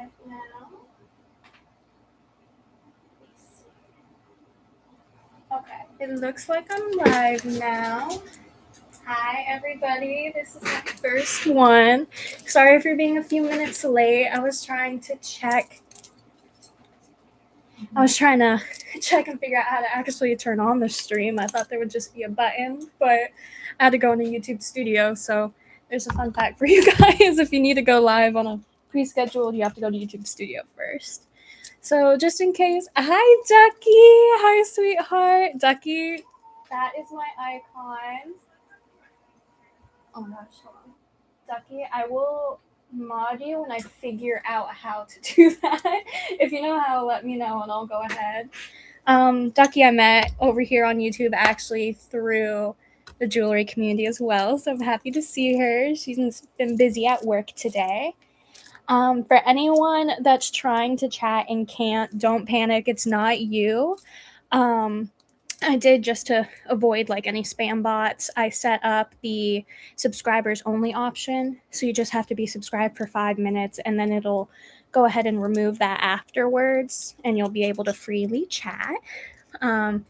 live now. Okay, it looks like I'm live now. Hi, everybody. This is my first one. Sorry for being a few minutes late. I was trying to check and figure out how to actually turn on the stream. I thought there would just be a button, but I had to go into YouTube Studio. So there's a fun fact for you guys. If you need to go live on a pre-scheduled, you have to go to YouTube Studio first. So just in case, hi Ducky, hi sweetheart. Ducky, that is my icon. Oh my gosh, hold on. Ducky, I will mod you when I figure out how to do that. If you know how, let me know and I'll go ahead. Ducky I met over here on YouTube actually through the jewelry community as well, so I'm happy to see her. She's been busy at work today. For anyone that's trying to chat and can't, don't panic. It's not you. I did, just to avoid like any spam bots, I set up the subscribers only option. So you just have to be subscribed for 5 minutes and then it'll go ahead and remove that afterwards and you'll be able to freely chat. In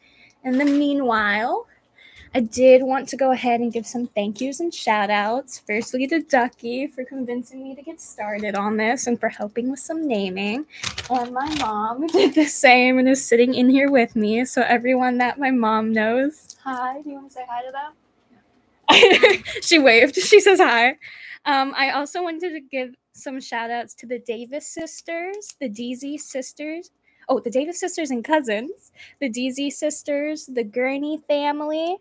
the meanwhile, I did want to go ahead and give some thank yous and shout outs. Firstly to Ducky for convincing me to get started on this and for helping with some naming. And my mom did the same and is sitting in here with me. So everyone that my mom knows, hi, do you want to say hi to them? She waved. She says hi. I also wanted to give some shout outs to the Davis sisters, the DZ sisters. Oh, the Davis sisters and cousins, the DZ sisters, the Gurney family,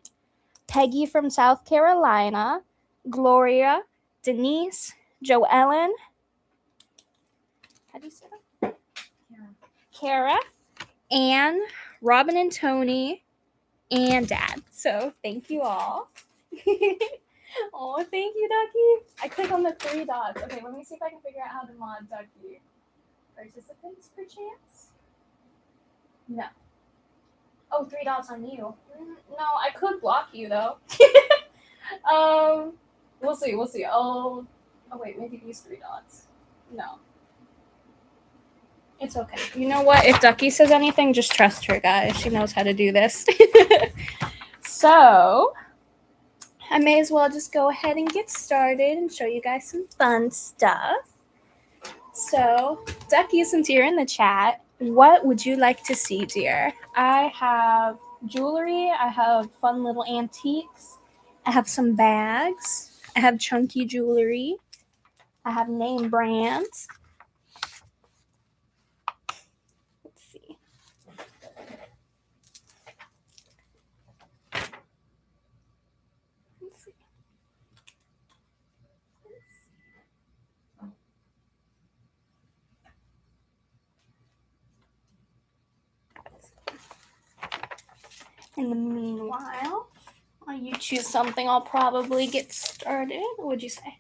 Peggy from South Carolina, Gloria, Denise, Joellen, how do you say that? Kara, Anne, Robin and Tony, and Dad. So thank you all. Oh, thank you, Ducky. I click on the 3 dots. Okay, let me see if I can figure out how to mod Ducky. Participants, perchance? No. Oh, 3 dots on you. No, I could block you though. We'll see. Oh wait, maybe these 3 dots. No. It's okay. You know what? If Ducky says anything, just trust her, guys. She knows how to do this. So, I may as well just go ahead and get started and show you guys some fun stuff. So, Ducky, since you're in the chat, what would you like to see, dear? I have jewelry. I have fun little antiques. I have some bags. I have chunky jewelry. I have name brands. Let's see. In the meanwhile, while you choose something, I'll probably get started. What'd you say?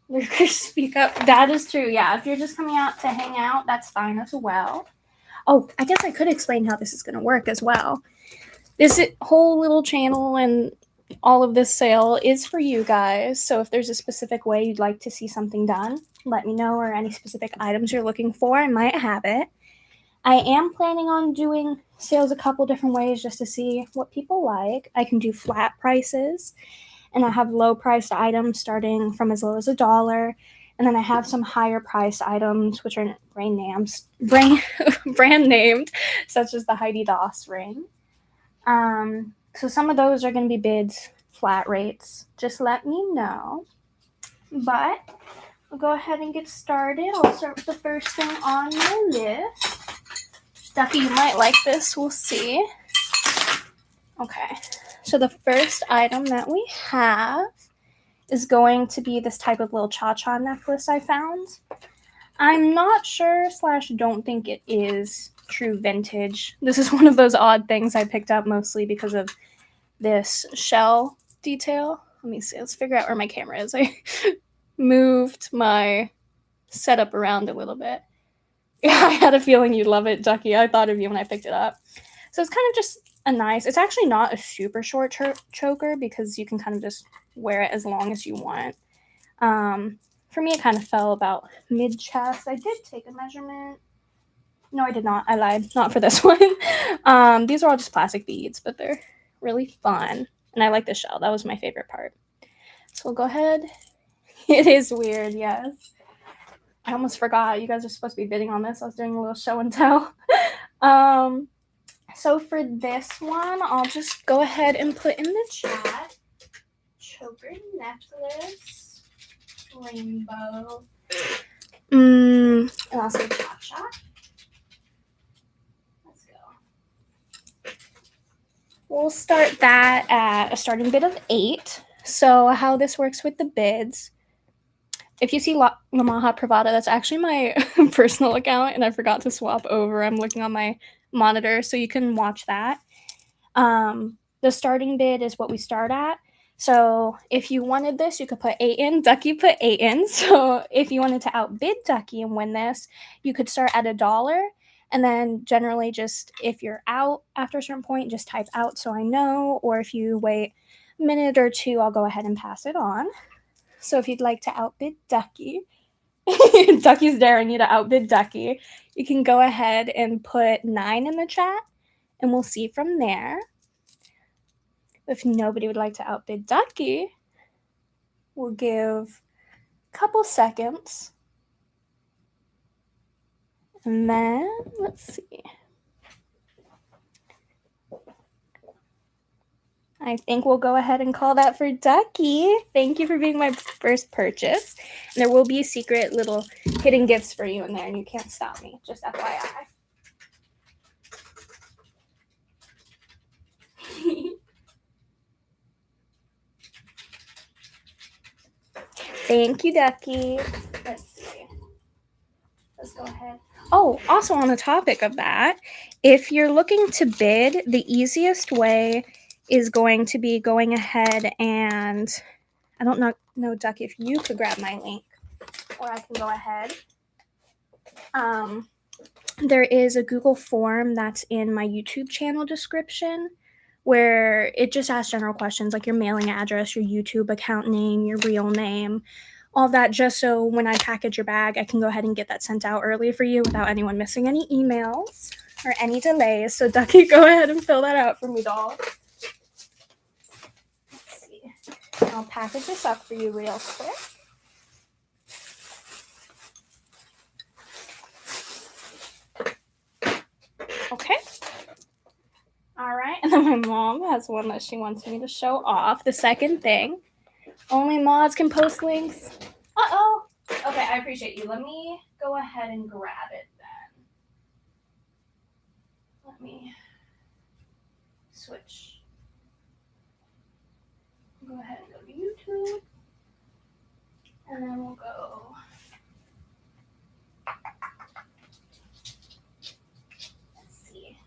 Lurkers, speak up. That is true. Yeah, if you're just coming out to hang out, that's fine as well. Oh, I guess I could explain how this is going to work as well. This whole little channel and all of this sale is for you guys. So if there's a specific way you'd like to see something done, let me know, or any specific items you're looking for, I might have it. I am planning on doing sales a couple different ways just to see what people like. I can do flat prices, and I have low priced items starting from as low as $1. And then I have some higher priced items, which are brand named, such as the Heidi Daus ring. So some of those are going to be bids, flat rates. Just let me know. But we'll go ahead and get started. I'll start with the first thing on my list. Ducky, you might like this. We'll see. Okay. So the first item that we have is going to be this type of little cha-cha necklace I found. I'm not sure / don't think it is true vintage. This is one of those odd things I picked up mostly because of this shell detail. Let me see. Let's figure out where my camera is. I moved my setup around a little bit. Yeah, I had a feeling you'd love it, Ducky. I thought of you when I picked it up. So it's kind of just a nice, it's actually not a super short choker because you can kind of just wear it as long as you want. For me, it kind of fell about mid-chest. I did take a measurement. No, I did not. I lied. Not for this one. These are all just plastic beads, but they're really fun. And I like the shell. That was my favorite part. So we'll go ahead. It is weird, yes. I almost forgot. You guys are supposed to be bidding on this. I was doing a little show and tell. So for this one, I'll just go ahead and put in the chat. Choker necklace. Rainbow. And also cha-cha. Let's go. We'll start that at a starting bid of 8. So how this works with the bids. If you see La Maja Privada, that's actually my personal account, and I forgot to swap over. I'm looking on my monitor, so you can watch that. The starting bid is what we start at. So if you wanted this, you could put 8 in. Ducky put 8 in. So if you wanted to outbid Ducky and win this, you could start at $1. And then generally just if you're out after a certain point, just type out so I know. Or if you wait a minute or two, I'll go ahead and pass it on. So if you'd like to outbid Ducky, Ducky's daring you to outbid Ducky, you can go ahead and put 9 in the chat, and we'll see from there. If nobody would like to outbid Ducky, we'll give a couple seconds. And then, let's see. I think we'll go ahead and call that for Ducky. Thank you for being my first purchase. And there will be secret little hidden gifts for you in there, and you can't stop me, just FYI. Thank you, Ducky. Let's see. Let's go ahead. Oh, also on the topic of that, if you're looking to bid, the easiest way is going to be going ahead and, I don't know, Ducky, if you could grab my link, or I can go ahead. There is a Google form that's in my YouTube channel description where it just asks general questions like your mailing address, your YouTube account name, your real name, all that, just so when I package your bag, I can go ahead and get that sent out early for you without anyone missing any emails or any delays. So Ducky, go ahead and fill that out for me, doll. Let's see. I'll package this up for you real quick. Okay. All right. And then my mom has one that she wants me to show off. The second thing. Only mods can post links. Uh-oh. Okay, I appreciate you. Let me go ahead and grab it then. Let me switch. Go ahead and go to YouTube. And then we'll go. Let's see.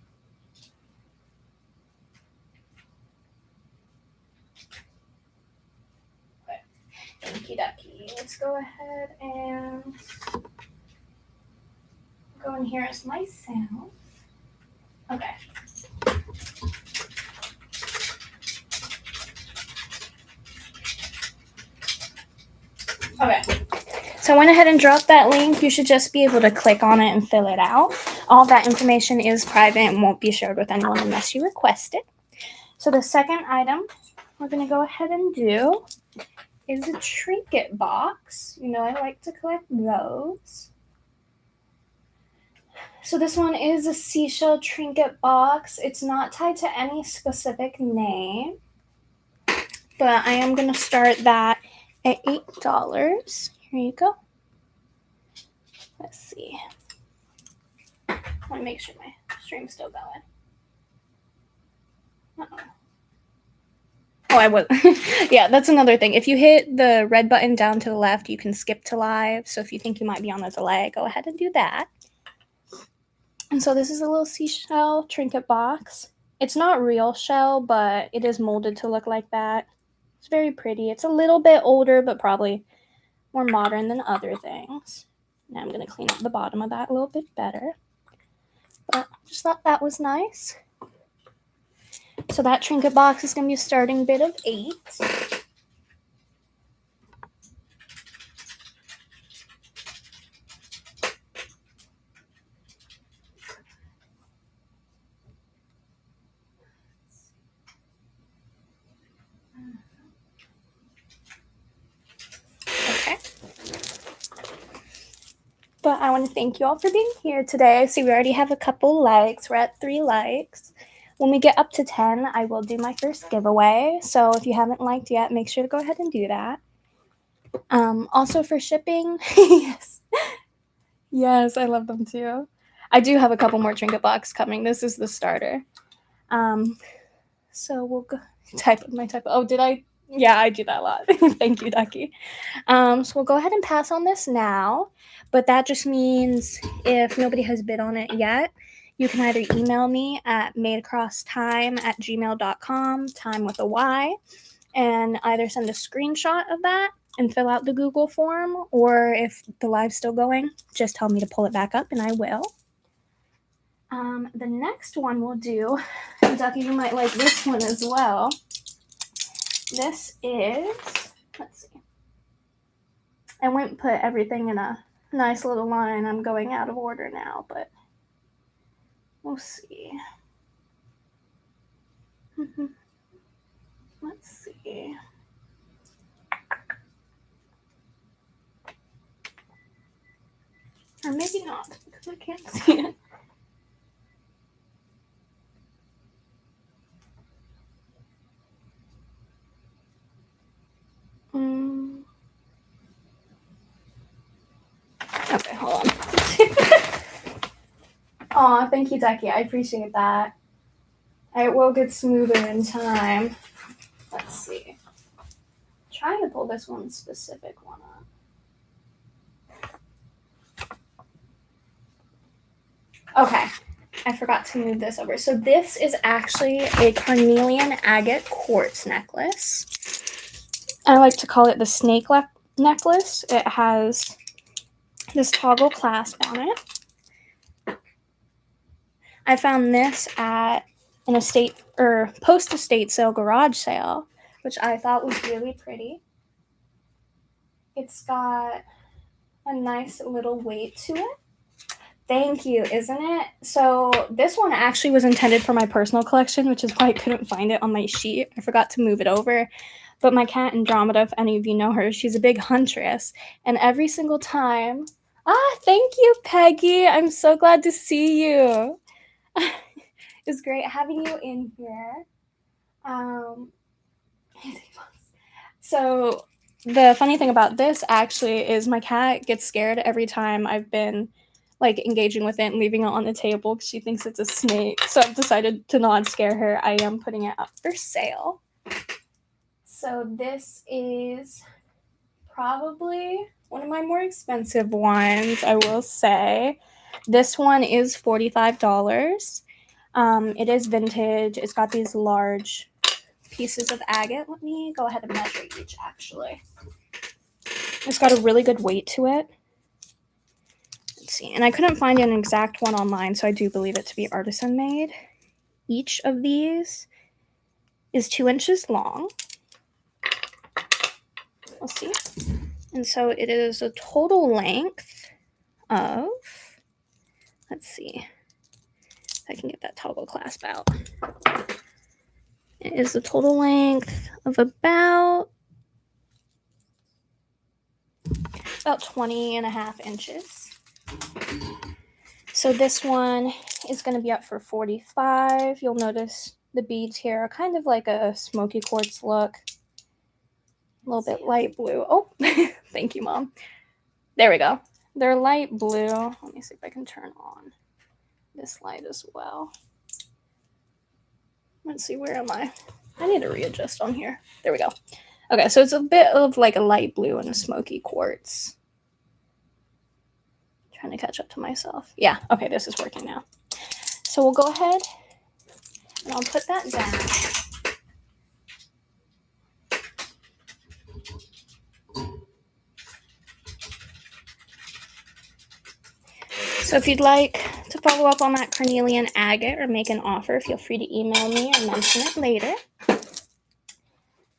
Okay. Thank you, Ducky. Let's go ahead and go in here as myself. Okay. Okay. So I went ahead and dropped that link. You should just be able to click on it and fill it out. All that information is private and won't be shared with anyone unless you request it. So the second item we're going to go ahead and do is a trinket box. You know, I like to collect those. So this one is a seashell trinket box. It's not tied to any specific name, but I am going to start that at $8. Here you go. Let's see. I want to make sure my stream's still going. Uh-oh. Oh, I was. Yeah, that's another thing. If you hit the red button down to the left, you can skip to live. So if you think you might be on a delay, go ahead and do that. And so this is a little seashell trinket box. It's not real shell, but it is molded to look like that. It's very pretty. It's a little bit older, but probably more modern than other things. Now I'm going to clean up the bottom of that a little bit better. But just thought that was nice. So that trinket box is going to be a starting bid of 8. Okay. But I want to thank you all for being here today. I see we already have a couple likes. We're at 3 likes. When we get up to 10, I will do my first giveaway. So if you haven't liked yet, make sure to go ahead and do that. Also for shipping, yes, I love them too. I do have a couple more trinket blocks coming. This is the starter. So we'll go type. Oh, did I? Yeah, I do that a lot. Thank you, Ducky. So we'll go ahead and pass on this now, but that just means if nobody has bid on it yet, you can either email me at madeacrossthyme@gmail.com, time with a Y, and either send a screenshot of that and fill out the Google form, or if the live's still going, just tell me to pull it back up and I will. The next one we'll do, and Ducky, you might like this one as well. This is, let's see. I wouldn't put everything in a nice little line. I'm going out of order now, but we'll see. Let's see. Or maybe not, because I can't see it. Okay, hold on. Aw, thank you, Ducky. I appreciate that. It will get smoother in time. Let's see. Trying to pull this one specific one up. Okay, I forgot to move this over. So this is actually a carnelian agate quartz necklace. I like to call it the snake necklace. It has this toggle clasp on it. I found this at an post-estate sale garage sale, which I thought was really pretty. It's got a nice little weight to it. Thank you, isn't it? So this one actually was intended for my personal collection, which is why I couldn't find it on my sheet. I forgot to move it over. But my cat Andromeda, if any of you know her, she's a big huntress. And every single time... thank you, Peggy. I'm so glad to see you. It's great having you in here. So the funny thing about this actually is my cat gets scared every time I've been like engaging with it and leaving it on the table because she thinks it's a snake. So I've decided to not scare her. I am putting it up for sale. So this is probably one of my more expensive ones, I will say. This one is $45. It is vintage. It's got these large pieces of agate. Let me go ahead and measure each, actually. It's got a really good weight to it. Let's see. And I couldn't find an exact one online, so I do believe it to be artisan made. Each of these is 2 inches long. Let's see. And so it is a total length of, let's see if I can get that toggle clasp out. It is a total length of about 20 and a half inches. So this one is going to be up for $45. You'll notice the beads here are kind of like a smoky quartz look. A little bit light blue. Oh, thank you, Mom. There we go. They're light blue. Let me see if I can turn on this light as well. Let's see, where am I? I need to readjust on here. There we go. Okay, so it's a bit of like a light blue and a smoky quartz. Trying to catch up to myself. Yeah, okay, this is working now. So we'll go ahead and I'll put that down. So if you'd like to follow up on that carnelian agate or make an offer, feel free to email me or mention it later.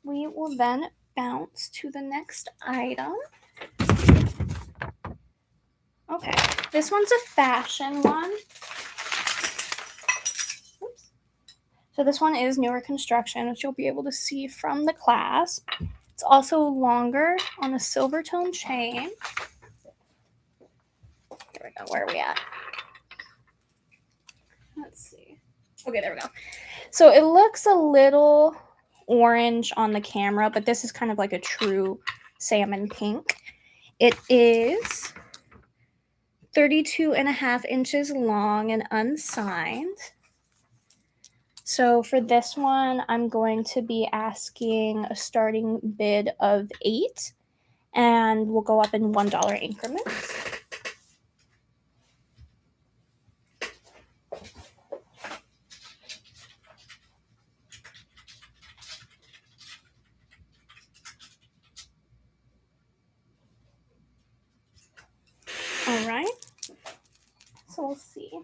We will then bounce to the next item. Okay, this one's a fashion one. Oops. So this one is newer construction, which you'll be able to see from the clasp. It's It's also longer on a silver tone chain. Here we go. Where are we at? Let's see. Okay, there we go. So it looks a little orange on the camera, but this is kind of like a true salmon pink. It is 32.5 inches long and unsigned. So for this one, I'm going to be asking a starting bid of $8, and we'll go up in $1 increments. All right. So we'll see.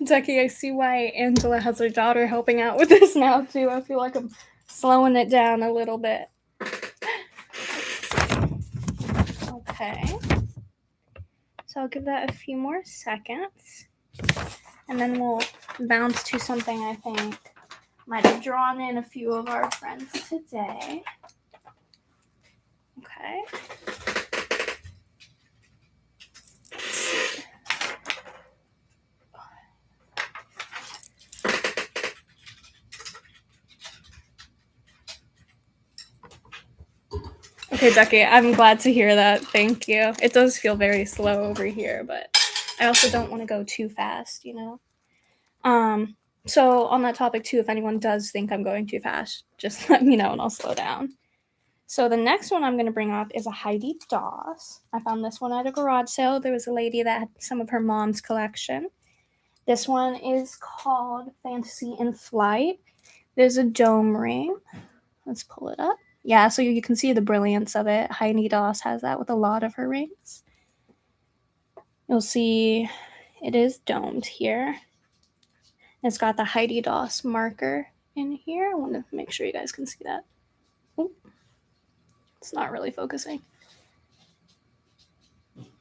Ducky, I see why Angela has her daughter helping out with this now too. I feel like I'm slowing it down a little bit. Okay. So I'll give that a few more seconds. And then we'll bounce to something I think might have drawn in a few of our friends today. Okay. Okay, Ducky, I'm glad to hear that. Thank you. It does feel very slow over here, but I also don't want to go too fast, you know? So on that topic too, if anyone does think I'm going too fast, just let me know and I'll slow down. So the next one I'm going to bring up is a Heidi Daus. I found this one at a garage sale. There was a lady that had some of her mom's collection. This one is called Fantasy in Flight. There's a dome ring. Let's pull it up. Yeah, so you can see the brilliance of it. Heidi Daus has that with a lot of her rings. You'll see it is domed here. It's got the Heidi Daus marker in here. I want to make sure you guys can see that. Ooh, it's not really focusing.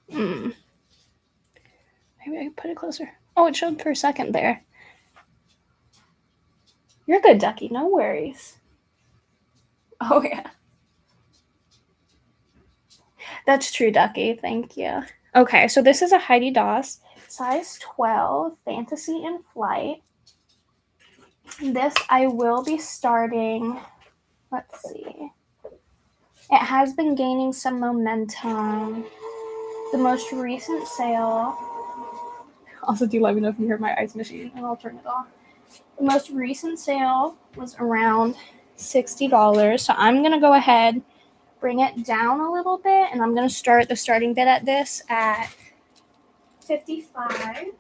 Maybe I can put it closer. Oh, it showed for a second there. You're good, Ducky. No worries. Oh, yeah. That's true, Ducky. Thank you. Okay, so this is a Heidi Daus, size 12, Fantasy in Flight. This I will be starting, let's see. It has been gaining some momentum. The most recent sale, also do let me know if you hear my ice machine and I'll turn it off. The most recent sale was around $60. So I'm going to go ahead, bring it down a little bit, and I'm going to start the starting bid at this at $55.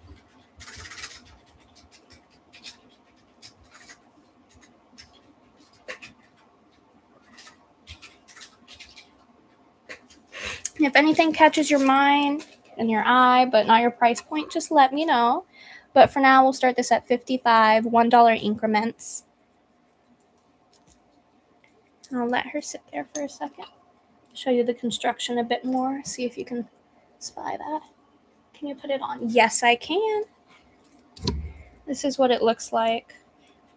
If anything catches your mind and your eye, but not your price point, just let me know. But for now, we'll start this at $55, $1 increments. And I'll let her sit there for a second. Show you the construction a bit more. See if you can spy that. Can you put it on? Yes, I can. This is what it looks like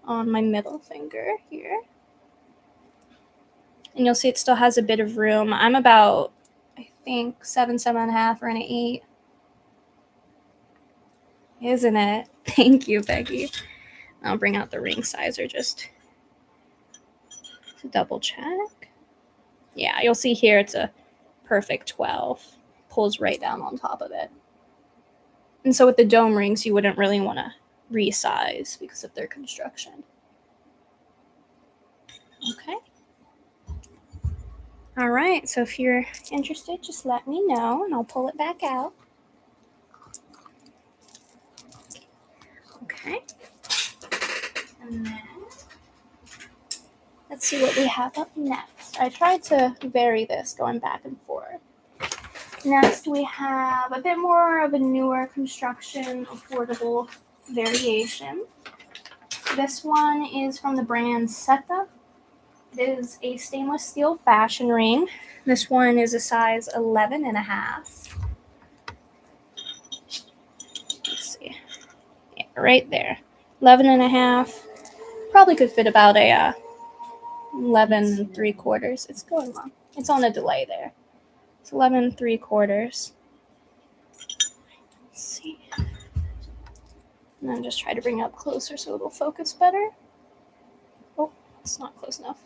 on my middle finger here. And you'll see it still has a bit of room. I'm about, I think, 7.5, or an 8. Isn't it? Thank you, Becky. I'll bring out the ring sizer just to double check. Yeah, you'll see here it's a perfect 12. Pulls right down on top of it. And so with the dome rings, you wouldn't really want to resize because of their construction. Okay. All right, so if you're interested, just let me know and I'll pull it back out. Okay. And then let's see what we have up next. I tried to vary this going back and forth. Next, we have a bit more of a newer construction, affordable variation. This one is from the brand Seta. It is a stainless steel fashion ring. This one is a size 11.5. Let's see. Yeah, right there. 11.5. Probably could fit about a 11 3/4. It's going on. It's on a delay there. It's 11 3/4. Let's see. And then just try to bring it up closer so it'll focus better. Oh, it's not close enough.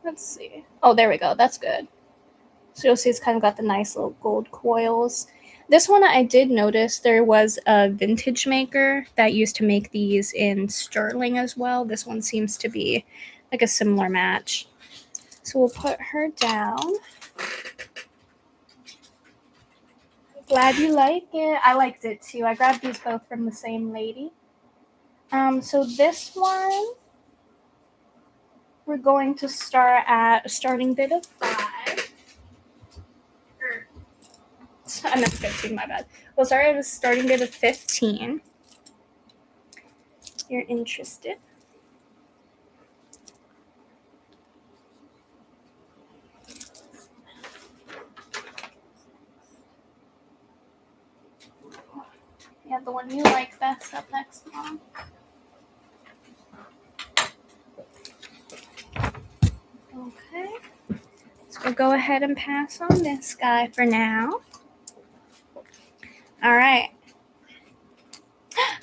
Let's see. Oh, there we go. That's good. So you'll see it's kind of got the nice little gold coils. This one I did notice there was a vintage maker that used to make these in sterling as well. This one seems to be like a similar match. So we'll put her down. Glad you like it. I liked it too. I grabbed these both from the same lady. So this one, we're going to start at a starting bid of 5. I meant 15, my bad. We'll start at a starting bid of 15. You're interested. Yeah, the one you like best up next, Mom. Okay. So we'll go ahead and pass on this guy for now. All right.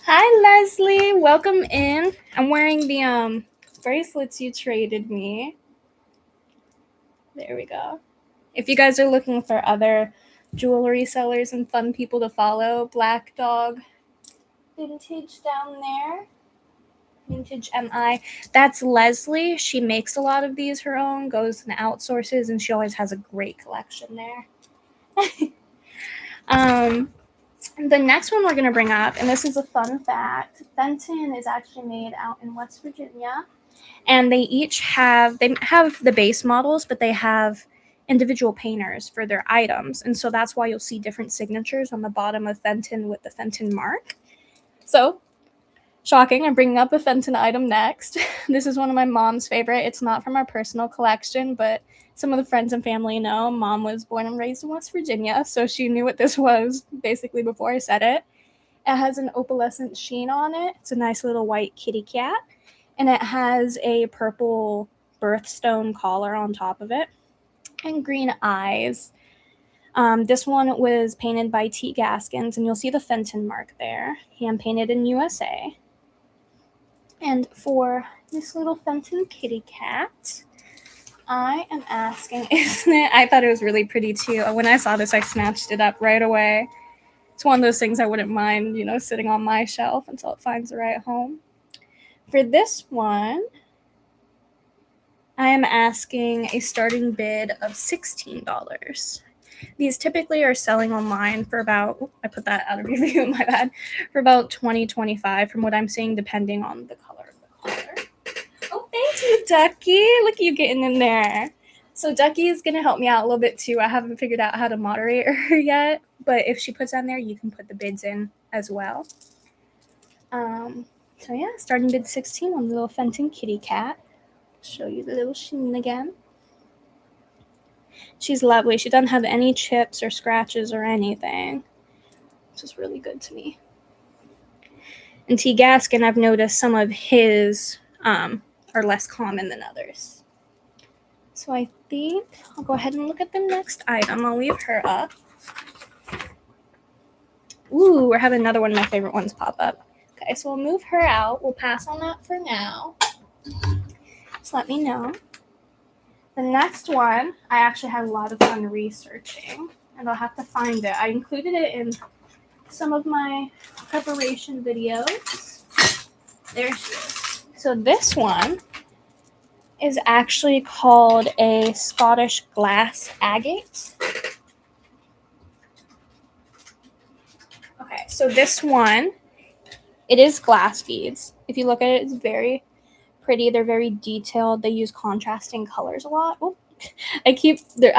Hi, Leslie. Welcome in. I'm wearing the bracelets you traded me. There we go. If you guys are looking for other jewelry sellers and fun people to follow, Black Dog Vintage down there. Vintage MI. That's Leslie. She makes a lot of these her own, goes and outsources, and she always has a great collection there. The next one we're going to bring up, and this is a fun fact, Fenton is actually made out in West Virginia, and they have the base models, but they have individual painters for their items, and so that's why you'll see different signatures on the bottom of Fenton with the Fenton mark. So, shocking, I'm bringing up a Fenton item next. This is one of my mom's favorite. It's not from our personal collection, but some of the friends and family know. Mom was born and raised in West Virginia, so she knew what this was basically before I said it. It has an opalescent sheen on it. It's a nice little white kitty cat, and it has a purple birthstone collar on top of it and green eyes. This one was painted by T. Gaskins, and you'll see the Fenton mark there, hand painted in USA. And for this little Fenton kitty cat, I am asking, isn't it? I thought it was really pretty too. When I saw this, I snatched it up right away. It's one of those things I wouldn't mind, sitting on my shelf until it finds the right home. For this one, I am asking a starting bid of $16. These typically are selling online for about, I put that out of review, my bad, for about $20-$25 from what I'm seeing, depending on the color of the collar. Oh, thank you, Ducky. Look at you getting in there. So Ducky is going to help me out a little bit too. I haven't figured out how to moderate her yet, but if she puts on there, you can put the bids in as well. So yeah, starting bid 16 on the little Fenton kitty cat. Show you the little sheen again. She's lovely. She doesn't have any chips or scratches or anything. It's just really good to me. And T. Gaskin, I've noticed some of his are less common than others. So I think I'll go ahead and look at the next item. I'll leave her up. Ooh, we're having another one of my favorite ones pop up. Okay, so we'll move her out. We'll pass on that for now. Just let me know. The next one, I actually had a lot of fun researching, and I'll have to find it. I included it in some of my preparation videos. There she is. So this one is actually called a Scottish glass agate. Okay, so this one, it is glass beads. If you look at it, it's very pretty. They're very detailed. They use contrasting colors a lot. Oop. I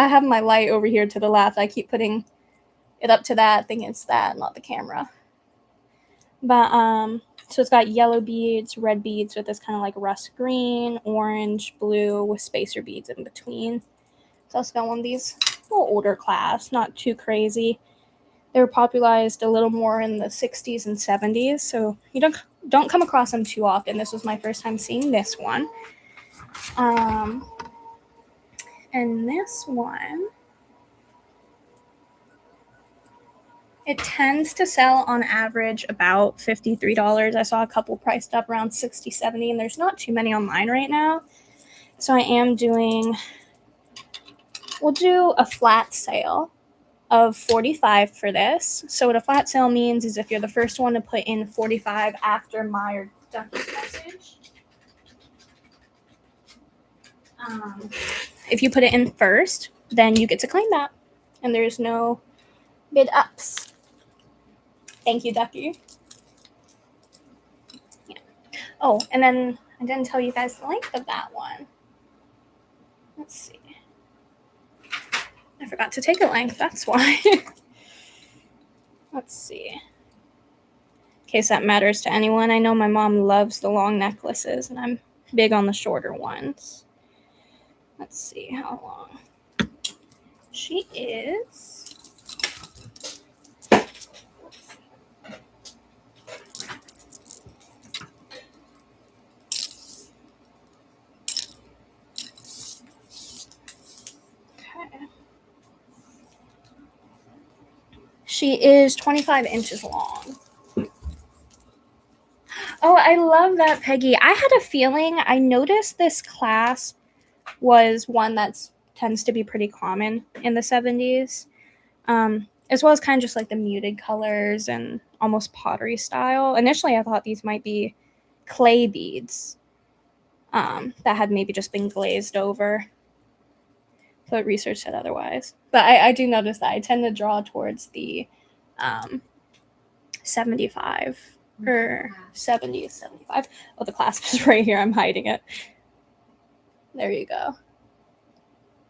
have my light over here to the left. I keep putting it up to that, thinking it's that, not the camera. But so it's got yellow beads, red beads with this kind of like rust green, orange, blue with spacer beads in between. It's also got one of these little older class, not too crazy. They were popularized a little more in the 60s and 70s, so you don't come across them too often. This was my first time seeing this one. And this one, it tends to sell on average about $53. I saw a couple priced up around $60, $70, and there's not too many online right now. So I am we'll do a flat sale of $45 for this. So what a flat sale means is if you're the first one to put in $45 after my or Ducky's message, if you put it in first, then you get to claim that, and there's no bid ups. Thank you, Ducky. Yeah. Oh, and then I didn't tell you guys the length of that one. Let's see. I forgot to take a length, that's why. Let's see. In case that matters to anyone, I know my mom loves the long necklaces, and I'm big on the shorter ones. Let's see how long. She is... Okay. She is 25 inches long. Oh, I love that, Peggy. I had a feeling, I noticed this clasp was one that tends to be pretty common in the 70s, as well as kind of just like the muted colors and almost pottery style. Initially, I thought these might be clay beads that had maybe just been glazed over, but research said otherwise. But I do notice that I tend to draw towards the 75 or 70, 75. Oh, the clasp is right here. I'm hiding it. There you go.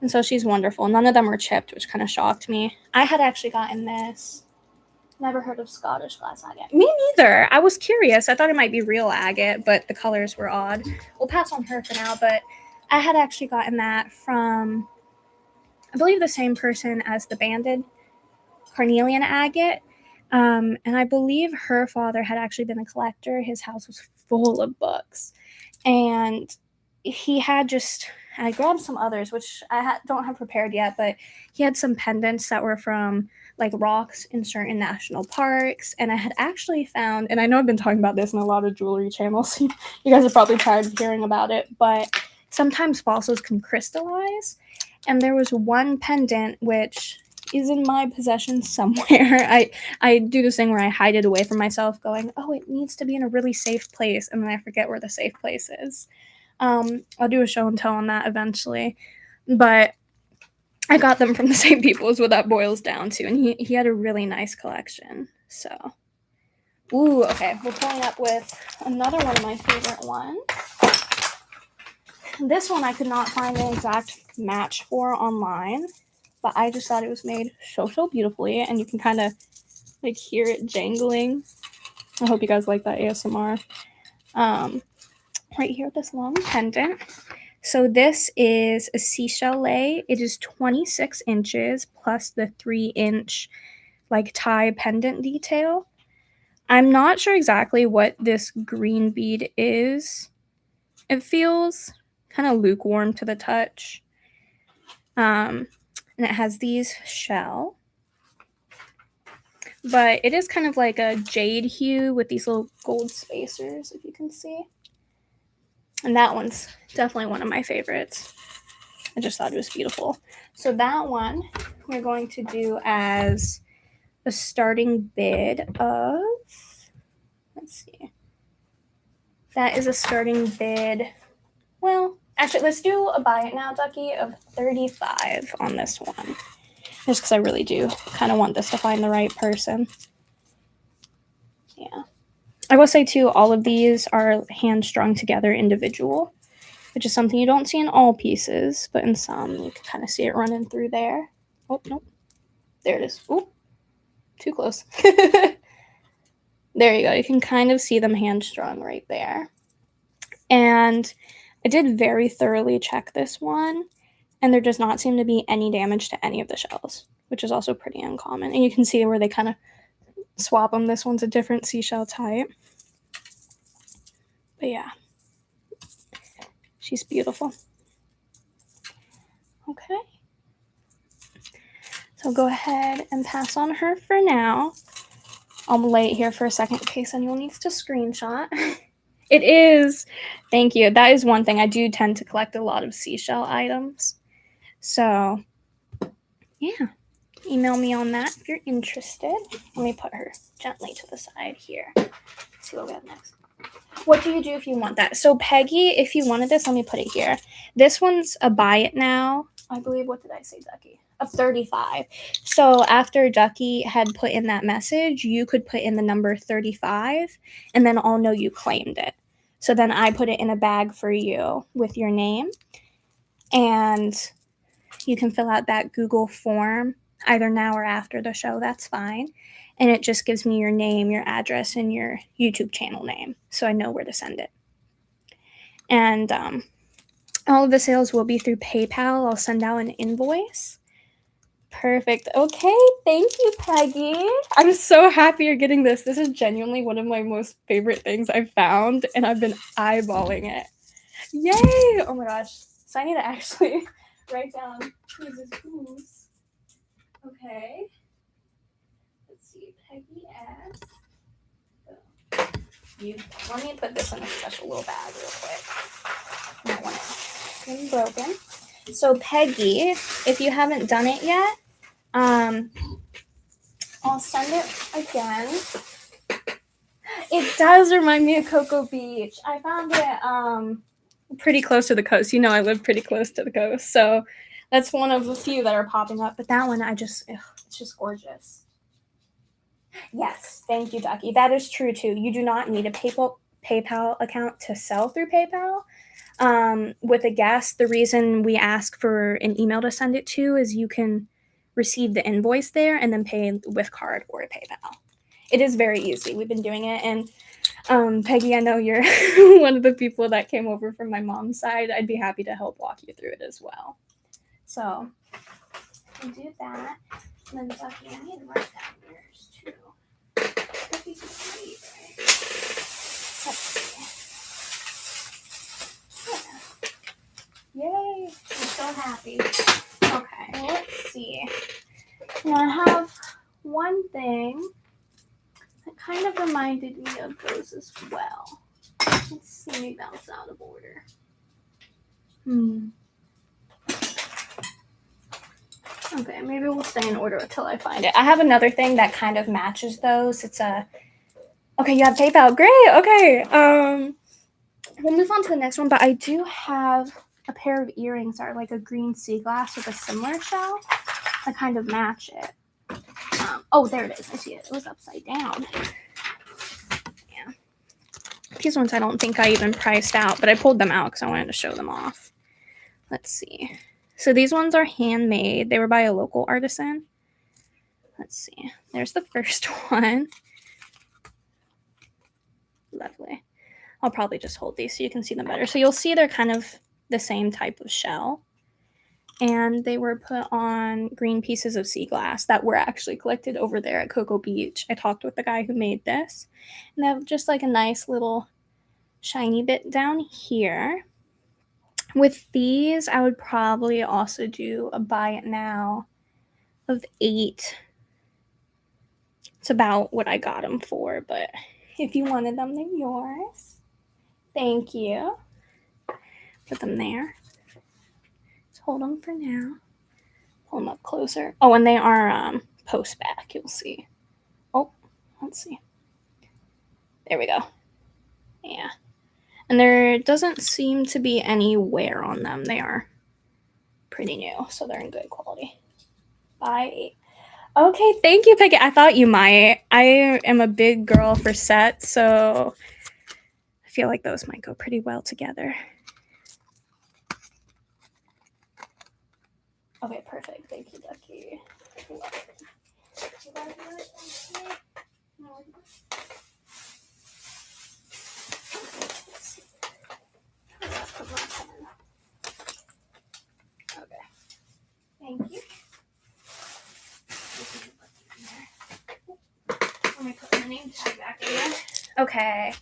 And so she's wonderful. None of them were chipped, which kind of shocked me. I had actually gotten this. Never heard of Scottish glass agate. Me neither. I was curious. I thought it might be real agate, but the colors were odd. We'll pass on her for now, but I had actually gotten that from, I believe, the same person as the banded carnelian agate. And I believe her father had actually been a collector. His house was full of books. And he had I grabbed some others, which I don't have prepared yet, but he had some pendants that were from like rocks in certain national parks. And I had actually found, and I know I've been talking about this in a lot of jewelry channels. You guys are probably tired of hearing about it, but sometimes fossils can crystallize. And there was one pendant which is in my possession somewhere. I do this thing where I hide it away from myself, going, oh, it needs to be in a really safe place, and then I forget where the safe place is. I'll do a show and tell on that eventually, but I got them from the same people is what that boils down to, and he had a really nice collection. So, ooh, okay, we're pulling up with another one of my favorite ones. This one I could not find an exact match for online, but I just thought it was made so beautifully, and you can kind of like hear it jangling. I hope you guys like that ASMR. Right here, this long pendant. So this is a seashell lay. It is 26 inches plus the 3-inch like tie pendant detail. I'm not sure exactly what this green bead is. It feels kind of lukewarm to the touch. And it has these shell. But it is kind of like a jade hue with these little gold spacers, if you can see. And that one's definitely one of my favorites. I just thought it was beautiful. So that one we're going to do as a starting bid of, let's see. That is a starting bid, well, actually, let's do a buy it now, Ducky, of $35 on this one. Just because I really do kind of want this to find the right person. Yeah. I will say, too, all of these are hand-strung together individual, which is something you don't see in all pieces, but in some, you can kind of see it running through there. Oh, no. There it is. Oh, too close. There you go. You can kind of see them hand-strung right there. And I did very thoroughly check this one, and there does not seem to be any damage to any of the shells, which is also pretty uncommon. And you can see where they kind of swap them. This one's a different seashell type. But yeah, she's beautiful. Okay. So go ahead and pass on her for now. I'll lay it here for a second in case anyone needs to screenshot. It is. Thank you. That is one thing. I do tend to collect a lot of seashell items. So, yeah. Email me on that if you're interested. Let me put her gently to the side here. Let's see what we have next. What do you do if you want that? So, Peggy, if you wanted this, let me put it here. This one's a buy it now. I believe, what did I say, Ducky? Of 35. So after Ducky had put in that message, you could put in the number 35, and then I'll know you claimed it. So then I put it in a bag for you with your name, and you can fill out that Google form either now or after the show. That's fine. And it just gives me your name, your address, and your YouTube channel name, so I know where to send it. And all of the sales will be through PayPal. I'll send out an invoice. Perfect. Okay, thank you, Peggy. I'm so happy you're getting this. This is genuinely one of my most favorite things I've found, and I've been eyeballing it. Yay! Oh my gosh. So I need to actually write down who's. Okay. Let's see. Peggy S. Let me put this in a special little bag real quick. I don't want it getting broken. So Peggy, if you haven't done it yet, I'll send it again. It does remind me of Cocoa Beach. I found it pretty close to the coast. You know, I live pretty close to the coast, so that's one of the few that are popping up. But that one, it's just gorgeous. Yes, thank you, Ducky. That is true too. You do not need a PayPal account to sell through PayPal. With a guest, the reason we ask for an email to send it to is you can receive the invoice there and then pay with card or PayPal. It is very easy. We've been doing it. And Peggy, I know you're one of the people that came over from my mom's side. I'd be happy to help walk you through it as well. So we'll do that. And then Ducky, I need to write down yours too. Ducky's sweet, right? Let's see. Yeah. Yay. I'm so happy. Okay, let's see. Now I have one thing that kind of reminded me of those as well. Let's see, maybe that's out of order. Okay, maybe we'll stay in order until I find it. I have another thing that kind of matches those. It's a... Okay, you have PayPal. Great, okay. We'll move on to the next one, but I do have a pair of earrings that are like a green sea glass with a similar shell that kind of match it. Oh, there it is. I see it. It was upside down. Yeah. These ones I don't think I even priced out, but I pulled them out because I wanted to show them off. Let's see. So these ones are handmade. They were by a local artisan. Let's see. There's the first one. Lovely. I'll probably just hold these so you can see them better. So you'll see they're kind of the same type of shell. And they were put on green pieces of sea glass that were actually collected over there at Cocoa Beach. I talked with the guy who made this. And they have just like a nice little shiny bit down here. With these, I would probably also do a buy it now of 8. It's about what I got them for, but if you wanted them, they're yours. Thank you. Put them there. Just hold them for now. Pull them up closer. Oh, and they are post back, you'll see. Oh, let's see. There we go. Yeah. And there doesn't seem to be any wear on them. They are pretty new, so they're in good quality. Bye. Okay, thank you, Peggy. I thought you might. I am a big girl for sets, so I feel like those might go pretty well together. Okay, perfect. Thank you, Ducky. Okay. name tag back again. Okay.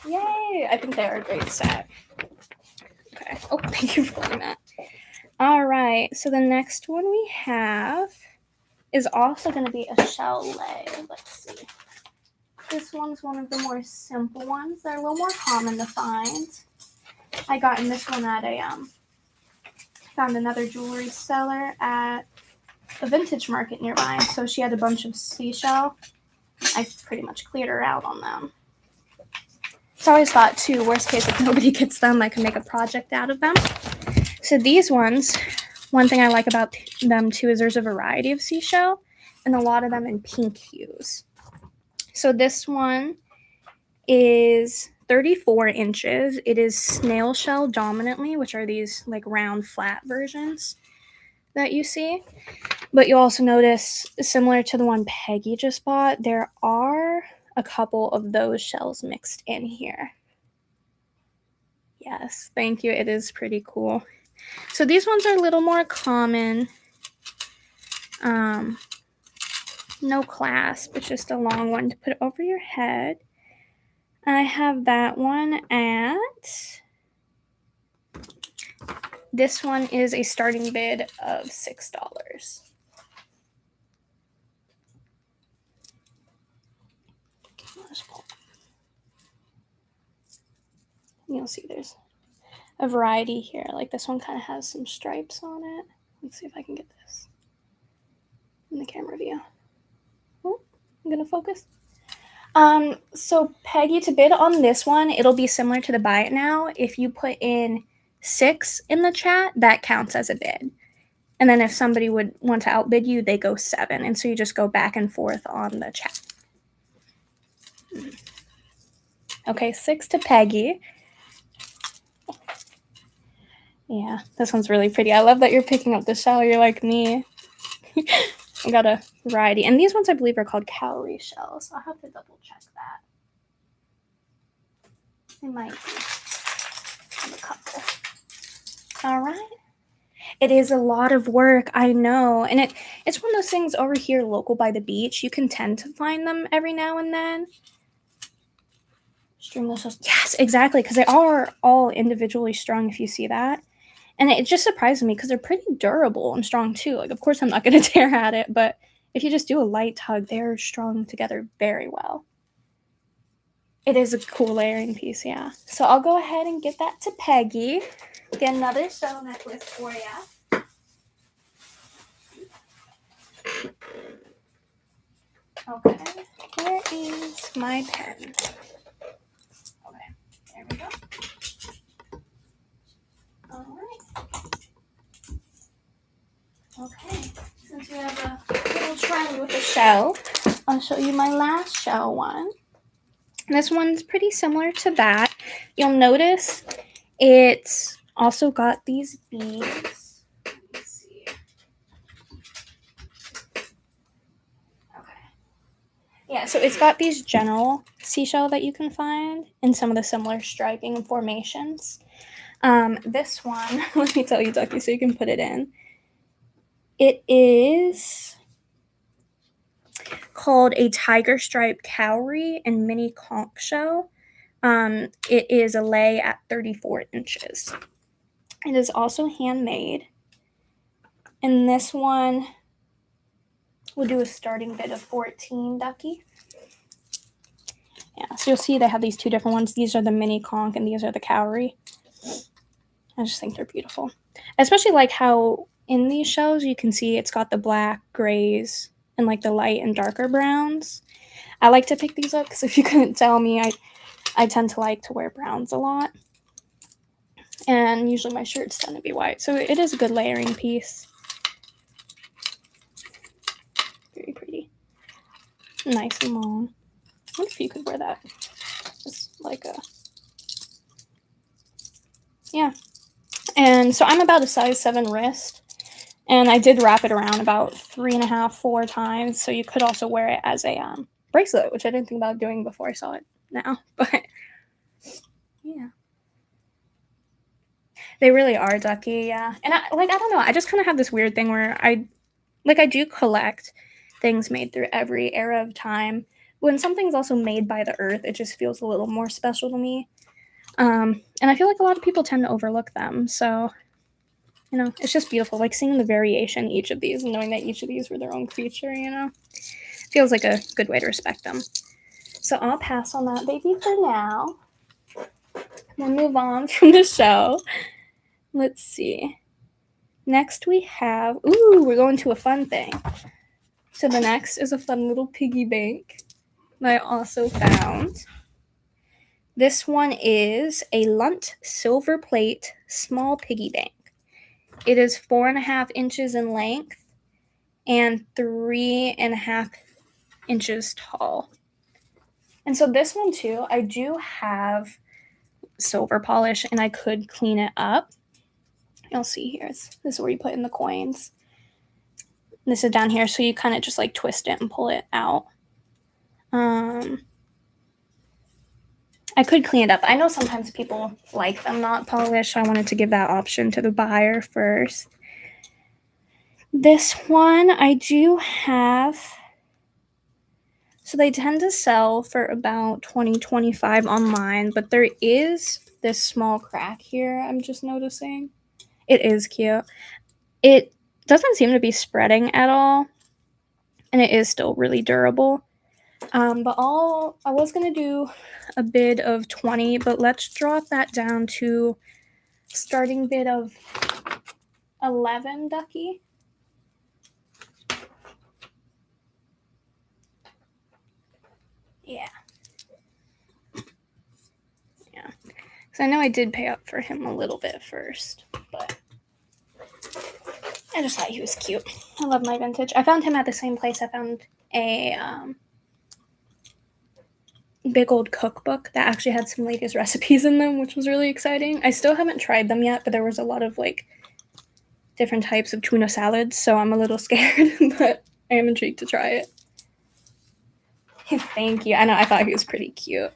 Yay! I think they are a great set. Okay. Oh, thank you for doing that. All right. So the next one we have is also going to be a shell lay. Let's see. This one's one of the more simple ones. They're a little more common to find. I got in this one at found another jewelry seller at a vintage market nearby. So she had a bunch of seashell. I pretty much cleared her out on them. So I always thought too, worst case, if nobody gets them, I can make a project out of them. So these ones, one thing I like about them too is there's a variety of seashell and a lot of them in pink hues. So this one is 34 inches. It is snail shell dominantly, which are these like round flat versions that you see. But you'll also notice, similar to the one Peggy just bought, there are a couple of those shells mixed in here. Yes, thank you. It is pretty cool. So these ones are a little more common. No clasp, it's just a long one to put over your head. I have that one at... This one is a starting bid of $6. You'll see there's a variety here. Like this one kind of has some stripes on it. Let's see if I can get this in the camera view. Oh, I'm gonna focus. So Peggy, to bid on this one, it'll be similar to the buy it now. If you put in 6 in the chat, that counts as a bid. And then if somebody would want to outbid you, they go 7. And so you just go back and forth on the chat. Okay, 6 to Peggy. Yeah, this one's really pretty. I love that you're picking up the shell. You're like me. I got a variety. And these ones, I believe, are called cowrie shells. I'll have to double check that. They might be a couple. All right. It is a lot of work, I know. And it's one of those things over here local by the beach. You can tend to find them every now and then. Stringless shells. Yes, exactly, because they are all individually strung, if you see that. And it just surprised me because they're pretty durable and strong too. Like, of course, I'm not going to tear at it, but if you just do a light tug, they're strung together very well. It is a cool layering piece, yeah. So I'll go ahead and get that to Peggy. Get another shell necklace for you. Okay, where is my pen? Okay, there we go. All right. Okay, since we have a little trend with the shell, I'll show you my last shell one. This one's pretty similar to that. You'll notice it's also got these beads. Let me see. Okay. Yeah, so it's got these general seashell that you can find in some of the similar striping and formations. This one, let me tell you, Ducky, so you can put it in. It is called a tiger stripe cowrie and mini conch shell. It is a lay at 34 inches. It is also handmade. And this one will do a starting bid of 14, Ducky. Yeah, so you'll see they have these two different ones. These are the mini conch and these are the cowrie. I just think they're beautiful. I especially like how in these shells you can see it's got the black, grays, and like the light and darker browns. I like to pick these up because if you couldn't tell me, I tend to like to wear browns a lot. And usually my shirts tend to be white. So it is a good layering piece. Very pretty. Nice and long. I wonder if you could wear that. Just like a... Yeah. And so I'm about a size 7 wrist. And I did wrap it around about 3.5, 4 times. So you could also wear it as a bracelet, which I didn't think about doing before I saw it now. But yeah. They really are, Ducky, yeah. And I don't know. I just kind of have this weird thing where I do collect things made through every era of time. when something's also made by the earth, it just feels a little more special to me. And I feel like a lot of people tend to overlook them. So, it's just beautiful. Like seeing the variation in each of these and knowing that each of these were their own creature, feels like a good way to respect them. So I'll pass on that baby for now. We'll move on from the show. Let's see. Next we have, we're going to a fun thing. So the next is a fun little piggy bank that I also found. This one is a Lunt silver plate small piggy bank. It is 4.5 inches in length and 3.5 inches tall. And so this one too, I do have silver polish and I could clean it up. You'll see here. This is where you put in the coins. This is down here, so you kind of just like twist it and pull it out. I could clean it up. I know sometimes people like them not polished, so I wanted to give that option to the buyer first. This one I do have. So they tend to sell for about $20-$25 online, but there is this small crack here I'm just noticing. It is cute. It doesn't seem to be spreading at all, and it is still really durable. But I was going to do a bid of 20, but let's drop that down to starting bid of 11, Ducky. Yeah. So I know I did pay up for him a little bit first, but I just thought he was cute. I love my vintage. I found him at the same place I found a big old cookbook that actually had some latest recipes in them, which was really exciting. I still haven't tried them yet, but there was a lot of like different types of tuna salads, so I'm a little scared, but I am intrigued to try it. Thank you. I know, I thought he was pretty cute.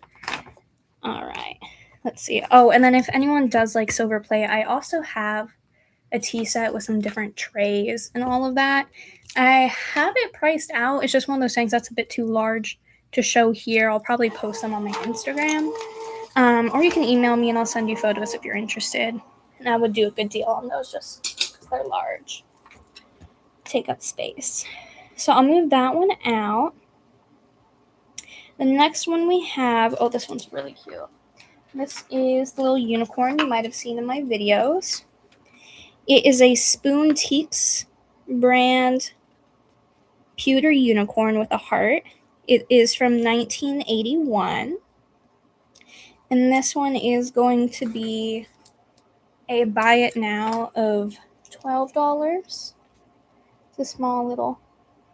All right, let's see. Oh, and then if anyone does like silver plate, I also have a tea set with some different trays and all of that. I have it priced out. It's just one of those things that's a bit too large to show here. I'll probably post them on my Instagram. Or you can email me and I'll send you photos if you're interested. And I would do a good deal on those just because they're large. Take up space. So I'll move that one out. The next one we have, this one's really cute. This is the little unicorn you might have seen in my videos. It is a Spoon Teaks brand pewter unicorn with a heart. It is from 1981. And this one is going to be a buy it now of $12. It's a small little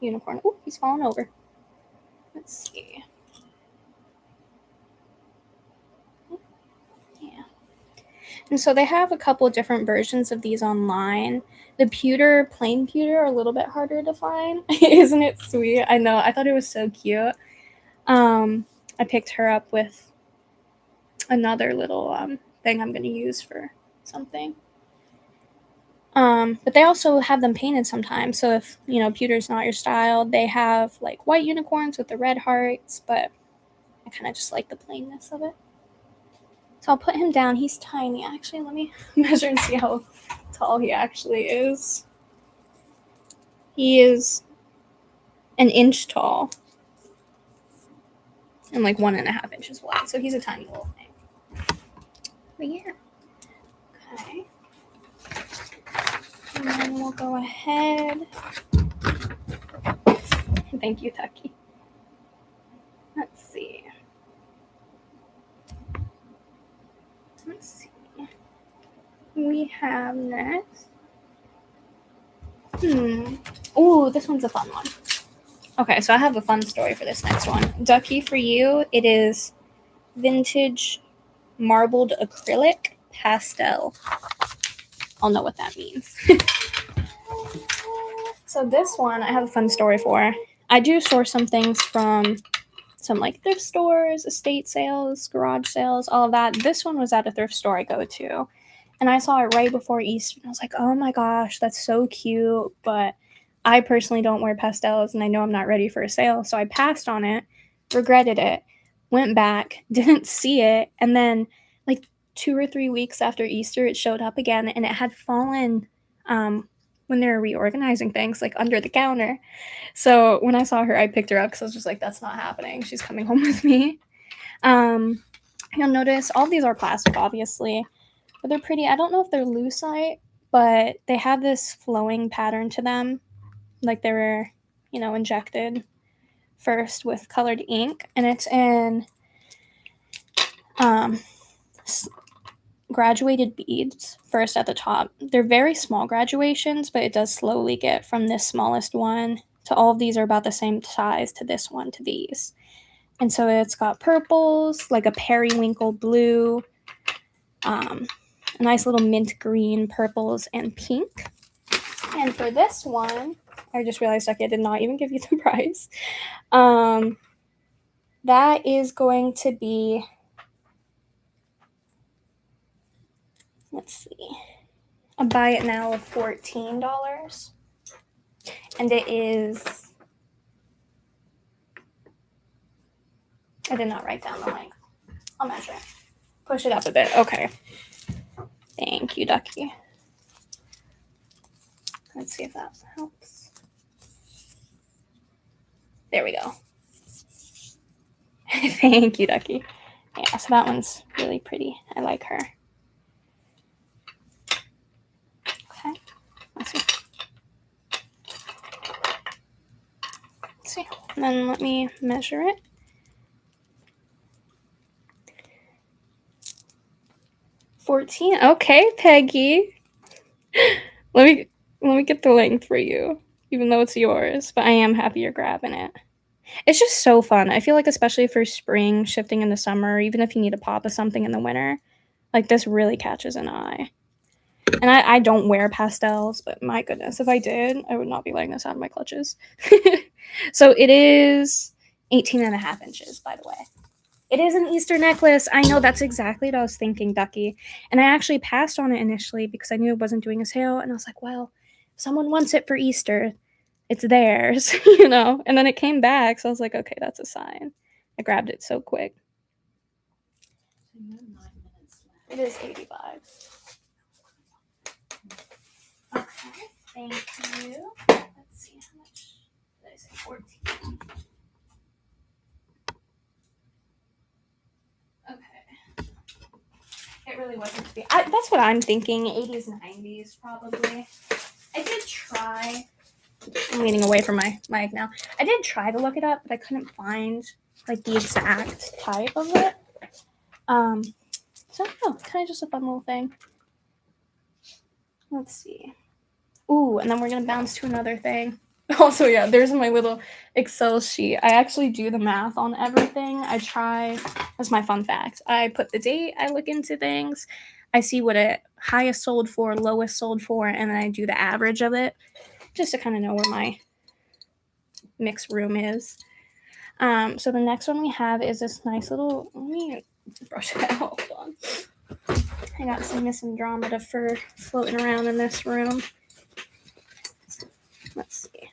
unicorn. Oh, he's falling over. Let's see. Yeah. And so they have a couple of different versions of these online. The plain pewter are a little bit harder to find. Isn't it sweet? I know. I thought it was so cute. I picked her up with another little thing I'm going to use for something. But they also have them painted sometimes. So if, pewter's not your style, they have like white unicorns with the red hearts, but I kind of just like the plainness of it. So I'll put him down. He's tiny. Actually, let me measure and see how tall he actually is. He is an inch tall and like 1.5 inches wide. So he's a tiny little thing. But yeah. Okay. And then we'll go ahead. Thank you, Tucky. Let's see. We have next. Oh, this one's a fun one. Okay, so I have a fun story for this next one. Ducky, for you, it is vintage marbled acrylic pastel. I'll know what that means. So this one, I have a fun story for. I do source some things from some like thrift stores, estate sales, garage sales, all of that. This one was at a thrift store I go to. And I saw it right before Easter. And I was like, oh my gosh, that's so cute. But I personally don't wear pastels and I know I'm not ready for a sale. So I passed on it. regretted it, went back, didn't see it, and then like 2 or 3 weeks after Easter, it showed up again, and it had fallen when they were reorganizing things, like under the counter. So when I saw her, I picked her up because I was just like, that's not happening. She's coming home with me. You'll notice all of these are plastic, obviously, but they're pretty. I don't know if they're lucite, but they have this flowing pattern to them, like they were, injected first with colored ink, and it's in graduated beads first at the top. They're very small graduations, but it does slowly get from this smallest one to all of these are about the same size to this one to these. And so it's got purples, like a periwinkle blue, a nice little mint green, purples, and pink. And for this one, I just realized I did not even give you the price. That is going to be, let's see, a buy it now of $14. And it is, I did not write down the length. I'll measure it. Push it up a bit. Okay. Thank you, Ducky. Let's see if that helps. There we go. Thank you, Ducky. Yeah, so that one's really pretty. I like her. Okay. Let's see. And then let me measure it. 14. Okay, Peggy. Let me get the length for you, even though it's yours. But I am happy you're grabbing it. It's just so fun. I feel like especially for spring, shifting into summer, even if you need a pop of something in the winter, like this really catches an eye. And I don't wear pastels, but my goodness, if I did, I would not be letting this out of my clutches. So it is 18.5 inches, by the way. It is an Easter necklace. I know, that's exactly what I was thinking, Ducky. And I actually passed on it initially because I knew it wasn't doing a sale. And I was like, well, if someone wants it for Easter, it's theirs, And then it came back, so I was like, okay, that's a sign. I grabbed it so quick. It is $85. Okay, thank you. Let's see how much did I say? 14. Okay. It really wasn't to be. That's what I'm thinking. 80s, 90s, probably. I did try. I'm leaning away from my mic now. I did try to look it up, but I couldn't find like the exact type of it. So kind of just a fun little thing. Let's see. Ooh, and then we're gonna bounce to another thing. Also, yeah, there's my little Excel sheet. I actually do the math on everything. I try. That's my fun fact. I put the date. I look into things. I see what it highest sold for, lowest sold for, and then I do the average of it, just to kind of know where my mix room is. So the next one we have is this nice little. Let me brush it out. Hold on. I got some Miss Andromeda fur floating around in this room. Let's see.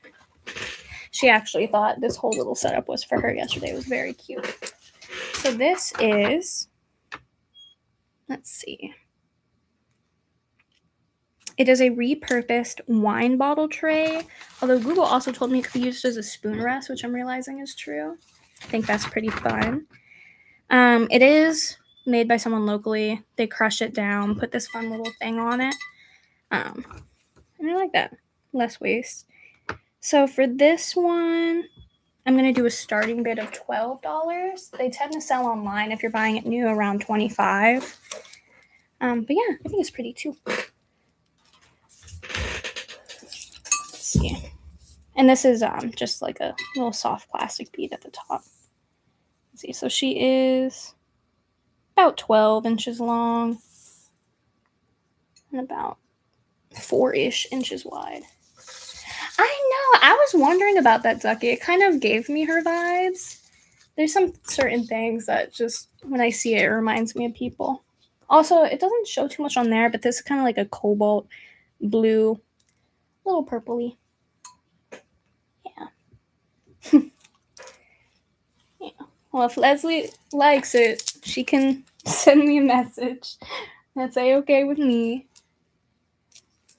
She actually thought this whole little setup was for her yesterday. It was very cute. So this is, let's see. It is a repurposed wine bottle tray. Although Google also told me it could be used as a spoon rest, which I'm realizing is true. I think that's pretty fun. It is made by someone locally. They crush it down, put this fun little thing on it. And I like that. Less waste. So for this one, I'm going to do a starting bid of $12. They tend to sell online if you're buying it new around $25. But yeah, I think it's pretty too. Let's see. And this is just like a little soft plastic bead at the top. Let's see. So she is about 12 inches long and about 4-ish inches wide. I know. I was wondering about that, Ducky. It kind of gave me her vibes. There's some certain things that just, when I see it, it reminds me of people. Also, it doesn't show too much on there, but this is kind of like a cobalt blue, a little purpley. Yeah. Yeah. Well, if Leslie likes it, she can send me a message. That's A-okay with me.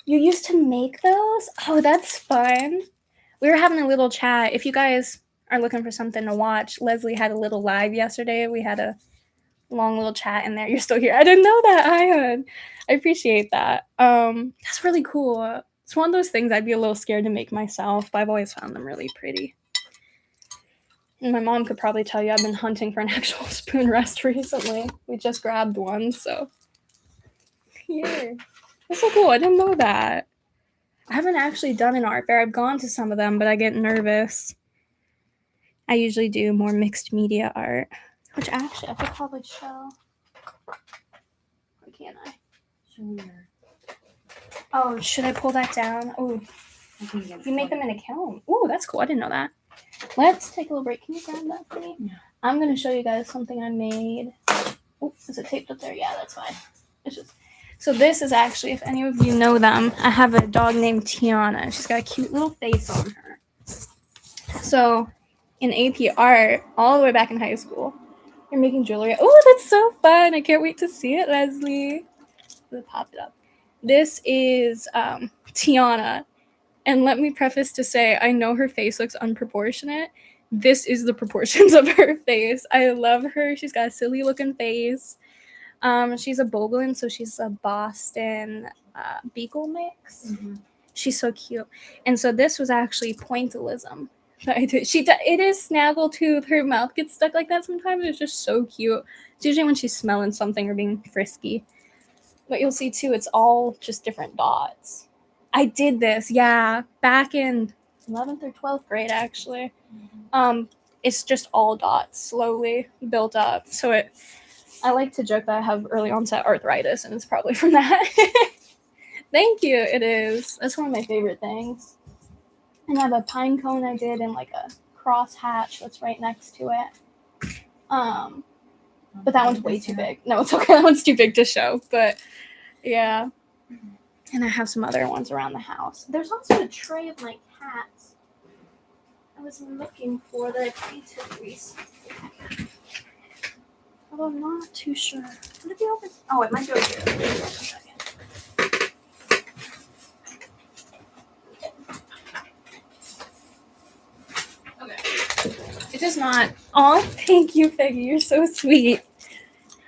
You used to make those? Oh, that's fun. We were having a little chat. If you guys are looking for something to watch, Leslie had a little live yesterday. We had a long little chat in there. You're still here. I didn't know that, Ian. I appreciate that. That's really cool. It's one of those things I'd be a little scared to make myself, but I've always found them really pretty. And my mom could probably tell you I've been hunting for an actual spoon rest recently. We just grabbed one, so. Here. That's so cool. I didn't know that. I haven't actually done an art fair. I've gone to some of them, but I get nervous. I usually do more mixed media art, which actually I could probably show. Why can't I? Oh, should I pull that down? Oh, you make them in a kiln. Oh, that's cool. I didn't know that. Let's take a little break. Can you grab that for me? Yeah. I'm going to show you guys something I made. Oh, is it taped up there? Yeah, that's fine. It's just... So this is actually, if any of you know them, I have a dog named Tiana. She's got a cute little face on her. So in AP art, all the way back in high school, you're making jewelry. Oh, that's so fun. I can't wait to see it, Leslie. Let's pop it up. This is Tiana. And let me preface to say, I know her face looks unproportionate. This is the proportions of her face. I love her. She's got a silly looking face. She's a Boglin, so she's a Boston Beagle mix. Mm-hmm. She's so cute. And so this was actually pointillism that I did. It is snaggletooth. Her mouth gets stuck like that sometimes. It's just so cute. It's usually when she's smelling something or being frisky. But you'll see too, it's all just different dots. I did this, yeah, back in 11th or 12th grade, actually. Mm-hmm. It's just all dots, slowly built up. So I like to joke that I have early onset arthritis, and it's probably from that. Thank you, it is. That's one of my favorite things. And I have a pine cone I did in like a cross hatch that's right next to it. But that one's way too big. No, it's okay, that one's too big to show, but yeah. And I have some other ones around the house. There's also a tray of my cats I was looking for that I painted recently. Although I'm not too sure. Would it be open? Oh, it might go here. Wait a second. Okay. It does not. Oh, thank you, Peggy. You're so sweet.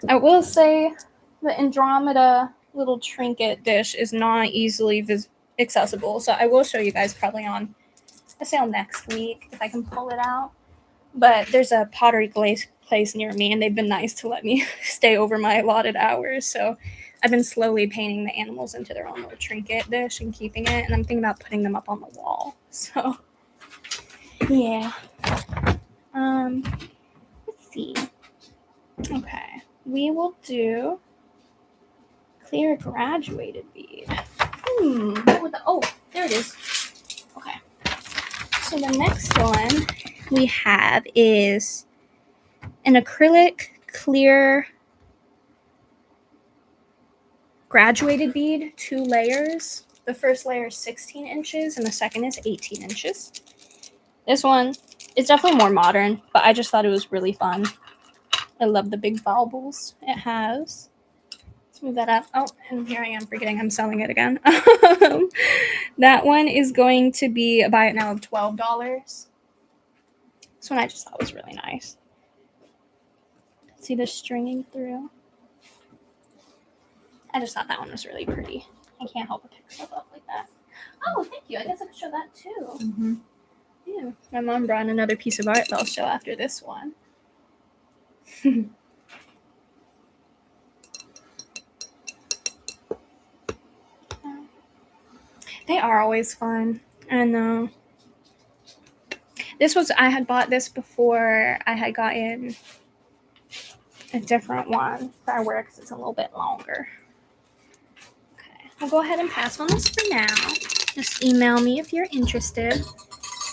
I will say the Andromeda little trinket dish is not easily accessible, so I will show you guys probably on a sale next week if I can pull it out. But there's a pottery glaze place near me, and they've been nice to let me stay over my allotted hours. So I've been slowly painting the animals into their own little trinket dish and keeping it, and I'm thinking about putting them up on the wall. So yeah. Let's see. Okay, we will do clear graduated bead. Oh, there it is. Okay. So the next one we have is an acrylic clear graduated bead, 2 layers. The first layer is 16 inches and the second is 18 inches. This one is definitely more modern, but I just thought it was really fun. I love the big baubles it has. Move that up. Oh, and here I am forgetting I'm selling it again. That one is going to be a buy it now of $12. This one I just thought was really nice. See the stringing through? I just thought that one was really pretty. I can't help but pick stuff up like that. Oh, thank you. I guess I could show that too. Mm-hmm. Yeah. My mom brought another piece of art that I'll show after this one. They are always fun. I know. I had bought this before I had gotten a different one that I wear because it's a little bit longer. Okay, I'll go ahead and pass on this for now. Just email me if you're interested.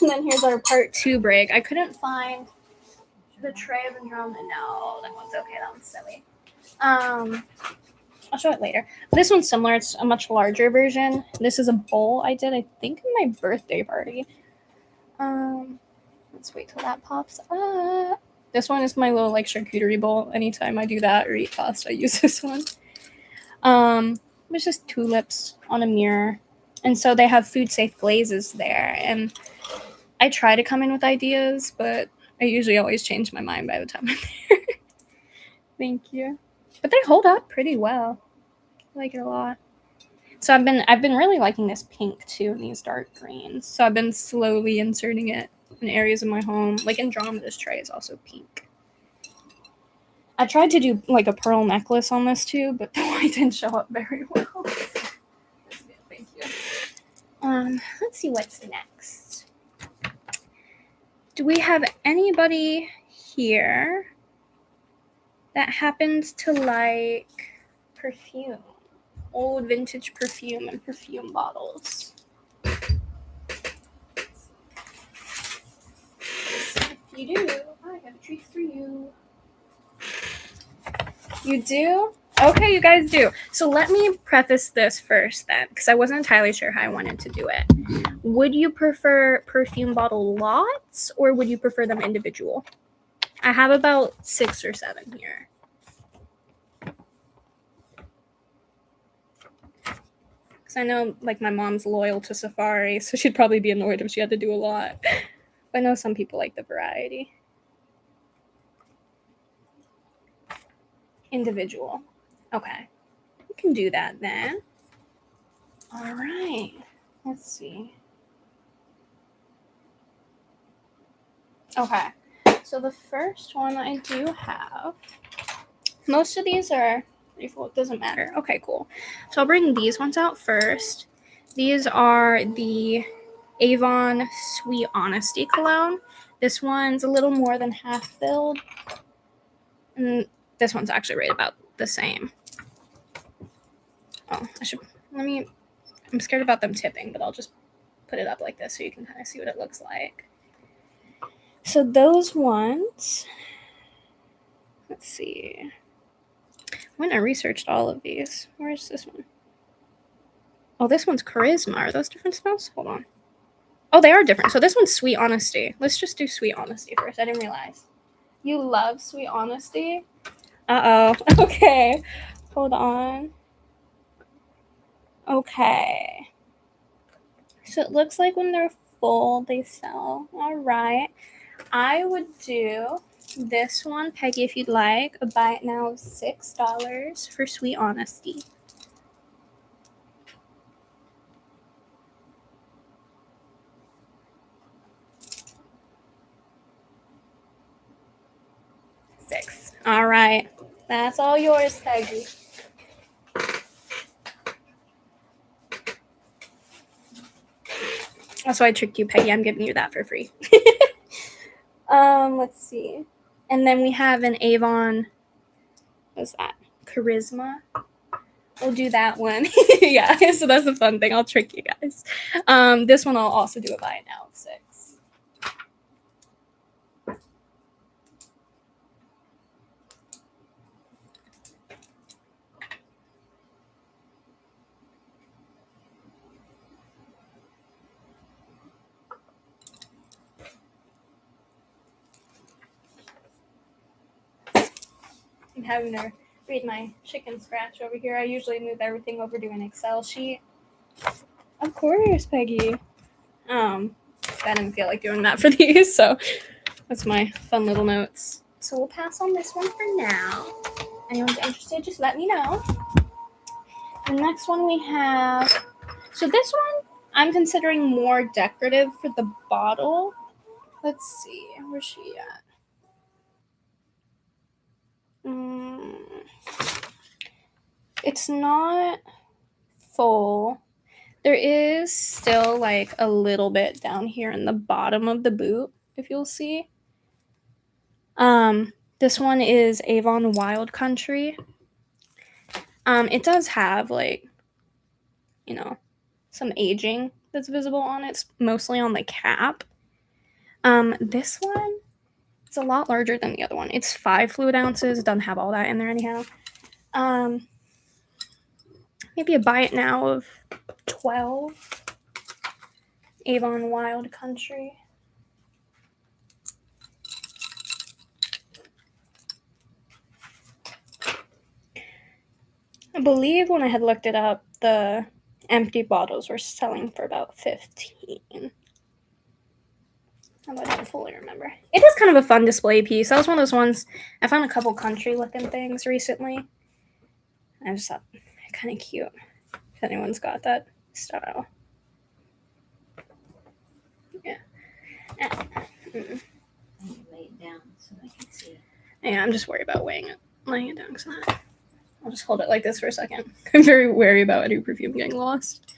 And then here's our part 2 break. I couldn't find the tray of Andromeda. No, that one's okay. That one's silly. I'll show it later. This one's similar. It's a much larger version. This is a bowl I did, I think, in my birthday party. Let's wait till that pops up. This one is my little like charcuterie bowl. Anytime I do that or eat pasta, I use this one. It's just tulips on a mirror. And so they have food safe glazes there. And I try to come in with ideas, but I usually always change my mind by the time I'm there. Thank you. But they hold up pretty well. I like it a lot. So I've been really liking this pink too, and these dark greens. So I've been slowly inserting it in areas of my home. Like Andromeda's tray is also pink. I tried to do like a pearl necklace on this too, but the white didn't show up very well. Thank you. Let's see what's next. Do we have anybody here that happens to like perfume? Old vintage perfume and perfume bottles. If you do, I have a treat for you. You do? Okay, you guys do. So let me preface this first then, because I wasn't entirely sure how I wanted to do it. Would you prefer perfume bottle lots, or would you prefer them individual? I have about 6 or 7 here. Because I know, like, my mom's loyal to Safari, so she'd probably be annoyed if she had to do a lot. But I know some people like the variety. Individual. Okay. We can do that then. All right. Let's see. Okay. So the first one I do have, most of these are, it doesn't matter. Okay, cool. So I'll bring these ones out first. These are the Avon Sweet Honesty cologne. This one's a little more than half filled. And this one's actually right about the same. Oh, I'm scared about them tipping, but I'll just put it up like this so you can kind of see what it looks like. So those ones, let's see. When I researched all of these, where's this one? Oh, this one's Charisma. Are those different smells? Hold on. Oh, they are different. So this one's Sweet Honesty. Let's just do Sweet Honesty first. I didn't realize. You love Sweet Honesty? Uh-oh. Okay. Hold on. Okay. So it looks like when they're full, they sell. All right. I would do this one, Peggy, if you'd like. A buy it now of $6 for Sweet Honesty. $6. All right. That's all yours, Peggy. That's why I tricked you, Peggy. I'm giving you that for free. Let's see. And then we have an Avon, what's that? Charisma. We'll do that one. Yeah, so that's the fun thing. I'll trick you guys. This one I'll also do a buy it now of $6. I'm having to read my chicken scratch over here. I usually move everything over to an Excel sheet. Of course, Peggy. I didn't feel like doing that for these, so that's my fun little notes. So we'll pass on this one for now. Anyone's interested, just let me know. The next one we have, so this one I'm considering more decorative for the bottle. Let's see, where's she at? It's not full. There is still like a little bit down here in the bottom of the boot, if you'll see. This one is Avon Wild Country. It does have like, you know, some aging that's visible on it. It's mostly on the cap. This one is a lot larger than the other one. It's 5 fluid ounces. It doesn't have all that in there anyhow. Maybe a buy it now of 12. Avon Wild Country. I believe when I had looked it up, the empty bottles were selling for about 15. Although I don't fully remember. It is kind of a fun display piece. That was one of those ones. I found a couple country looking things recently. I just thought kind of cute. If anyone's got that style. Yeah. Lay it down so I can see. Yeah, I'm just worried about laying it down because I'll just hold it like this for a second. I'm very wary about any perfume getting lost.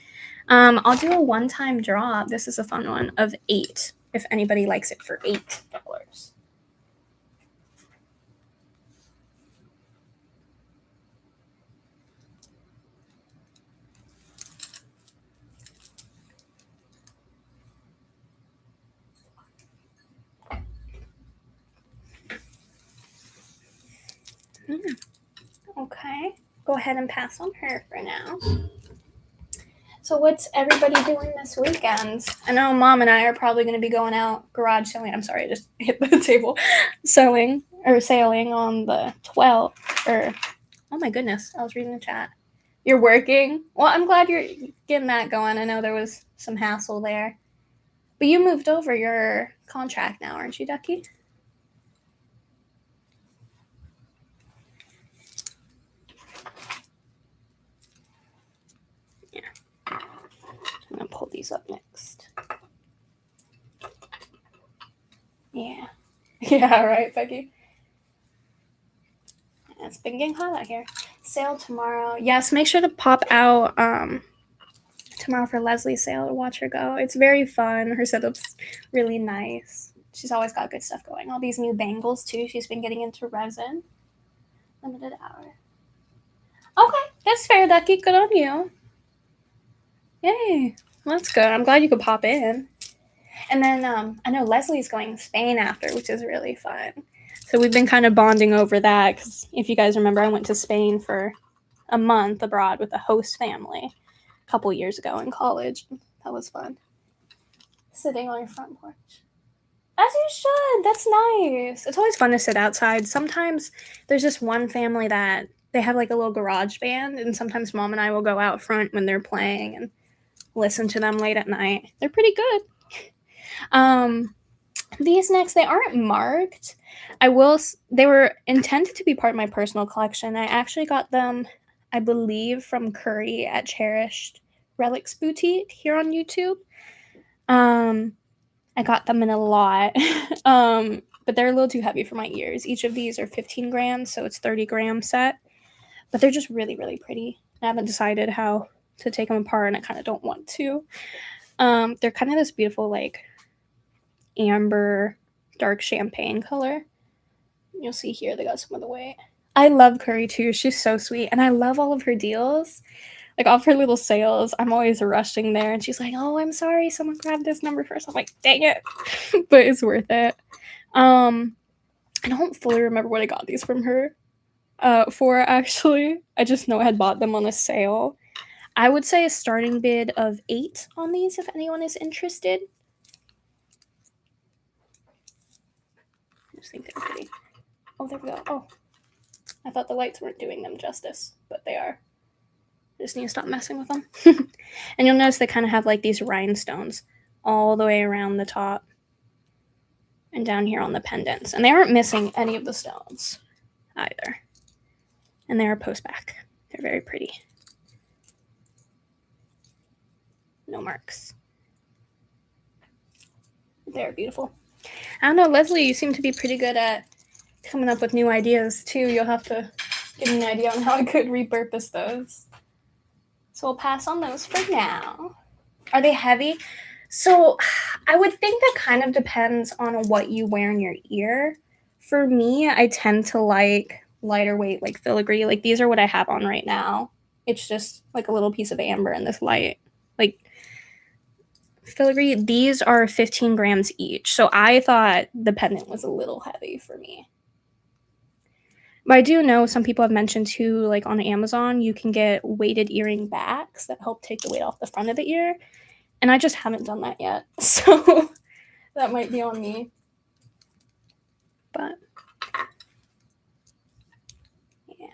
I'll do a one-time draw. This is a fun one of 8. If anybody likes it for $8. Okay, go ahead and pass on her for now. So what's everybody doing this weekend? I know Mom and I are probably going to be going out garage selling. I'm sorry, I just hit the table. Sailing on the 12th. Oh my goodness, I was reading the chat. You're working? Well, I'm glad you're getting that going. I know there was some hassle there. But you moved over your contract now, aren't you, Ducky? Yeah. I'm going to pull these up next. Yeah. Yeah, right, Becky? It's been getting hot out here. Sale tomorrow. Yes, make sure to pop out tomorrow for Leslie's sale to watch her go. It's very fun. Her setup's really nice. She's always got good stuff going. All these new bangles, too. She's been getting into resin. Limited hour. Okay, that's fair, Ducky. Good on you. Yay. Well, that's good. I'm glad you could pop in. And then I know Leslie's going to Spain after, which is really fun. So we've been kind of bonding over that because if you guys remember, I went to Spain for a month abroad with a host family a couple years ago in college. That was fun. Sitting on your front porch. As you should. That's nice. It's always fun to sit outside. Sometimes there's just one family that they have like a little garage band, and sometimes Mom and I will go out front when they're playing and listen to them late at night. They're pretty good. These next, they aren't marked. They were intended to be part of my personal collection. I actually got them, I believe, from Curry at Cherished Relics Boutique here on YouTube. I got them in a lot. But they're a little too heavy for my ears. Each of these are 15 grams, so it's 30-gram set. But they're just really, really pretty. I haven't decided how to take them apart, and I kind of don't want to. They're kind of this beautiful, like, amber, dark champagne color. You'll see here they got some of the weight. I love Curry too. She's so sweet, and I love all of her deals. Like off her little sales, I'm always rushing there, and she's like, "Oh, I'm sorry, someone grabbed this number first." I'm like, "Dang it," but it's worth it. I don't fully remember what I got these from her for actually. I just know I had bought them on a sale. I would say a starting bid of 8 on these if anyone is interested. I just think they're pretty. Oh, there we go. Oh, I thought the lights weren't doing them justice, but they are. I just need to stop messing with them. And you'll notice they kind of have like these rhinestones all the way around the top and down here on the pendants. And they aren't missing any of the stones either. And they're post back. They're very pretty. No marks. They're beautiful. I don't know, Leslie, you seem to be pretty good at coming up with new ideas too. You'll have to give me an idea on how I could repurpose those. So we'll pass on those for now. Are they heavy? So I would think that kind of depends on what you wear in your ear. For me, I tend to like lighter weight, like filigree. Like these are what I have on right now. It's just like a little piece of amber in this light. Like filigree, these are 15 grams each. So I thought the pendant was a little heavy for me. But I do know some people have mentioned too, like on Amazon, you can get weighted earring backs that help take the weight off the front of the ear. And I just haven't done that yet. So that might be on me. But yeah.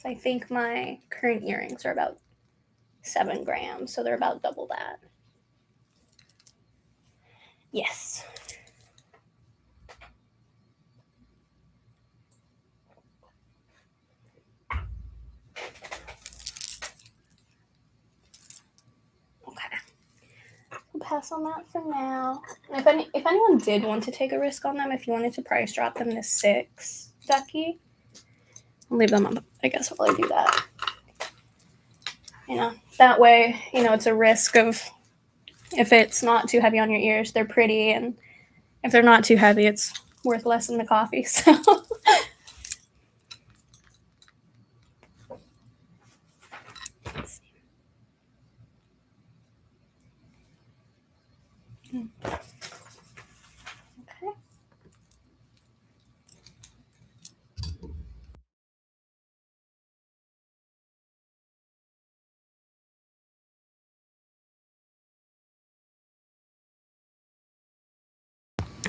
I think my current earrings are about 7 grams, so they're about double that. Yes. Okay. We'll pass on that for now. If anyone did want to take a risk on them, if you wanted to price drop them to 6, Ducky, I'll leave them up, I guess, while I do that. That way, it's a risk of, if it's not too heavy on your ears, they're pretty, and if they're not too heavy, it's worth less than the coffee, so. Let's see. Okay.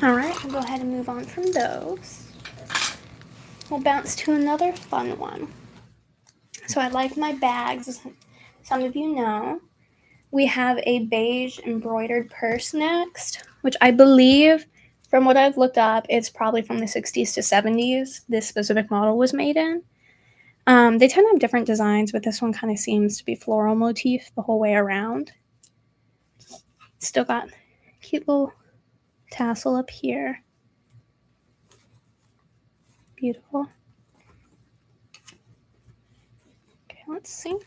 All right, we'll go ahead and move on from those. We'll bounce to another fun one. So I like my bags, as some of you know. We have a beige embroidered purse next, which I believe, from what I've looked up, it's probably from the 60s to 70s this specific model was made in. They tend to have different designs, but this one kind of seems to be floral motif the whole way around. Still got a cute little tassel up here. Beautiful. Okay, let's see.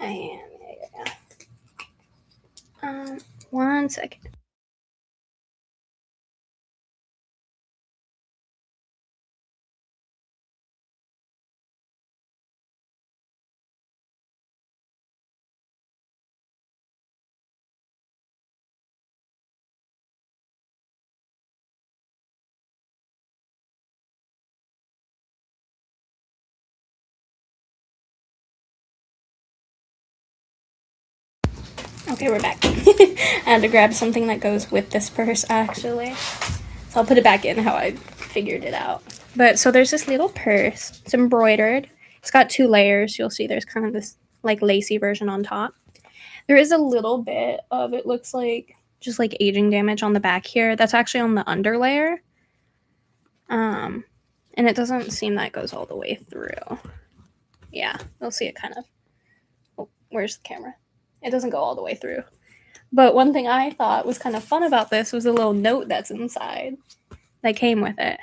I am. Yeah. One second. Okay, we're back. I had to grab something that goes with this purse, actually. So I'll put it back in how I figured it out. But so there's this little purse. It's embroidered. It's got 2 layers. You'll see there's kind of this like lacy version on top. There is a little bit of, it looks like, just like aging damage on the back here. That's actually on the under layer. And it doesn't seem that goes all the way through. Yeah, you'll see it kind of. Oh, where's the camera? It doesn't go all the way through. But one thing I thought was kind of fun about this was a little note that's inside that came with it.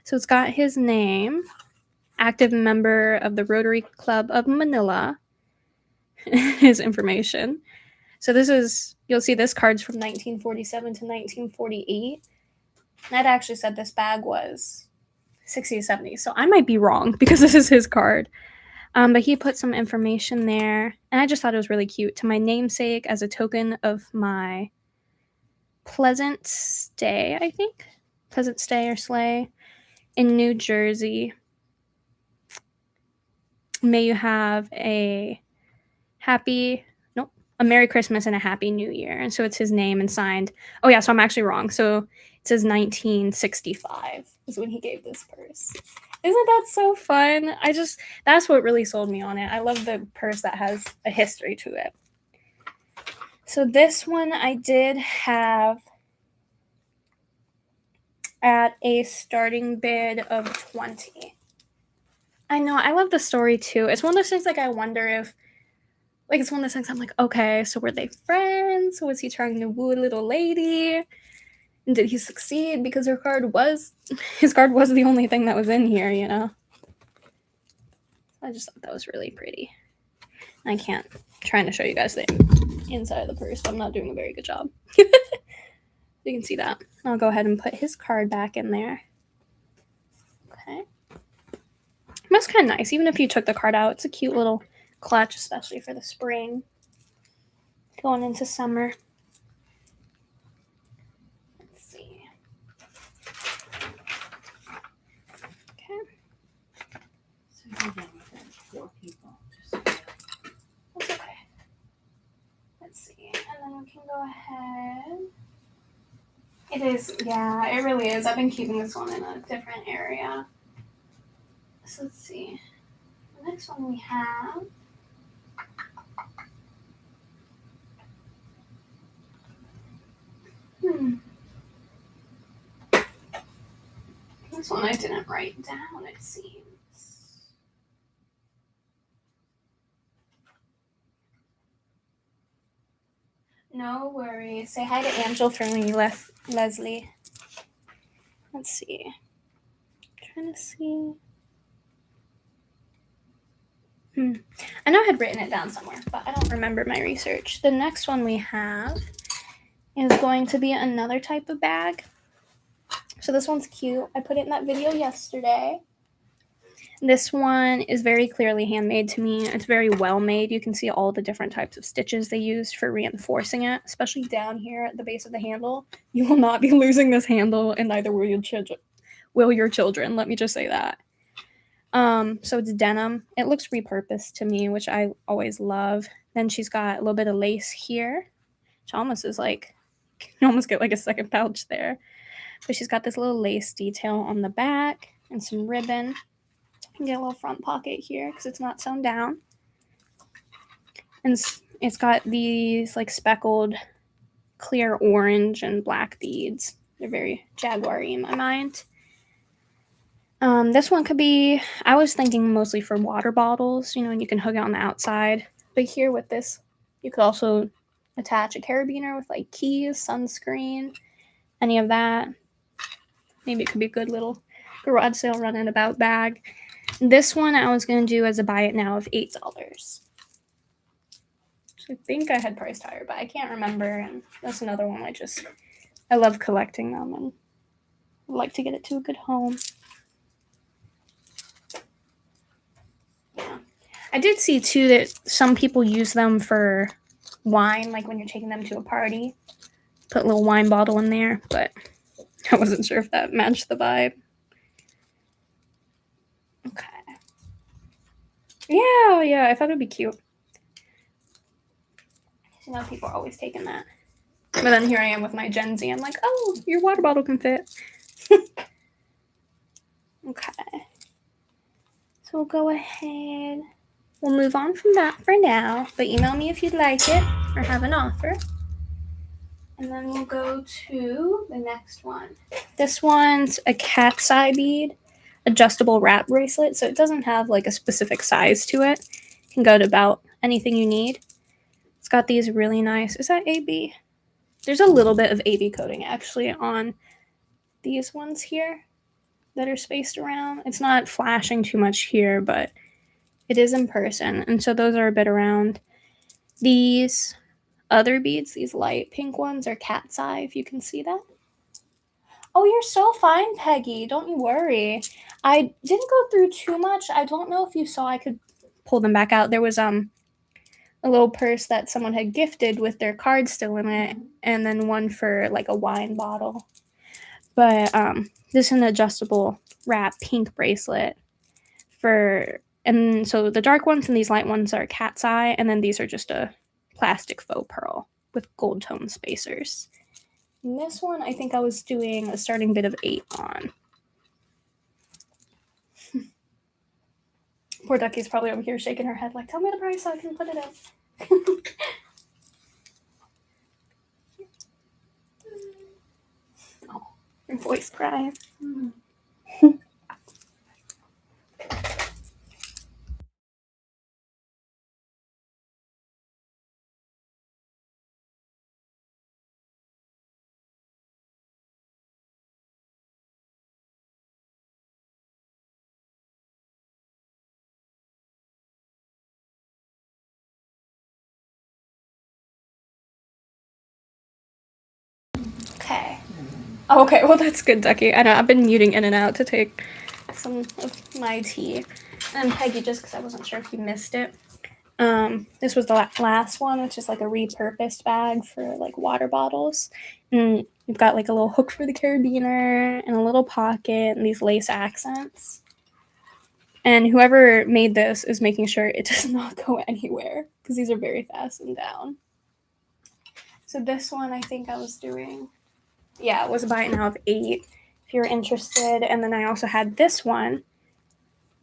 So it's got his name, active member of the Rotary Club of Manila, his information. So this is, you'll see this card's from 1947 to 1948. And I'd actually said this bag was 60 to 70. So I might be wrong because this is his card. But he put some information there, and I just thought it was really cute. To my namesake, as a token of my pleasant stay, I think. Pleasant stay or slay in New Jersey. May you have a Merry Christmas and a Happy New Year. And so it's his name and signed. Oh yeah, so I'm actually wrong. So it says 1965 is when he gave this purse. Isn't that so fun? That's what really sold me on it. I love the purse that has a history to it. So this one I did have at a starting bid of 20. I know, I love the story too. It's one of those things like I wonder if, like, it's one of those things I'm like, okay, so were they friends? Was he trying to woo a little lady? And did he succeed because his card was the only thing that was in here, I just thought that was really pretty. I'm trying to show you guys the inside of the purse, but I'm not doing a very good job. You can see that. I'll go ahead and put his card back in there. Okay. That's kind of nice. Even if you took the card out, it's a cute little clutch, especially for the spring. Going into summer. Let's see. Okay. So you're done with 4 people. That's okay. Let's see. And then we can go ahead. It is, yeah, it really is. I've been keeping this one in a different area. So let's see. The next one we have. This one I didn't write down, it seems. No worries. Say hi to Angel for me, Leslie. Let's see. Trying to see. I know I had written it down somewhere, but I don't remember my research. The next one we have is going to be another type of bag. So this one's cute. I put it in that video yesterday. This one is very clearly handmade to me. It's very well made. You can see all the different types of stitches they used for reinforcing it, especially down here at the base of the handle. You will not be losing this handle, and neither will your children. Let me just say that. So it's denim. It looks repurposed to me, which I always love. Then she's got a little bit of lace here, which almost is like, you almost get like a second pouch there. But she's got this little lace detail on the back and some ribbon. And get a little front pocket here because it's not sewn down. And it's got these like speckled clear orange and black beads. They're very jaguar-y in my mind. This one could be, I was thinking mostly for water bottles, and you can hook it on the outside. But here with this, you could also attach a carabiner with like keys, sunscreen, any of that. Maybe it could be a good little garage sale run and about bag. This one I was going to do as a buy it now of $8. So I think I had priced higher, but I can't remember. And that's another one I love collecting them and would like to get it to a good home. Yeah. I did see too that some people use them for wine, like when you're taking them to a party. Put a little wine bottle in there, but I wasn't sure if that matched the vibe. Okay. Yeah, I thought it'd be cute. People are always taking that. But then here I am with my Gen Z. I'm like, oh, your water bottle can fit. Okay. So we'll go ahead. We'll move on from that for now. But email me if you'd like it or have an offer. And then we'll go to the next one. This one's a cat's eye bead adjustable wrap bracelet. So it doesn't have like a specific size to it. It can go to about anything you need. It's got these really nice, is that AB? There's a little bit of AB coating actually on these ones here that are spaced around. It's not flashing too much here, but it is in person. And so those are a bit around. These other beads, these light pink ones, are cat's eye, if you can see that. Oh, you're so fine, Peggy. Don't you worry. I didn't go through too much. I don't know if you saw, I could pull them back out. There was a little purse that someone had gifted with their card still in it, and then one for like a wine bottle. But this is an adjustable wrap pink bracelet and so the dark ones and these light ones are cat's eye, and then these are just a plastic faux pearl with gold tone spacers. And this one I think I was doing a starting bid of 8 on. Poor Ducky's probably over here shaking her head like, tell me the price so I can put it in. Oh, your voice crying. Okay. Okay, well that's good, Ducky. I know I've been muting in and out to take some of my tea. And Peggy, just because I wasn't sure if you missed it, this was the last one, which is like a repurposed bag for like water bottles. And you've got like a little hook for the carabiner and a little pocket and these lace accents. And whoever made this is making sure it does not go anywhere because these are very fastened down. So this one I think I was doing yeah, it was a buy it now of 8 if you're interested. And then I also had this one,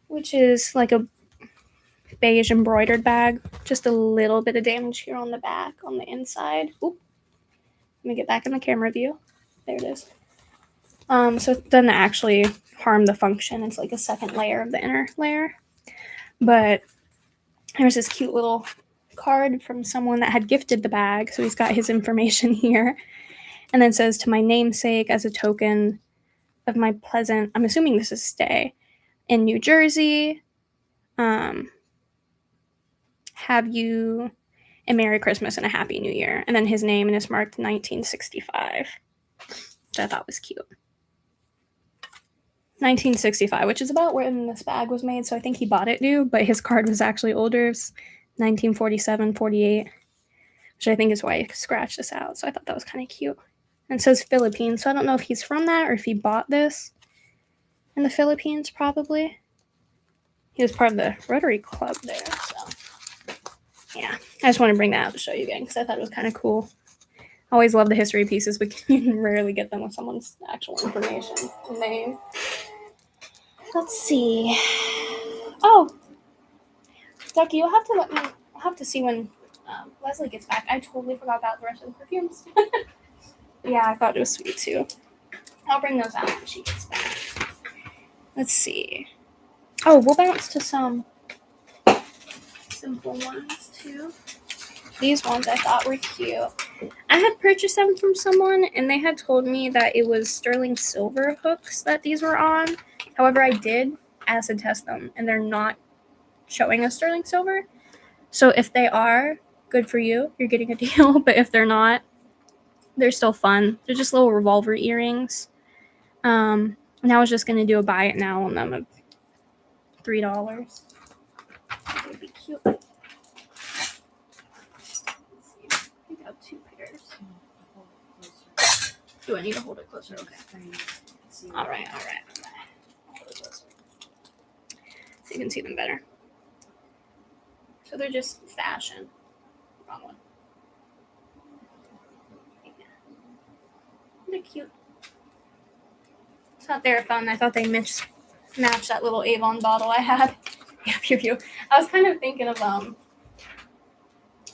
which is like a beige embroidered bag. Just a little bit of damage here on the back, on the inside. Oop. Let me get back in the camera view. There it is. So it doesn't actually harm the function. It's like a second layer of the inner layer. But there's this cute little card from someone that had gifted the bag. So he's got his information here. And then says, to my namesake, as a token of my pleasant, I'm assuming this is stay, in New Jersey. Have you a Merry Christmas and a Happy New Year. And then his name, and it's marked 1965, which I thought was cute. 1965, which is about when this bag was made, so I think he bought it new, but his card was actually older. 1947, 48, which I think is why he scratched this out, so I thought that was kind of cute. And it says Philippines, so I don't know if he's from that or if he bought this in the Philippines, probably. He was part of the Rotary Club there, so yeah. I just want to bring that out to show you again, because I thought it was kind of cool. I always love the history pieces, but you can rarely get them with someone's actual information and name. Let's see. Oh, Ducky, you'll have to let me. I'll have to see when Leslie gets back. I totally forgot about the rest of the perfumes. Yeah, I thought it was sweet too. I'll bring those out when she gets back. Let's see. Oh, we'll bounce to some simple ones too. These ones I thought were cute. I had purchased them from someone, and they had told me that it was sterling silver hooks that these were on. However, I did acid test them, and they're not showing as sterling silver. So if they are, good for you. You're getting a deal. But if they're not, they're still fun. They're just little revolver earrings. And I was just going to do a buy it now on them of $3. That would be cute. I got 2 pairs. Do I need to hold it closer? Okay. All right. Hold it closer. So you can see them better. So they're just fashion. Wrong one. Yeah. They're cute. I thought they were fun. I thought they matched that little Avon bottle I had. Yeah, pew pew. I was kind of thinking of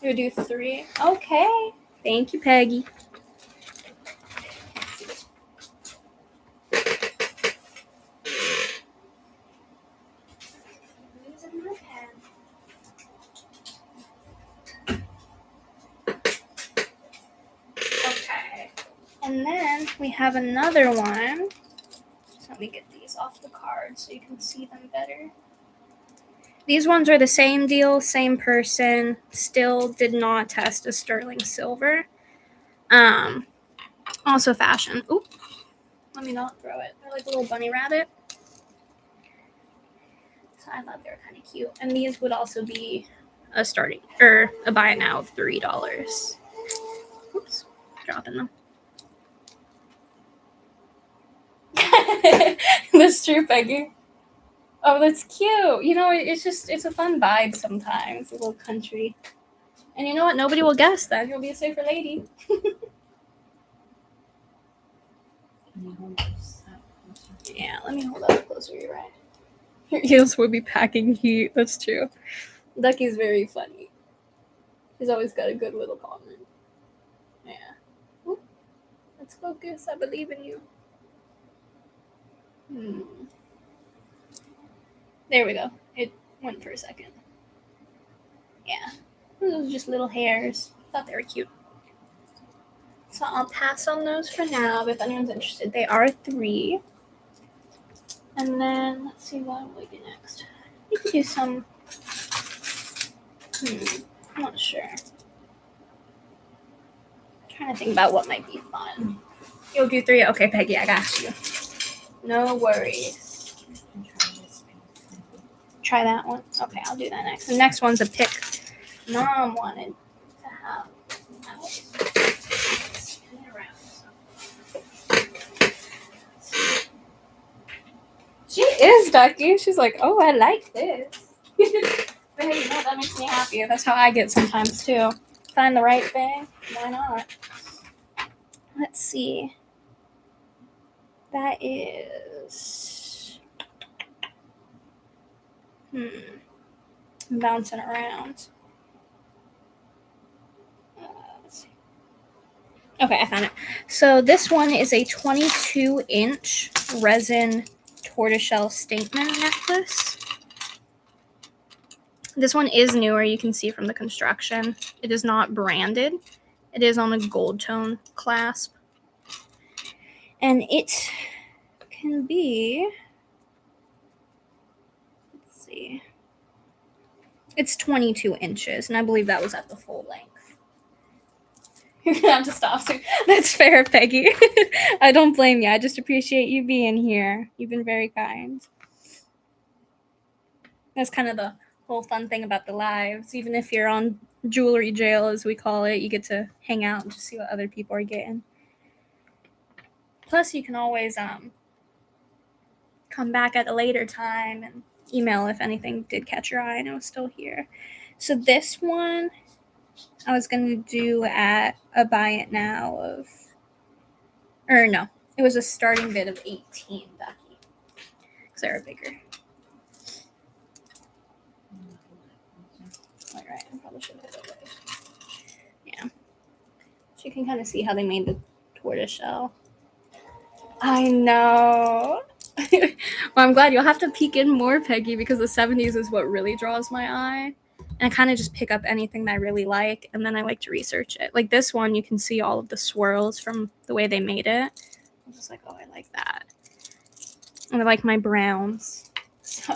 we would do 3. Okay. Thank you, Peggy. Okay. And then we have another one. So let me get these off the card so you can see them better. These ones are the same deal, same person. Still did not test as sterling silver. Also fashion. Oop. Let me not throw it. They're like a little bunny rabbit. So I thought they were kind of cute. And these would also be a buy it now of $3. Oops. Dropping them. That's true, Peggy. Oh, that's cute. You know, it's a fun vibe sometimes. A little country. And you know what? Nobody will guess that. You'll be a safer lady. Yeah, let me hold up closer. You're right. Your heels would be packing heat. That's true. Ducky's very funny. He's always got a good little comment. Yeah. Ooh. Let's focus. I believe in you. There we go. It went for a second. Yeah. Those are just little hairs. Thought they were cute. So I'll pass on those for now if anyone's interested. They are 3. And then let's see what will we do next. We could do some. I'm not sure. I'm trying to think about what might be fun. You'll do 3? Okay, Peggy, I got you. No worries. Try that one. Okay, I'll do that next. The next one's a pick Mom wanted to have. She is, Ducky. She's like, oh, I like this. But hey, you know, that makes me happy. That's how I get sometimes, too. Find the right thing. Why not? Let's see. That is... I'm bouncing around. Let's see. Okay, I found it. So this one is a 22-inch resin tortoiseshell statement necklace. This one is newer, you can see from the construction. It is not branded. It is on a gold tone clasp. And it can be, let's see, it's 22 inches, and I believe that was at the full length. You're gonna have to stop soon. That's fair, Peggy. I don't blame you. I just appreciate you being here. You've been very kind. That's kind of the whole fun thing about the lives. Even if you're on jewelry jail, as we call it, you get to hang out and just see what other people are getting. Plus, you can always come back at a later time and email if anything did catch your eye and it was still here. So this one, I was going to do at a buy it now of, or no, it was a starting bid of 18, Becky, because they're bigger. All right, I probably should put it away. Yeah. So you can kind of see how they made the tortoiseshell. I know. Well, I'm glad. You'll have to peek in more, Peggy, because the 70s is what really draws my eye. And I kind of just pick up anything that I really like, and then I like to research it. Like this one, you can see all of the swirls from the way they made it. I'm just like, oh, I like that. And I like my browns. So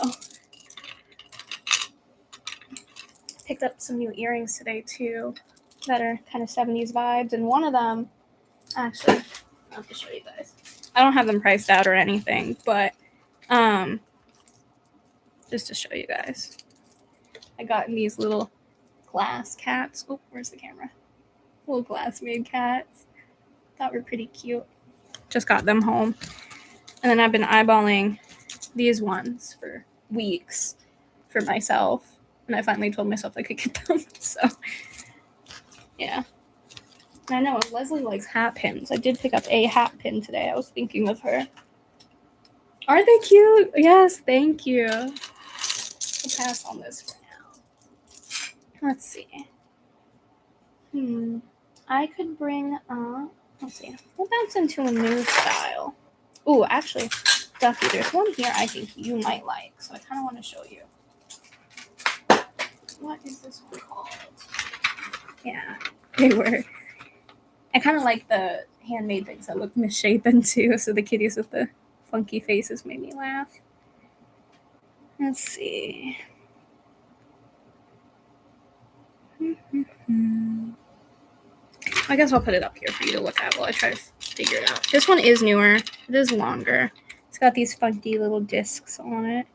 picked up some new earrings today, too, that are kind of 70s vibes. And one of them, actually, I'll have to show you guys. I don't have them priced out or anything, but just to show you guys. I got these little glass cats. Oh, where's the camera? Little glass made cats. Thought were pretty cute. Just got them home. And then I've been eyeballing these ones for weeks for myself. And I finally told myself I could get them. So, yeah. And I know Leslie likes hat pins. I did pick up a hat pin today. I was thinking of her. Aren't they cute? Yes, thank you. I'll pass on this for now. Let's see. I could bring up, let's see. We'll bounce into a new style. Ooh, actually, Ducky, there's one here I think you might like. So I kind of want to show you. What is this one called? Yeah, they were. I kind of like the handmade things that look misshapen too. So the kitties with the funky faces made me laugh. Let's see. I guess I'll put it up here for you to look at while I try to figure it out. This one is newer. It is longer. It's got these funky little discs on it.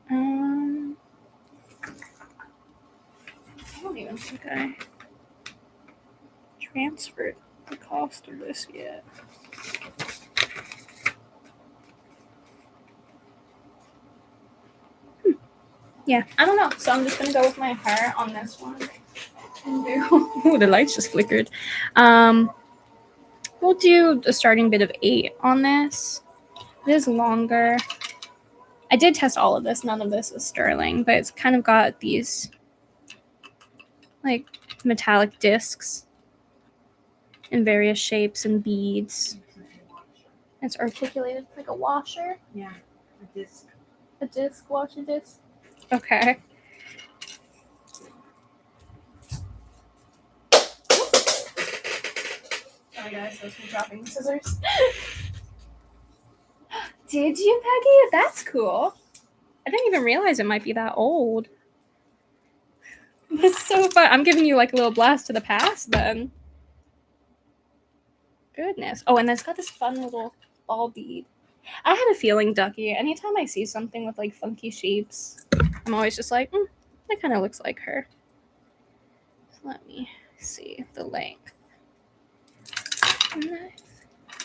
I don't even think I transferred the cost of this yet. Yeah, I don't know. So I'm just going to go with my heart on this one. Ooh, the lights just flickered. We'll do a starting bid of 8 on this. It is longer. I did test all of this. None of this is sterling, but it's kind of got these like metallic discs in various shapes and beads. It's articulated like a washer. Yeah, a disc. A disc, washer disc. Okay. Sorry guys, that's me dropping the scissors. Did you, Peggy? That's cool. I didn't even realize it might be that old. That's so fun. I'm giving you like a little blast to the past then. Goodness. Oh, and it's got this fun little ball bead. I had a feeling, Ducky, anytime I see something with like funky shapes, I'm always just like, that kind of looks like her. So let me see the length.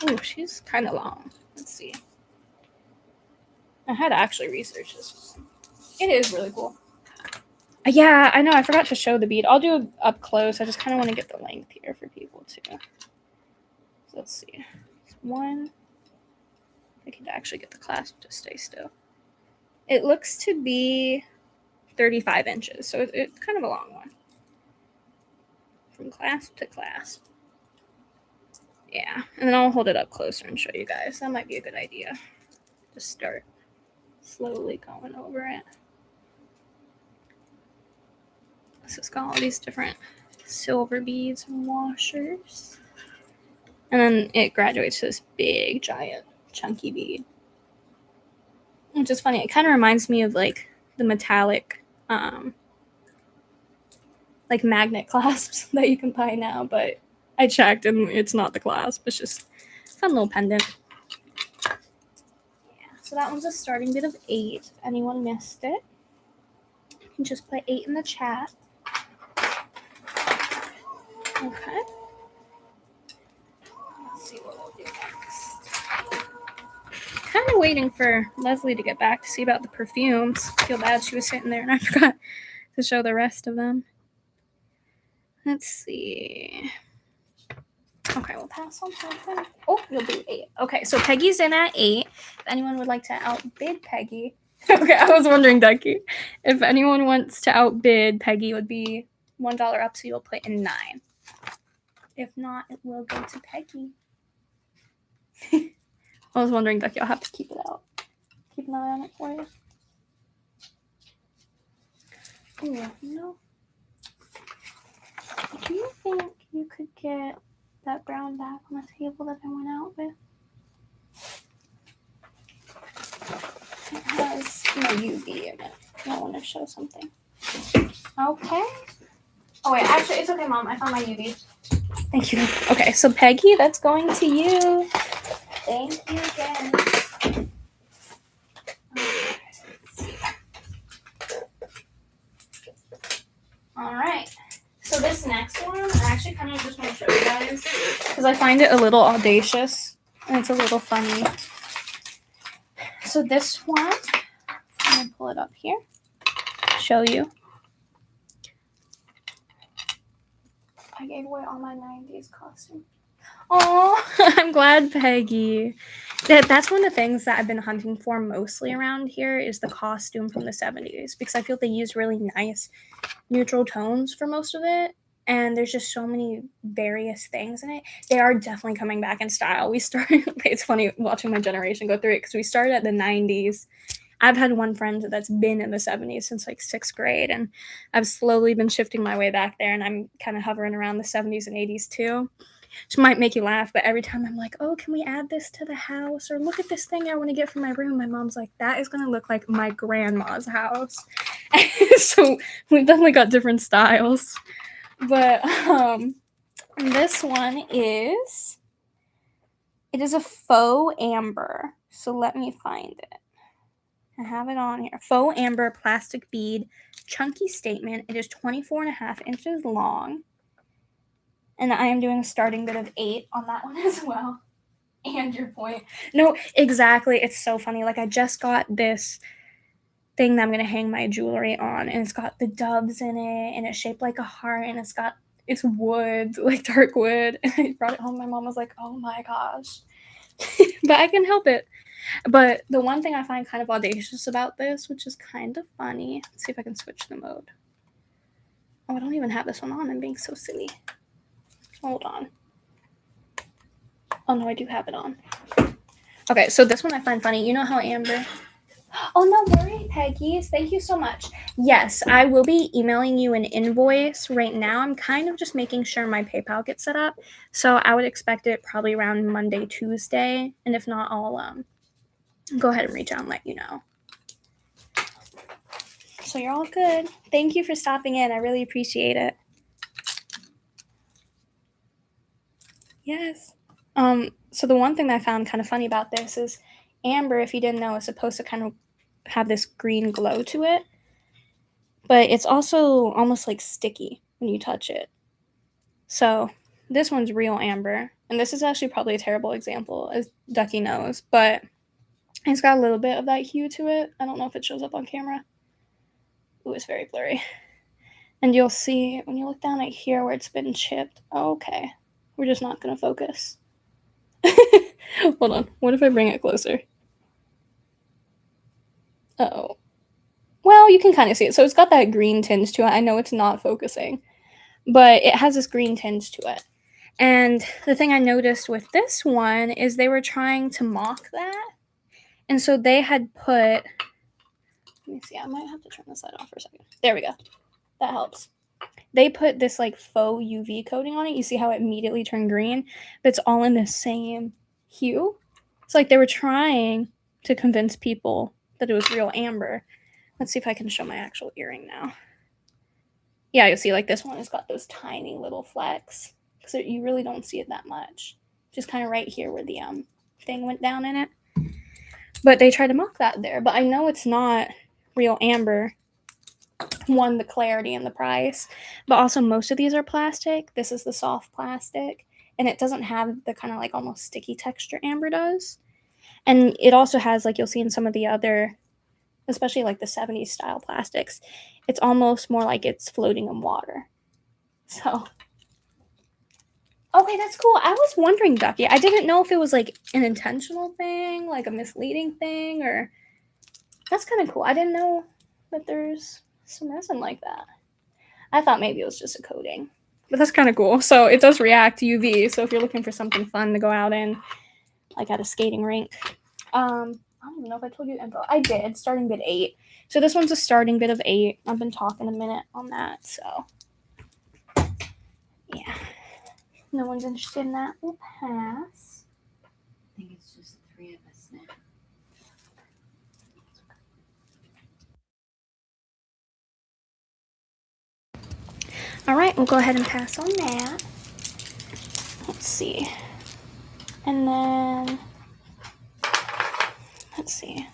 Oh, she's kind of long. Let's see. I had to actually research this one. It is really cool. Yeah, I know. I forgot to show the bead. I'll do it up close. I just kind of want to get the length here for people too. So let's see. one. I could actually get the clasp to stay still. It looks to be 35 inches, so it's kind of a long one. From clasp to clasp. Yeah, and then I'll hold it up closer and show you guys. That might be a good idea. Just start slowly going over it. So it's got all these different silver beads and washers. And then it graduates to this big, giant, chunky bead. Which is funny. It kind of reminds me of like the metallic, like magnet clasps that you can buy now. But I checked and it's not the clasp. It's just a fun little pendant. Yeah. So that one's a starting bid of 8. If anyone missed it, you can just put 8 in the chat. Okay. Let's see what we'll do next. Kind of waiting for Leslie to get back to see about the perfumes. Feel bad she was sitting there and I forgot to show the rest of them. Let's see. Okay, we'll pass on something. Oh, you'll do 8. Okay, so Peggy's in at 8. If anyone would like to outbid Peggy. Okay, I was wondering, Ducky. If anyone wants to outbid Peggy, it would be $1 up, so you'll put in 9. If not, it will go to Peggy. I was wondering, Ducky, I'll have to keep it out. Keep an eye on it for you. Ooh, no. Do you think you could get that brown bag on the table that I went out with? It has no UV in it. I want to show something. Okay. Oh wait, actually, it's okay, Mom. I found my UV. Thank you. Okay, so Peggy, that's going to you. Thank you again. All right. So this next one, I actually kind of just want to show you guys because I find it a little audacious and it's a little funny. So this one, I'm going to pull it up here, show you. I gave away all my 90s costume. Oh, I'm glad, Peggy. That's one of the things that I've been hunting for mostly around here is the costume from the 70s because I feel they use really nice neutral tones for most of it. And there's just so many various things in it. They are definitely coming back in style. We started, it's funny watching my generation go through it because we started at the 90s. I've had one friend that's been in the 70s since like 6th grade, and I've slowly been shifting my way back there, and I'm kind of hovering around the 70s and 80s too. Which might make you laugh, but every time I'm like, oh, can we add this to the house? Or look at this thing I want to get for my room. My mom's like, that is going to look like my grandma's house. So we've definitely got different styles. But this one is, it is a faux amber. So let me find it. I have it on here. Faux amber plastic bead chunky statement. It is 24.5 inches long. And I am doing a starting bid of 8 on that one as well. And your point. No, exactly. It's so funny. Like, I just got this thing that I'm going to hang my jewelry on. And it's got the doves in it. And it's shaped like a heart. And it's wood, like dark wood. And I brought it home. My mom was like, oh my gosh. But I can help it. But the one thing I find kind of audacious about this, which is kind of funny. Let's see if I can switch the mode. Oh, I don't even have this one on. I'm being so silly. Hold on. Oh, no, I do have it on. Okay, so this one I find funny. You know how Amber... Oh, no worry, Peggy. Thank you so much. Yes, I will be emailing you an invoice right now. I'm kind of just making sure my PayPal gets set up. So I would expect it probably around Monday, Tuesday. And if not, I'll go ahead and reach out and let you know. So you're all good. Thank you for stopping in. I really appreciate it. Yes. So the one thing that I found kind of funny about this is amber, if you didn't know, is supposed to kind of have this green glow to it. But it's also almost like sticky when you touch it. So this one's real amber. And this is actually probably a terrible example, as Ducky knows. But it's got a little bit of that hue to it. I don't know if it shows up on camera. Ooh, it's very blurry. And you'll see when you look down at here where it's been chipped. Oh, okay. We're just not going to focus. Hold on. What if I bring it closer? Uh-oh. Well, you can kind of see it. So it's got that green tinge to it. I know it's not focusing, but it has this green tinge to it. And the thing I noticed with this one is they were trying to mock that. And so they had put, let me see, I might have to turn this light off for a second. There we go. That helps. They put this like faux UV coating on it. You see how it immediately turned green, but it's all in the same hue. It's like they were trying to convince people that it was real amber. Let's see if I can show my actual earring now. Yeah, you'll see like this one has got those tiny little flecks. So you really don't see it that much. Just kind of right here where the thing went down in it. But they try to mock that there. But I know it's not real amber. One, the clarity and the price. But also most of these are plastic. This is the soft plastic. And it doesn't have the kind of like almost sticky texture amber does. And it also has, like you'll see in some of the other, especially like the 70s style plastics, it's almost more like it's floating in water. So, okay, that's cool. I was wondering, Ducky. I didn't know if it was like an intentional thing, like a misleading thing, or that's kind of cool. I didn't know that there's some resin like that. I thought maybe it was just a coating, but that's kind of cool. So it does react to UV. So if you're looking for something fun to go out in, like at a skating rink, I don't even know if I told you info. I did. Starting bid 8. So this one's a starting bid of 8. I've been talking a minute on that. So yeah, no one's interested in that. We'll pass. I think it's just the 3 of us now. All right, we'll go ahead and pass on that. Let's see. And then, let's see.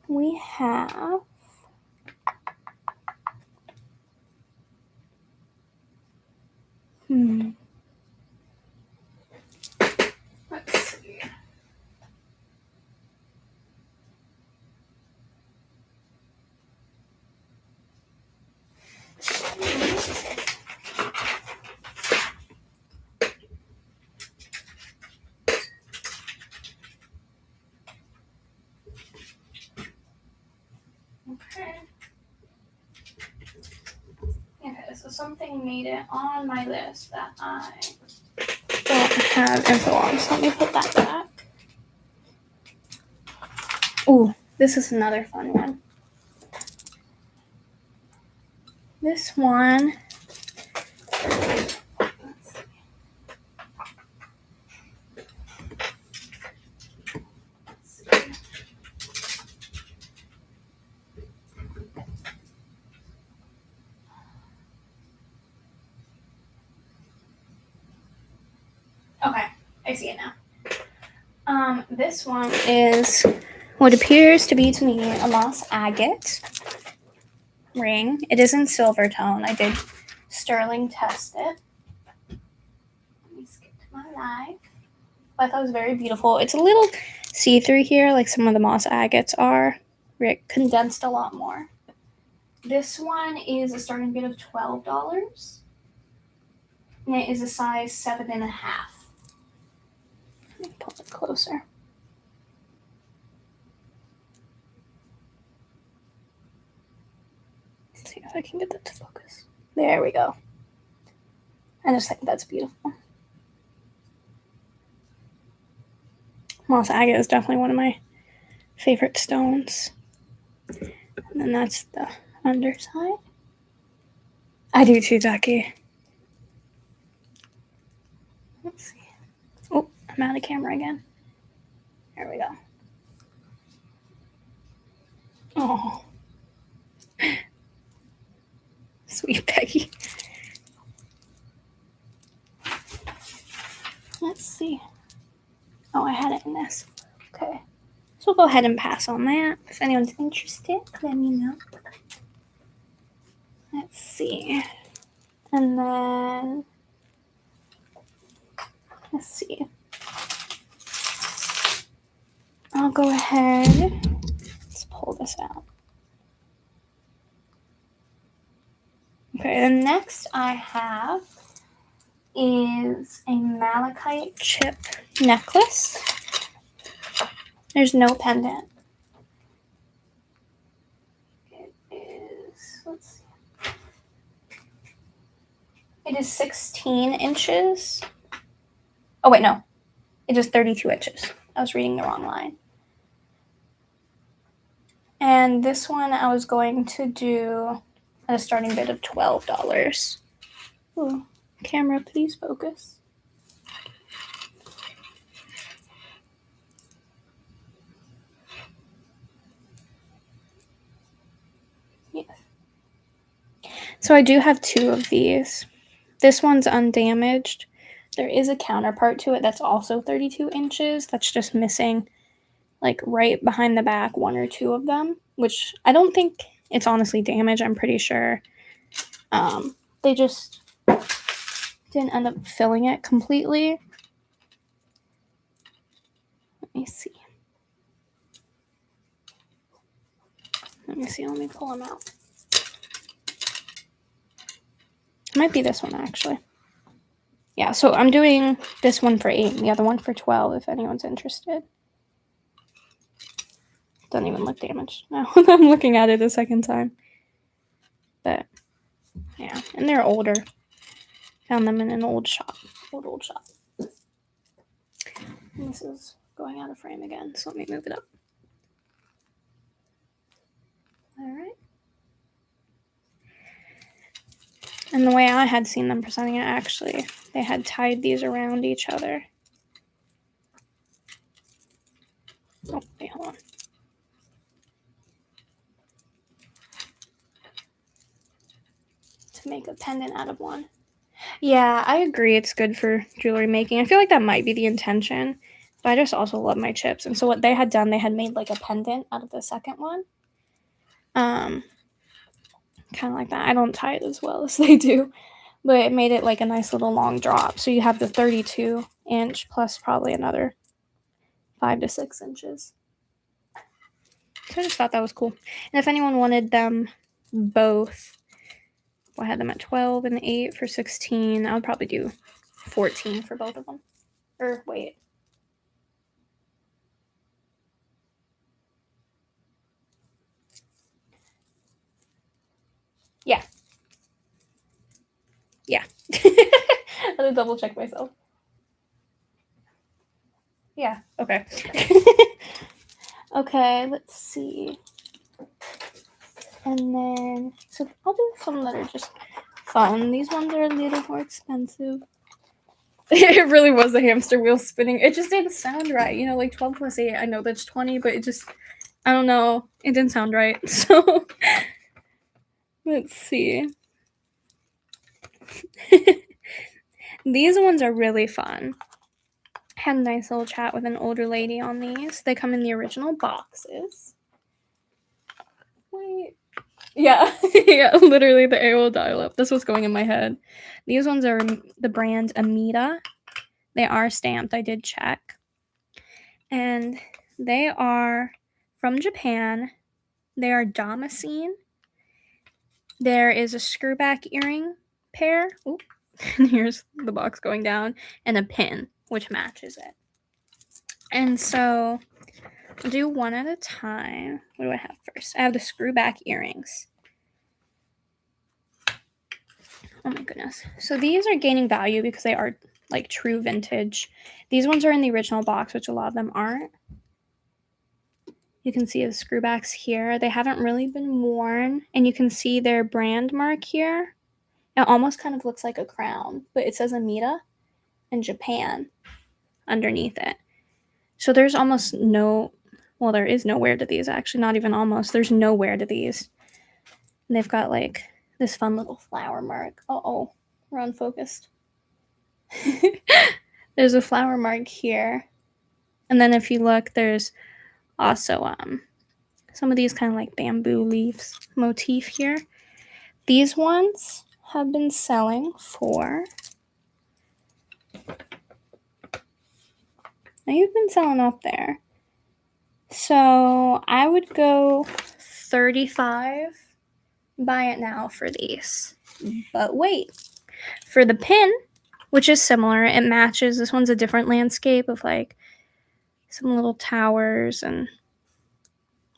We have, let's see. Okay. Okay, so something made it on my list that I don't have info on, so let me put that back. Ooh, this is another fun one. This one, okay, I see it now. This one is what appears to be to me a moss agate ring. It is in silver tone. I did sterling test it. Let me skip to my live. I thought it was very beautiful. It's a little see-through here, like some of the moss agates are. It condensed a lot more. This one is a starting bid of $12. And it is a size 7.5. Let me pull it closer. Let's see if I can get that to focus. There we go. I just think that's beautiful. Moss agate is definitely one of my favorite stones. And then that's the underside. I do too, Ducky. Let's see. Oh, I'm out of camera again. There we go. Oh. Sweet Peggy. Let's see. Oh, I had it in this. Okay. So we'll go ahead and pass on that. If anyone's interested, let me know. Let's see. And then, let's see. I'll go ahead. Let's pull this out. Okay, and next I have is a malachite chip necklace. There's no pendant. It is, let's see. It is 16 inches. Oh, wait, no. It is 32 inches. I was reading the wrong line. And this one I was going to do at a starting bid of $12. Ooh, camera, please focus. Yes. So I do have 2 of these. This one's undamaged. There is a counterpart to it that's also 32 inches. That's just missing, like, right behind the back, 1 or 2 of them, which I don't think it's honestly damaged. I'm pretty sure they just didn't end up filling it completely. Let me see. Let me pull them out. It might be this one, actually. Yeah, so I'm doing this one for $8 and the other one for $12 if anyone's interested. Doesn't even look damaged now. I'm looking at it a second time. But, yeah, and they're older. Found them in an old shop. Old shop. And this is going out of frame again, so let me move it up. Alright. And the way I had seen them presenting it, actually, they had tied these around each other. Oh, wait, hold on. To make a pendant out of one. Yeah, I agree it's good for jewelry making. I feel like that might be the intention, but I just also love my chips. And so what they had done, they had made like a pendant out of the second one. Kind of like that. I don't tie it as well as they do, but it made it like a nice little long drop. So you have the 32 inch plus probably another 5 to 6 inches. So I just thought that was cool. And if anyone wanted them both, I had them at 12 and 8 for 16. I would probably do 14 for both of them. Or wait. Yeah. Yeah. I had to double check myself. Yeah. Okay. Okay, let's see. And then, so I'll do some that are just fun. These ones are a little more expensive. It really was the hamster wheel spinning. It just didn't sound right. You know, like 12 plus 8, I know that's 20, but it just, I don't know. It didn't sound right. So, let's see. These ones are really fun. I had a nice little chat with an older lady on these. They come in the original boxes. Wait. Yeah, yeah, literally the AOL dial-up. That's what's going in my head. These ones are the brand Amita. They are stamped. I did check. And they are from Japan. They are damascene. There is a screwback earring pair. Oop. And here's the box going down. And a pin, which matches it. And so, I'll do one at a time. What do I have first? I have the screwback earrings. Oh my goodness. So these are gaining value because they are like true vintage. These ones are in the original box, which a lot of them aren't. You can see the screwbacks here. They haven't really been worn. And you can see their brand mark here. It almost kind of looks like a crown, but it says Amita and Japan underneath it. So there's almost no, well, there is no wear to these actually, not even almost. There's no wear to these. And they've got like this fun little flower mark. Uh-oh, we're unfocused. There's a flower mark here. And then if you look, there's also some of these kind of like bamboo leaves motif here. These ones have been selling for, now you've been selling up there. So I would go $35. Buy it now for these. But wait, for the pin, which is similar. It matches. This one's a different landscape of like some little towers and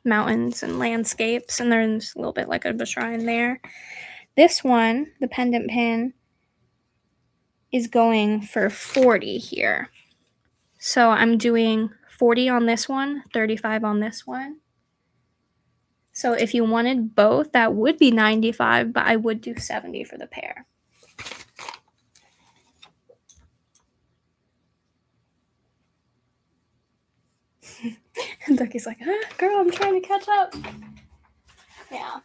mountains and landscapes, and there's a little bit like of a shrine there. This one, the pendant pin, is going for 40 here. So I'm doing 40 on this one, 35 on this one. So if you wanted both, that would be 95, but I would do 70 for the pair. And Ducky's like, girl, I'm trying to catch up. Yeah.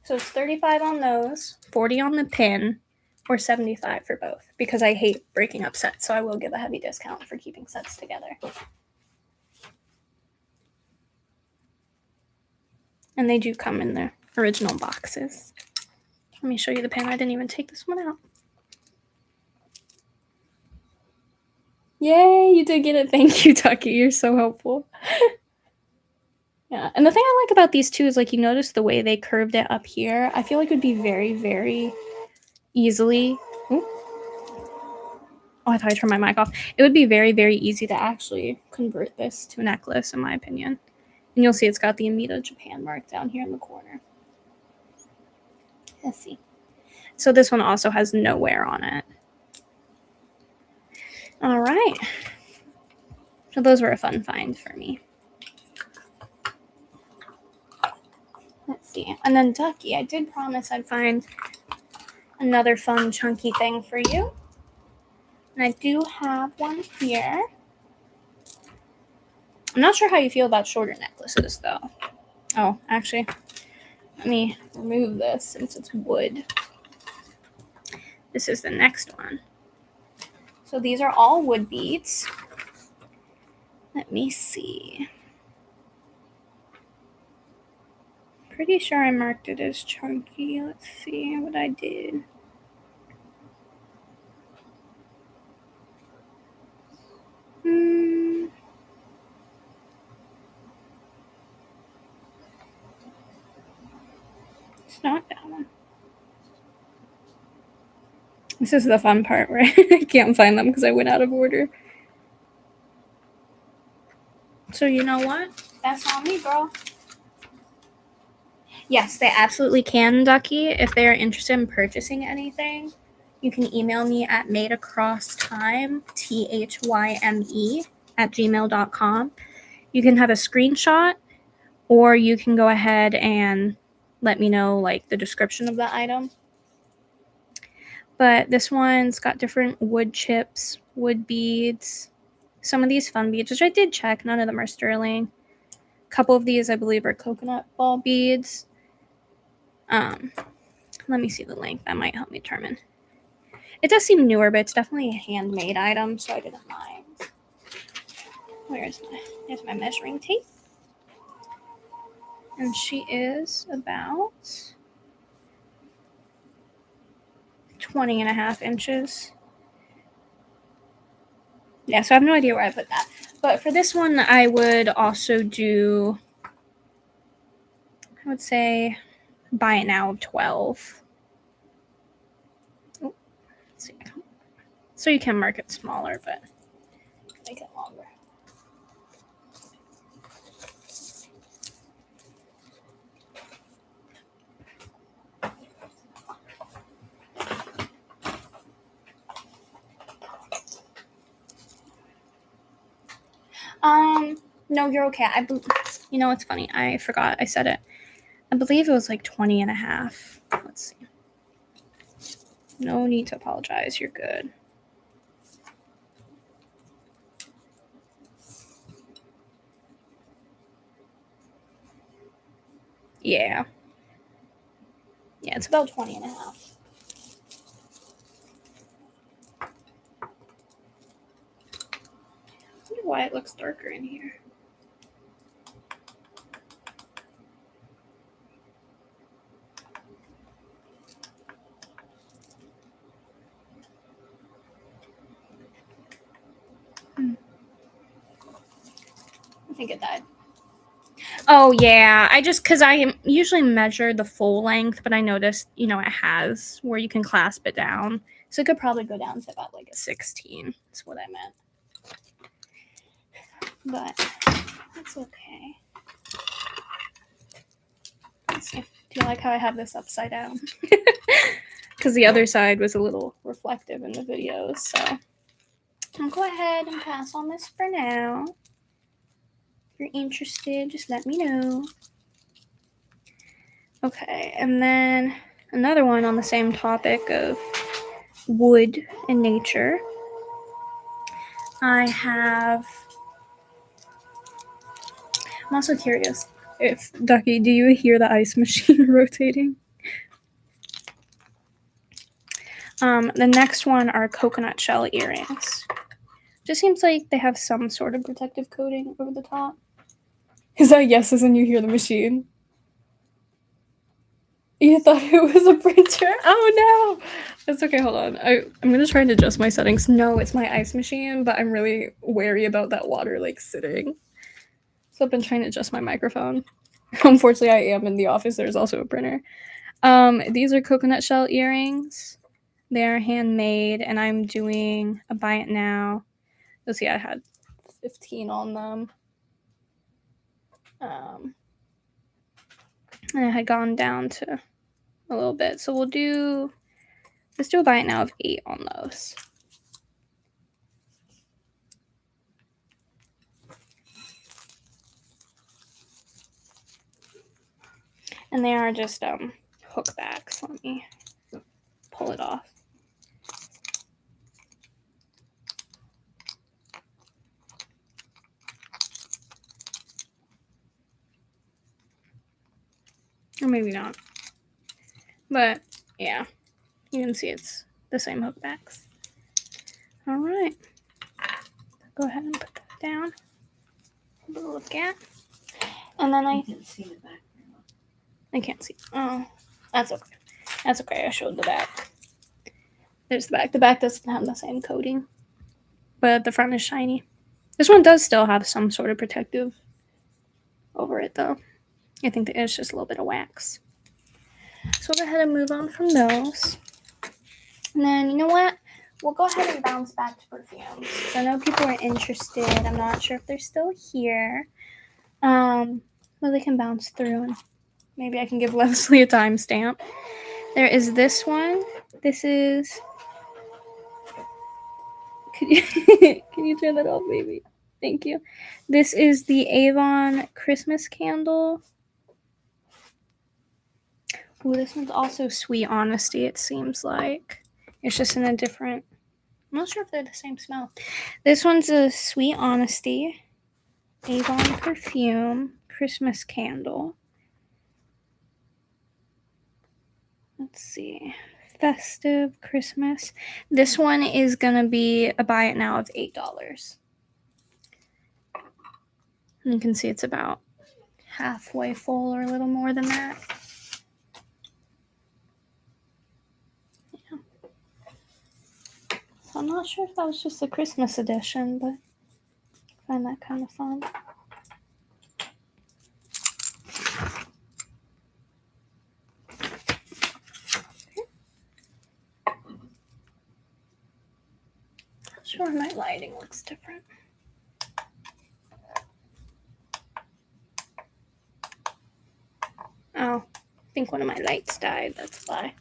So it's 35 on those, 40 on the pin, or 75 for both, because I hate breaking up sets, so I will give a heavy discount for keeping sets together. And they do come in the original boxes. Let me show you the pin. I didn't even take this one out. Yay, you did get it. Thank you, Ducky. You're so helpful. Yeah, and the thing I like about these two is, like, you notice the way they curved it up here. I feel like it would be very, very easily... Ooh. Oh, I thought I turned my mic off. It would be very, very easy to actually convert this to a necklace, in my opinion. And you'll see it's got the Amita Japan mark down here in the corner. Let's see. So this one also has no wear on it. All right. So those were a fun find for me. Let's see. And then Ducky, I did promise I'd find another fun chunky thing for you. And I do have one here. I'm not sure how you feel about shorter necklaces, though. Oh, actually, let me remove this since it's wood. This is the next one. So these are all wood beads. Let me see. Pretty sure I marked it as chunky. Let's see what I did. It's not that one. This is the fun part where I can't find them because I went out of order. So you know what? That's on me, girl. Yes, they absolutely can, Ducky. If they are interested in purchasing anything, you can email me at madeacrossthyme, THYME, @gmail.com. You can have a screenshot, or you can go ahead and let me know, like, the description of the item. But this one's got different wood chips, wood beads, some of these fun beads, which I did check. None of them are sterling. A couple of these, I believe, are coconut ball beads. Let me see the length. That might help me determine. It does seem newer, but it's definitely a handmade item, so I didn't mind. There's my measuring tape. And she is about 20.5 inches. Yeah, so I have no idea where I put that. But for this one, I would also do, I would say, buy it now of 12. Oh, let's see. So you can mark it smaller, but make it longer. No, you're okay. You know, it's funny. I forgot. I said it. I believe it was like 20.5. Let's see. No need to apologize. You're good. Yeah. Yeah, it's about 20.5. I wonder why it looks darker in here. I think it died. Oh, yeah. Because I usually measure the full length, but I noticed, you know, it has where you can clasp it down. So it could probably go down to about like a 16. That's what I meant. But that's okay. Let's see. Do you like how I have this upside down? Because the other side was a little reflective in the videos, so I'll go ahead and pass on this for now. If you're interested, just let me know. Okay, and then another one on the same topic of wood and nature. I'm also curious if, Ducky, do you hear the ice machine rotating? The next one are coconut shell earrings. Just seems like they have some sort of protective coating over the top. Is that yes as in you hear the machine? You thought it was a printer? Oh no! That's okay, hold on. I'm gonna try and adjust my settings. No, it's my ice machine, but I'm really wary about that water like sitting. So I've been trying to adjust my microphone. Unfortunately, I am in the office. There's also a printer. These are coconut shell earrings. They're handmade, and I'm doing a buy it now. You'll see I had 15 on them. And I had gone down to a little bit. So let's do a buy it now of 8 on those. And they are just hook backs. Let me pull it off. Or maybe not. But yeah, you can see it's the same hook backs. All right. Go ahead and put that down. Have a look at. And then I can't see the back. I can't see. Oh, that's okay. That's okay. I showed the back. There's the back. The back doesn't have the same coating, but the front is shiny. This one does still have some sort of protective over it, though. I think that it's just a little bit of wax. So we'll go ahead and move on from those. And then, you know what? We'll go ahead and bounce back to perfumes. So I know people are interested. I'm not sure if they're still here. Well, they can bounce through, and maybe I can give Leslie a timestamp. There is this one. This is... Can you turn that off, baby? Thank you. This is the Avon Christmas candle. Ooh, this one's also Sweet Honesty, it seems like. It's just in a different... I'm not sure if they're the same smell. This one's a Sweet Honesty Avon perfume Christmas candle. Let's see. Festive Christmas. This one is going to be a buy it now of $8. And you can see it's about halfway full or a little more than that. Yeah. So I'm not sure if that was just a Christmas edition, but I find that kind of fun. Not sure my lighting looks different. Oh, I think one of my lights died, that's why.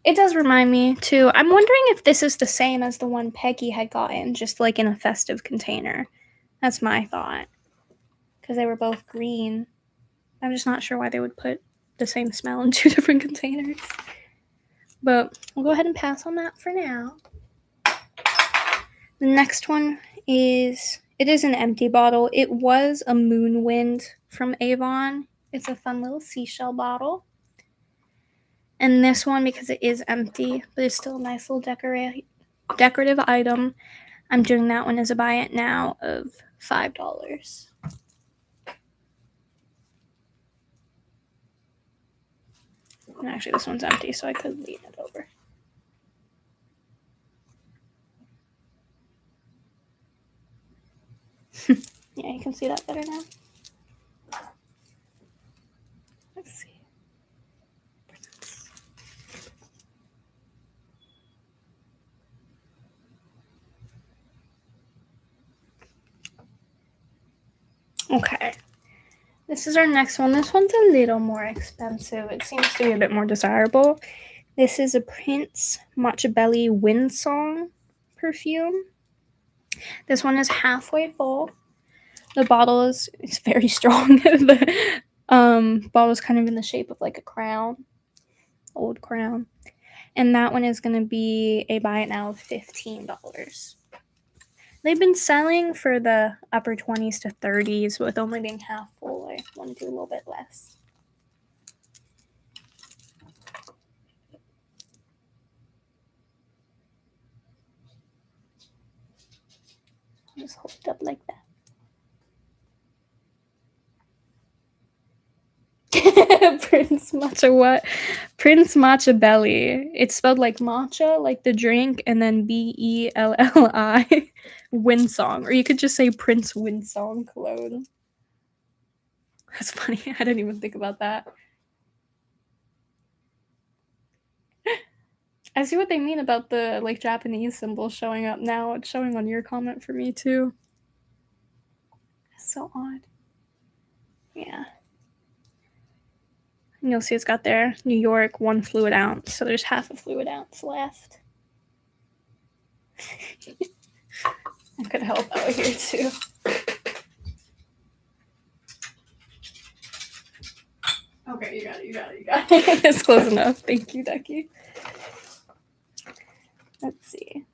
It does remind me, too. I'm wondering if this is the same as the one Peggy had gotten, just like in a festive container. That's my thought. Because they were both green. I'm just not sure why they would put the same smell in 2 different containers. But we'll go ahead and pass on that for now. The next one is... It is an empty bottle. It was a Moonwind from Avon. It's a fun little seashell bottle. And this one, because it is empty, but it's still a nice little decorative item, I'm doing that one as a buy it now of $5. And actually, this one's empty, so I could lean it over. Yeah, you can see that better now. Let's see. Okay. This is our next one. This one's a little more expensive. It seems to be a bit more desirable. This is a Prince Machiavelli Wind Song perfume. This one is halfway full. The bottle is very strong. The bottle is kind of in the shape of like a crown, old crown. And that one is going to be a buy it now of $15. They've been selling for the upper 20s to 30s, with only being half full. I want to do a little bit less. I'll just hold it up like that. Prince Matcha what? Prince Machiavelli. It's spelled like matcha, like the drink, and then Belli. Windsong. Or you could just say Prince Windsong cologne. That's funny. I didn't even think about that. I see what they mean about the like Japanese symbol showing up now. It's showing on your comment for me too. That's so odd. Yeah. And you'll see it's got there New York 1 fluid ounce. So there's half a fluid ounce left. I could help out here too. Okay, you got it. It's close enough. Thank you, Ducky. Let's see.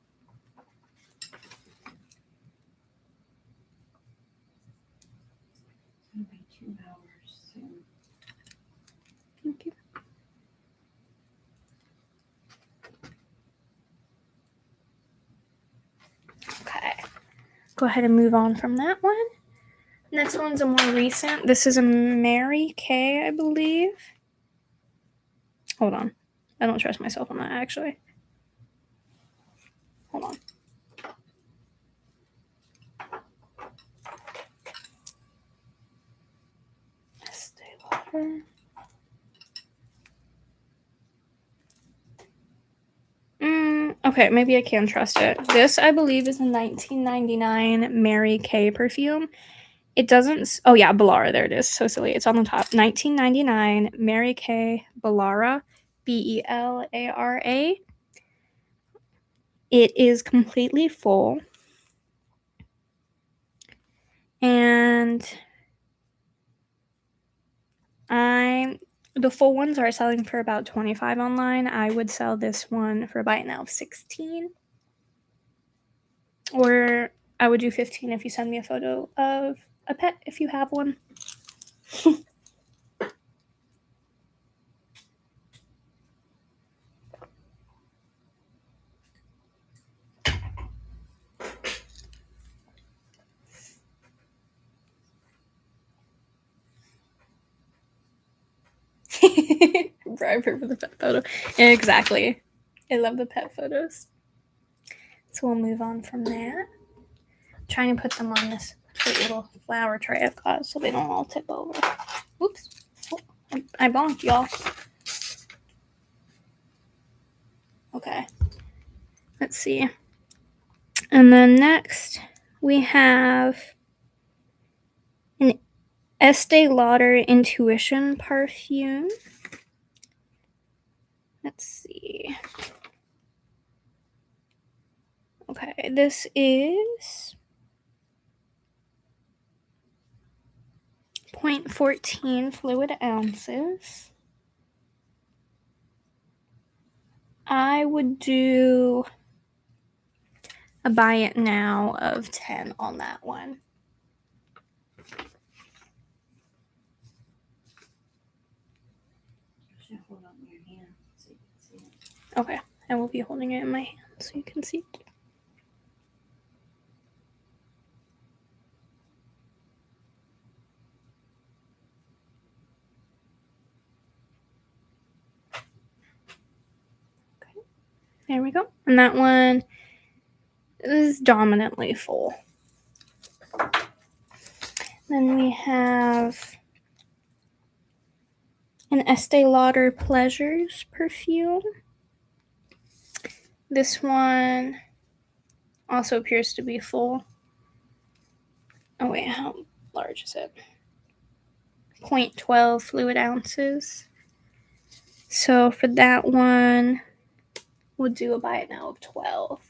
It'll be 2 hours soon. Thank you. Okay. Go ahead and move on from that one. Next one's a more recent. This is a Mary Kay, I believe. Hold on. I don't trust myself on that, actually. Hold on. Estee Lauder. Okay, maybe I can trust it. This, I believe, is a 1999 Mary Kay perfume. It doesn't... Oh, yeah, Ballara. There it is. So silly. It's on the top. 1999 Mary Kay Ballara. Belara. It is completely full. And the full ones are selling for about $25 online. I would sell this one for a buy it now of $16. Or I would do $15 if you send me a photo of a pet if you have one. Bribe her for the pet photo. Exactly. I love the pet photos. So we'll move on from that. I'm trying to put them on this cute little flower tray I've got so they don't all tip over. Oops. Oh, I bonked, y'all. Okay. Let's see. And then next we have an Estee Lauder Intuition perfume. Let's see. Okay, this is 0.14 fluid ounces. I would do a buy it now of 10 on that one. Hold on in your hand so you can see it. Okay, I will be holding it in my hand so you can see it. Okay, there we go. And that one is dominantly full. Then we have an Estee Lauder Pleasures perfume. This one also appears to be full. Oh wait, how large is it? 0.12 fluid ounces. So for that one, we'll do a buy it now of 12.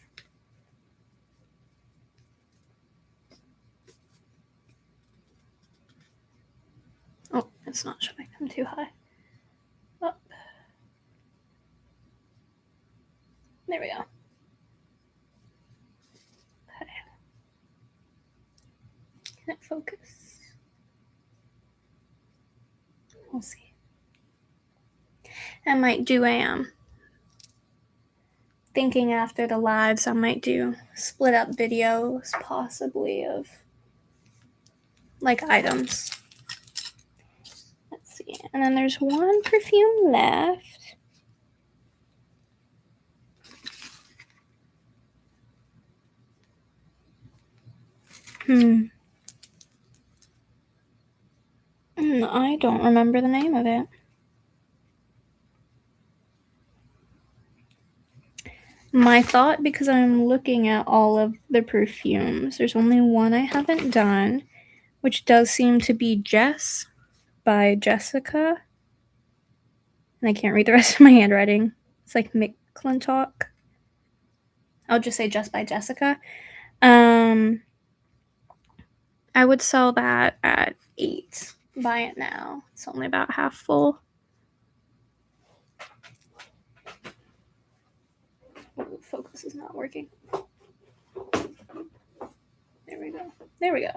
Oh, it's not showing. I'm too high. Up. There we go. Okay. Can it focus? We'll see. I might do a thinking after the lives, I might do split up videos possibly of like items. Let's see. And then there's one perfume left. I don't remember the name of it. My thought, because I'm looking at all of the perfumes, there's only one I haven't done, which does seem to be Jess by Jessica. And I can't read the rest of my handwriting. It's like McClintock. I'll just say Just by Jessica. I would sell that at 8. Buy it now. It's only about half full. Oh, focus is not working. There we go. There we go.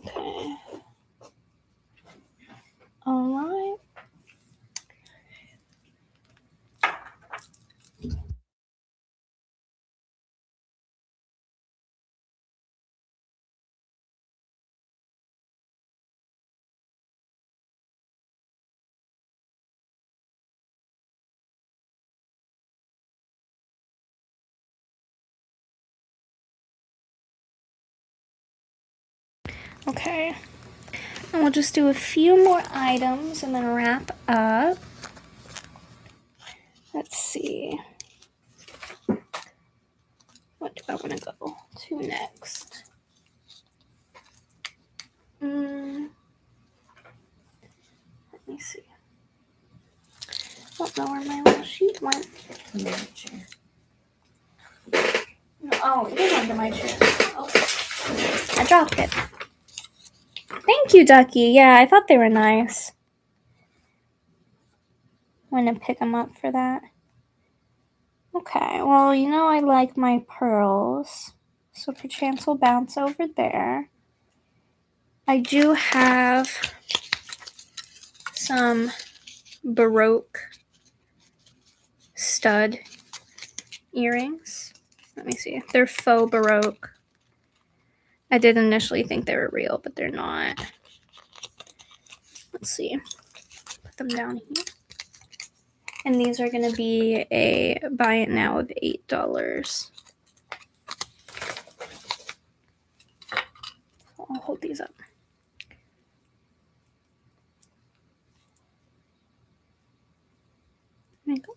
Okay. All right. Okay. And we'll just do a few more items and then wrap up. Let's see. What do I want to go to next? Let me see. I don't know where my little sheet went. Oh, it is under my chair. Oh, I dropped it. Thank you, Ducky. Yeah, I thought they were nice. I'm going to pick them up for that. Okay, well, you know I like my pearls. So perchance will bounce over there. I do have some Baroque stud earrings. Let me see. They're faux Baroque. I did initially think they were real, but they're not. Let's see. Put them down here. And these are going to be a buy it now of $8. I'll hold these up. There you go.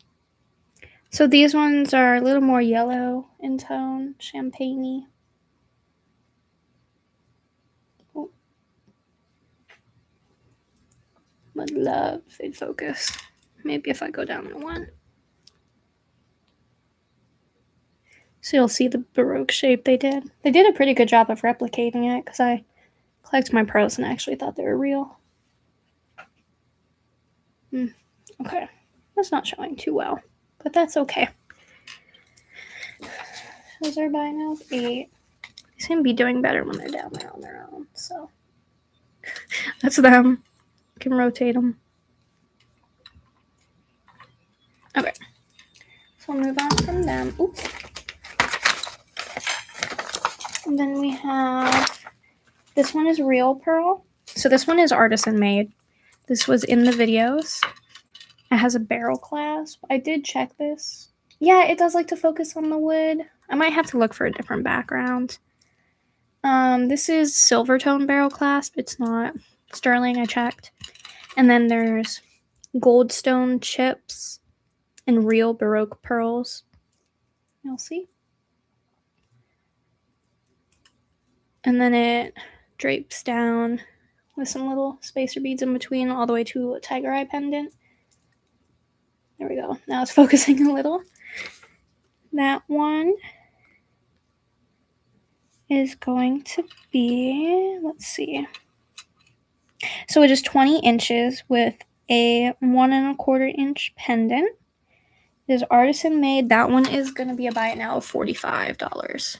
So these ones are a little more yellow in tone, champagne-y. Oh. Would love if they'd focus. Maybe if I go down to one. So you'll see the Baroque shape they did. They did a pretty good job of replicating it because I collect my pearls and I actually thought they were real. Okay. That's not showing too well, but that's okay. Those are by now 8. They seem to be doing better when they're down there on their own, so that's them. I can rotate them. Okay. So we'll move on from them. Oops. And then we have, this one is real pearl. So this one is artisan made. This was in the videos. It has a barrel clasp. I did check this. Yeah, it does like to focus on the wood. I might have to look for a different background. This is silver tone barrel clasp. It's not sterling, I checked. And then there's goldstone chips and real Baroque pearls. You'll see. And then it drapes down with some little spacer beads in between all the way to a tiger eye pendant. There we go. Now it's focusing a little. That one is going to be, let's see. So it is 20 inches with a 1¼ inch pendant. It is artisan made. That one is going to be a buy it now of $45.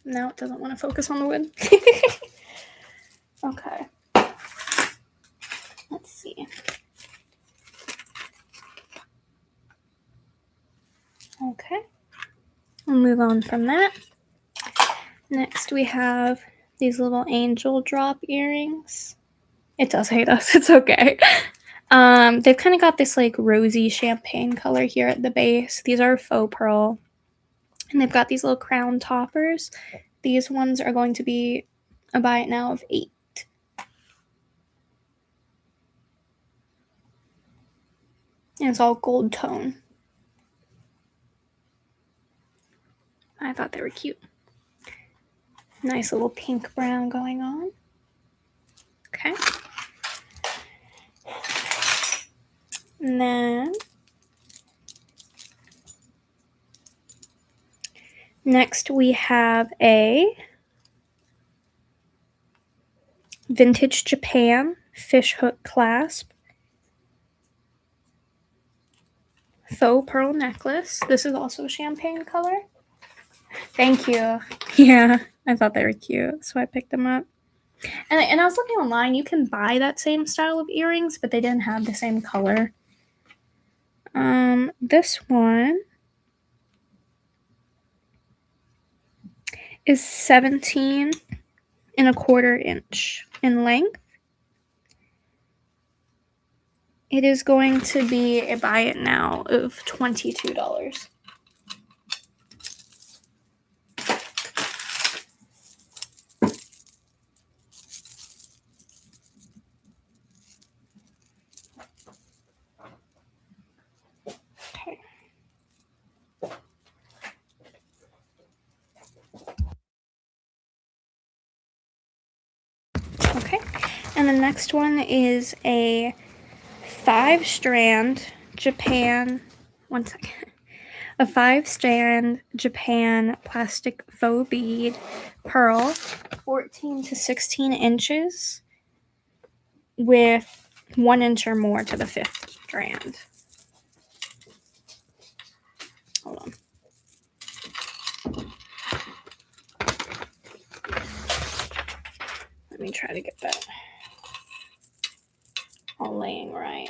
Now it doesn't want to focus on the wood. Okay. Let's see. Okay. We'll move on from that. Next we have these little angel drop earrings. It does hate us. It's okay. They've kind of got this like rosy champagne color here at the base. These are faux pearl. And they've got these little crown toppers. These ones are going to be a buy it now of $8. And it's all gold tone. I thought they were cute. Nice little pink brown going on. Okay. And then next we have a vintage Japan fishhook clasp. Faux pearl necklace. This is also champagne color. Thank you. Yeah, I thought they were cute, so I picked them up. And I was looking online. You can buy that same style of earrings, but they didn't have the same color. This one is 17¼ inch in length. It is going to be a buy it now of $22. Okay, and the next one is a 5-strand Japan, one second, a 5-strand Japan plastic faux bead pearl, 14 to 16 inches with 1 inch or more to the 5th strand. Hold on. Let me try to get that all laying right.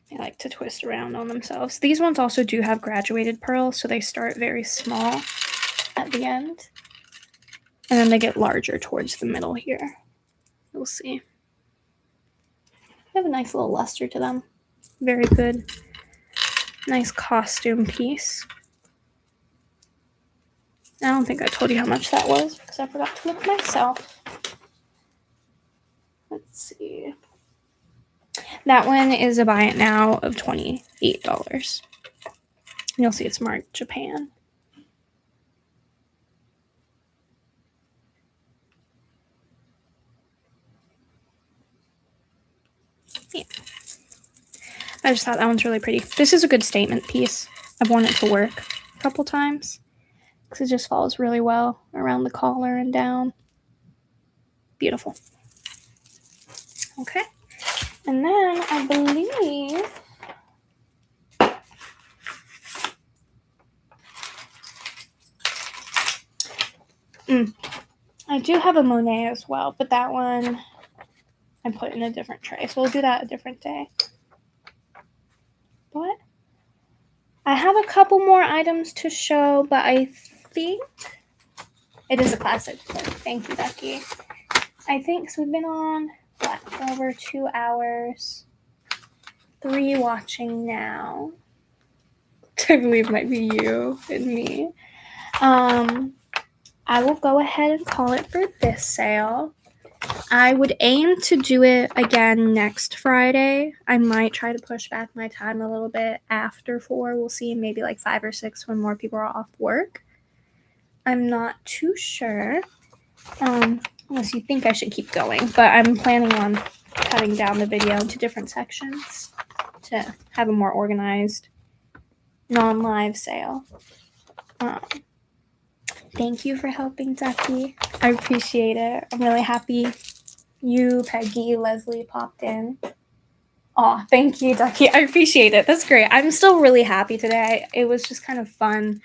They like to twist around on themselves. These ones also do have graduated pearls, so they start very small at the end. And then they get larger towards the middle here. You'll see. They have a nice little luster to them. Very good. Nice costume piece. I don't think I told you how much that was because I forgot to look myself. Let's see. That one is a buy it now of $28. You'll see it's marked Japan. Yeah. I just thought that one's really pretty. This is a good statement piece. I've worn it to work a couple times because it just falls really well around the collar and down. Beautiful. Okay. And then I believe I do have a Monet as well, but that one I put in a different tray. So we'll do that a different day. But I have a couple more items to show, but I think it is a classic. Thank you, Becky. I think so. We've been on for over 2 hours. 3 watching now. I believe might be you and me. I will go ahead and call it for this sale. I would aim to do it again next Friday. I might try to push back my time a little bit after 4. We'll see, maybe like 5 or 6 when more people are off work. I'm not too sure. Unless you think I should keep going. But I'm planning on cutting down the video into different sections to have a more organized non-live sale. Thank you for helping, Ducky. I appreciate it. I'm really happy you, Peggy, Leslie popped in. Oh, thank you, Ducky. I appreciate it. That's great. I'm still really happy today. It was just kind of fun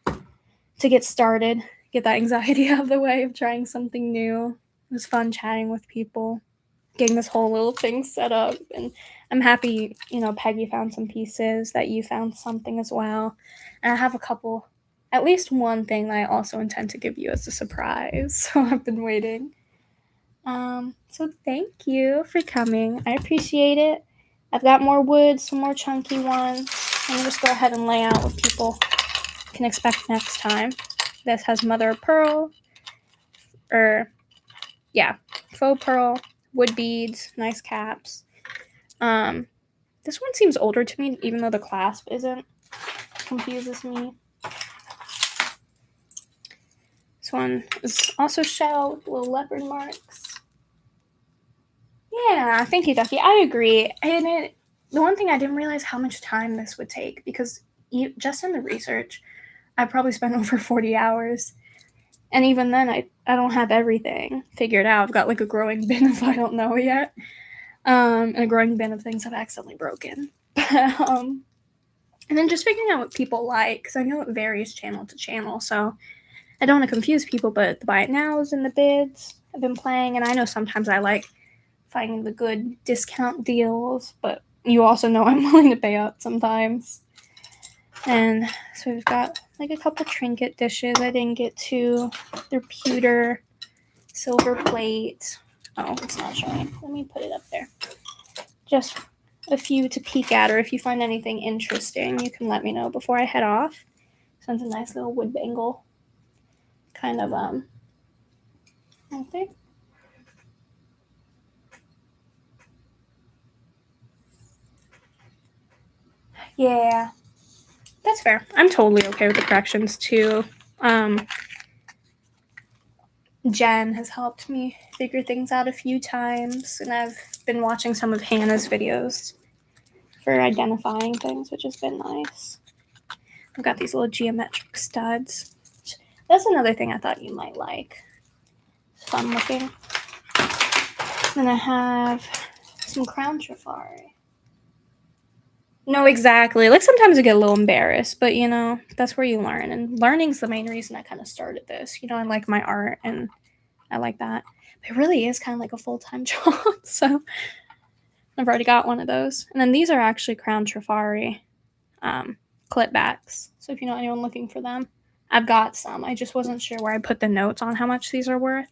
to get started, get that anxiety out of the way of trying something new. It was fun chatting with people, getting this whole little thing set up. And I'm happy, Peggy found some pieces, that you found something as well. And I have at least one thing that I also intend to give you as a surprise. So I've been waiting. So thank you for coming. I appreciate it. I've got more wood, some more chunky ones. I'm gonna just go ahead and lay out what people can expect next time. This has mother of pearl, faux pearl, wood beads, nice caps. This one seems older to me, even though the clasp isn't. Confuses me. This one is also shell with little leopard marks. Yeah, thank you, Ducky. I agree. And the one thing I didn't realize how much time this would take, because just in the research, I probably spent over 40 hours. And even then, I don't have everything figured out. I've got like a growing bin if I don't know yet. And a growing bin of things I've accidentally broken. And then just figuring out what people like, because I know it varies channel to channel. So I don't want to confuse people, but the buy it nows and the bids I've been playing. And I know sometimes I like finding the good discount deals, but you also know I'm willing to pay up sometimes. And so we've got like a couple trinket dishes I didn't get to. They're pewter, silver plate. Oh, it's not showing. Let me put it up there. Just a few to peek at, or if you find anything interesting, you can let me know before I head off. So it's a nice little wood bangle. Kind of, right there. Yeah, that's fair. I'm totally okay with the corrections too. Jen has helped me figure things out a few times, and I've been watching some of Hannah's videos for identifying things, which has been nice. I've got these little geometric studs. That's another thing I thought you might like. It's fun looking. Then I have some crown trifari. No, exactly. Like sometimes I get a little embarrassed, but that's where you learn. And learning's the main reason I kind of started this. I like my art and I like that. But it really is kind of like a full-time job. So I've already got one of those. And then these are actually crown trifari clip backs. So if you know anyone looking for them, I've got some. I just wasn't sure where I put the notes on how much these are worth.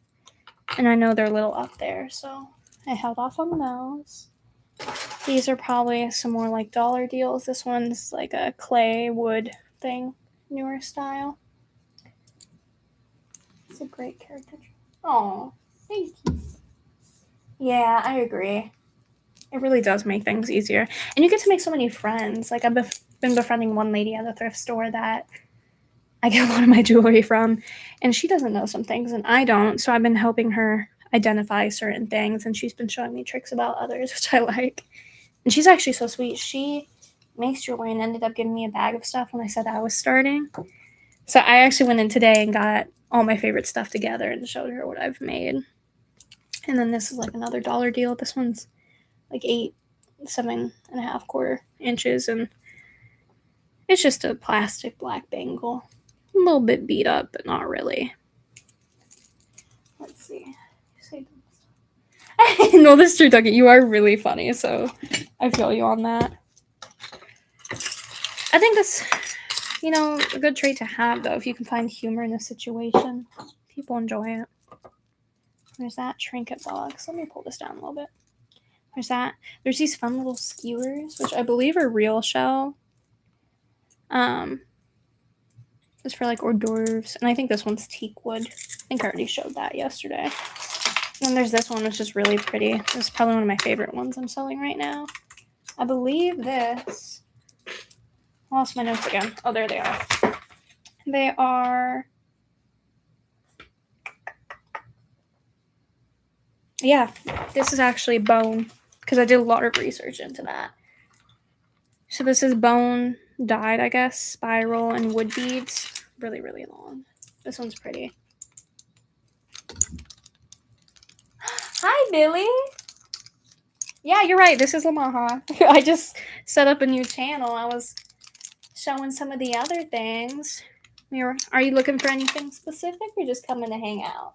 And I know they're a little up there, so I held off on those. These are probably some more like dollar deals. This one's like a clay wood thing, newer style. It's a great character. Oh, thank you. Yeah, I agree. It really does make things easier. And you get to make so many friends. Like I've been befriending one lady at a thrift store that I get a lot of my jewelry from, and she doesn't know some things and I don't. So I've been helping her identify certain things, and she's been showing me tricks about others, which I like. And she's actually so sweet. She makes jewelry and ended up giving me a bag of stuff when I said I was starting. So I actually went in today and got all my favorite stuff together and showed her what I've made. And then this is like another dollar deal. This one's like 7.5 inches, and it's just a plastic black bangle. A little bit beat up, but not really. Let's see. No, this is true, Dougie. You are really funny, so I feel you on that. I think that's, a good trait to have, though, if you can find humor in a situation. People enjoy it. There's that trinket box. Let me pull this down a little bit. There's that. There's these fun little skewers, which I believe are real shell. It's for like hors d'oeuvres, and I think this one's teak wood. I think I already showed that yesterday. And then there's this one, which is really pretty. This is probably one of my favorite ones I'm selling right now. I believe this. I lost my notes again. Oh, there they are. They are. Yeah, this is actually bone because I did a lot of research into that. So this is bone dyed, I guess, spiral and wood beads. Really, really long. This one's pretty. Hi, Billy. Yeah, you're right. This is Omaha. I just set up a new channel. I was showing some of the other things. Are you looking for anything specific or just coming to hang out?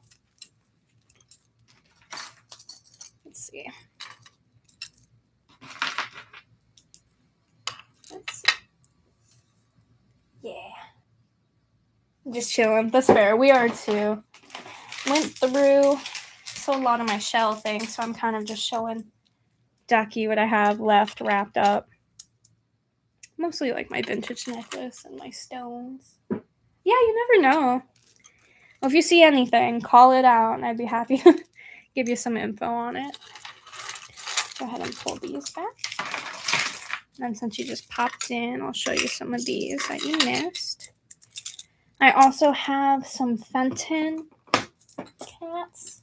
Let's see. Yeah. Just chilling. That's fair. We are too. Went through a lot of my shell things, so I'm kind of just showing Ducky what I have left wrapped up. Mostly like my vintage necklace and my stones. Yeah, you never know. Well, if you see anything, call it out and I'd be happy to give you some info on it. Go ahead and pull these back. And since you just popped in, I'll show you some of these that you missed. I also have some Fenton cats.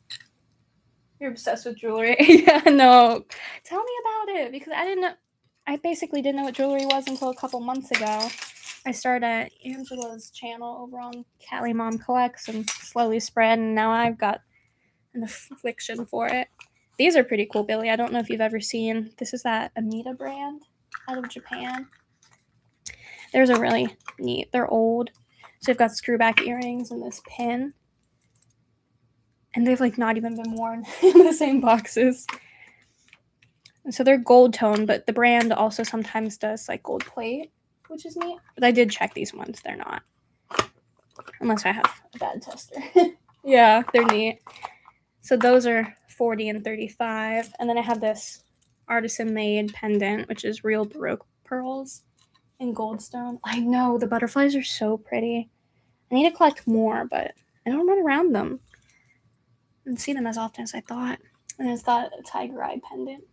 You're obsessed with jewelry. Yeah, no. Tell me about it because I basically didn't know what jewelry was until a couple months ago. I started at Angela's channel over on Callie Mom Collects and slowly spread, and now I've got an affliction for it. These are pretty cool, Billy. I don't know if you've ever seen. This is that Amita brand out of Japan. Theirs are really neat. They're old. So they've got screwback earrings and this pin. And they've like not even been worn in the same boxes. And so they're gold tone, but the brand also sometimes does like gold plate, which is neat. But I did check these ones. They're not. Unless I have a bad tester. Yeah, they're neat. So those are 40 and 35. And then I have this artisan made pendant, which is real Baroque pearls in goldstone. I know, the butterflies are so pretty. I need to collect more, but I don't run around them and see them as often as I thought. And it's got a tiger eye pendant.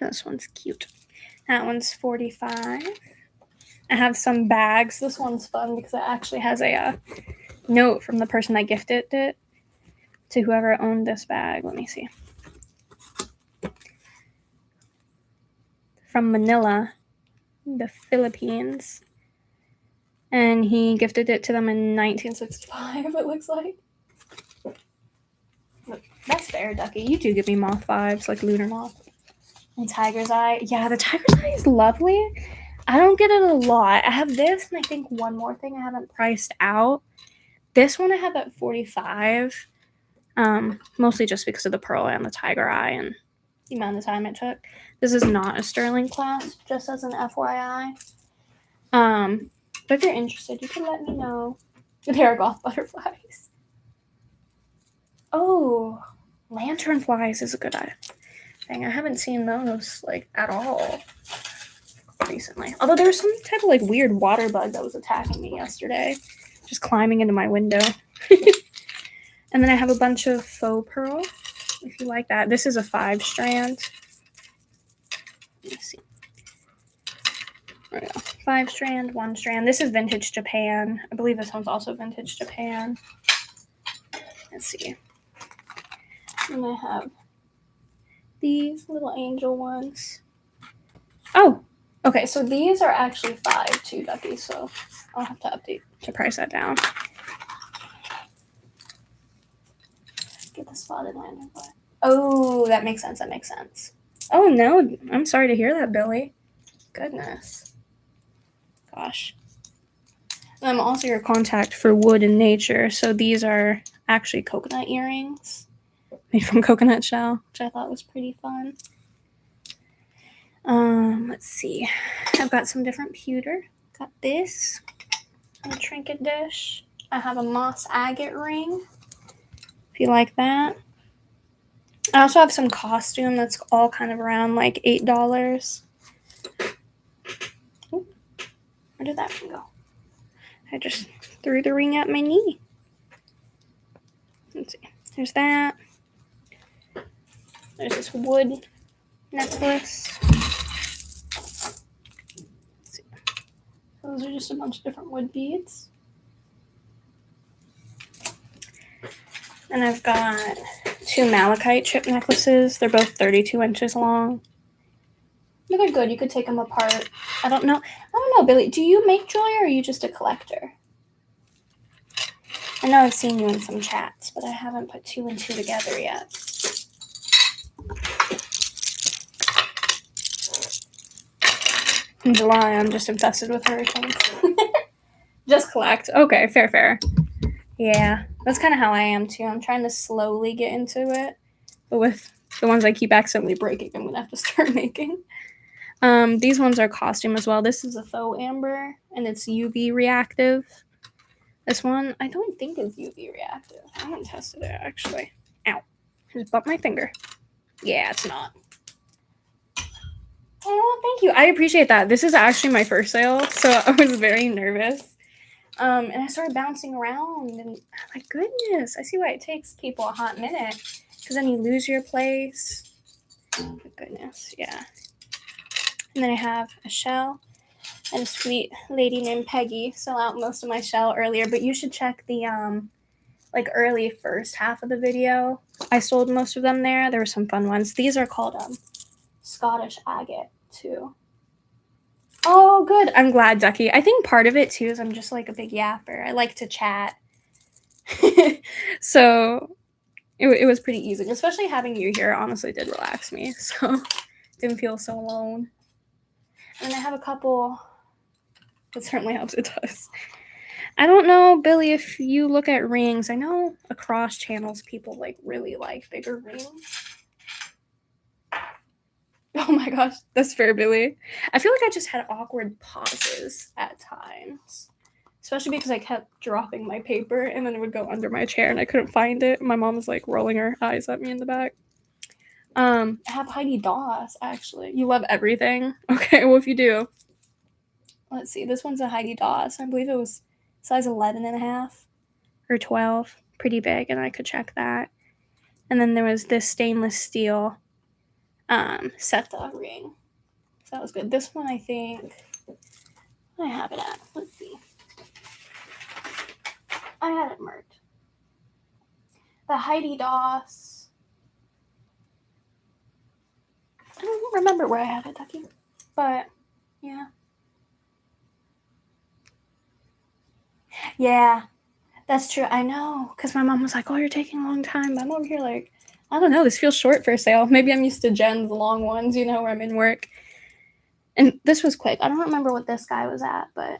This one's cute. That one's 45. I have some bags. This one's fun because it actually has a note from the person that gifted it to whoever owned this bag. Let me see. From Manila, the Philippines. And he gifted it to them in 1965, it looks like. Look, that's fair, Ducky. You do give me moth vibes, like lunar moth. And tiger's eye. Yeah, the tiger's eye is lovely. I don't get it a lot. I have this and I think one more thing I haven't priced out. This one I have at 45. Mostly just because of the pearl and the tiger eye and the amount of time it took. This is not a sterling clasp, just as an FYI. But if you're interested, you can let me know. There are goth butterflies. Oh, lantern flies is a good thing. I haven't seen those like at all recently. Although there was some type of like weird water bug that was attacking me yesterday, just climbing into my window. And then I have a bunch of faux pearl, if you like that. This is a 5-strand. Let me see. There we go. 5-strand, 1-strand. This is vintage Japan. I believe this one's also vintage Japan. Let's see. And I have these little angel ones. Oh, okay. So these are actually 5 too, Ducky. So I'll have to update to price that down. Get the spotted lantern fly. Oh, that makes sense. That makes sense. Oh no, I'm sorry to hear that, Billy. Goodness. Gosh. And I'm also your contact for wood and nature. So these are actually coconut earrings made from coconut shell, which I thought was pretty fun. Let's see. I've got some different pewter. Got this. A trinket dish. I have a moss agate ring. If you like that. I also have some costume that's all kind of around like $8. Ooh, where did that one go? I just threw the ring at my knee. Let's see. There's that. There's this wood necklace. Let's see. Those are just a bunch of different wood beads. And I've got 2 malachite chip necklaces. They're both 32 inches long. They're good. You could take them apart. I don't know, Billy. Do you make jewelry or are you just a collector? I know I've seen you in some chats, but I haven't put 2 and 2 together yet. In July, I'm just infested with hurricanes. Just collect. Okay, fair. Yeah, that's kind of how I am too. I'm trying to slowly get into it, but with the ones I keep accidentally breaking, I'm gonna have to start making. These ones are costume as well. This is a faux amber, and it's UV reactive. This one, I don't think is UV reactive. I haven't tested it, actually. Ow. I just bumped my finger. Yeah, it's not. Oh, thank you. I appreciate that. This is actually my first sale, so I was very nervous. And I started bouncing around, and I'm like, goodness, I see why it takes people a hot minute, because then you lose your place. Oh, goodness, yeah. And then I have a shell and a sweet lady named Peggy sell out most of my shell earlier, but you should check the like early first half of the video. I sold most of them there. There were some fun ones. These are called Scottish agate too. Oh, good. I'm glad, Ducky. I think part of it too is I'm just like a big yapper. I like to chat. So it was pretty easy, especially having you here honestly did relax me. So didn't feel so alone. And I have a couple. It certainly helps. It does. I don't know, Billy, if you look at rings. I know across channels people like really like bigger rings. Oh my gosh, that's fair, Billy. I feel like I just had awkward pauses at times. Especially because I kept dropping my paper and then it would go under my chair and I couldn't find it. My mom was like rolling her eyes at me in the back. I have Heidi Daus, actually. You love everything? Okay, well, if you do. Let's see. This one's a Heidi Daus. I believe it was size 11.5 or 12. Pretty big, and I could check that. And then there was this stainless steel Seta ring. So that was good. This one, I think, I have it at. Let's see. I had it marked. The Heidi Daus. I don't remember where I had it, Ducky. But, yeah. Yeah, that's true. I know. Because my mom was like, oh, you're taking a long time. I'm over here like, I don't know. This feels short for a sale. Maybe I'm used to Jen's long ones, you know, where I'm in work. And this was quick. I don't remember what this guy was at, but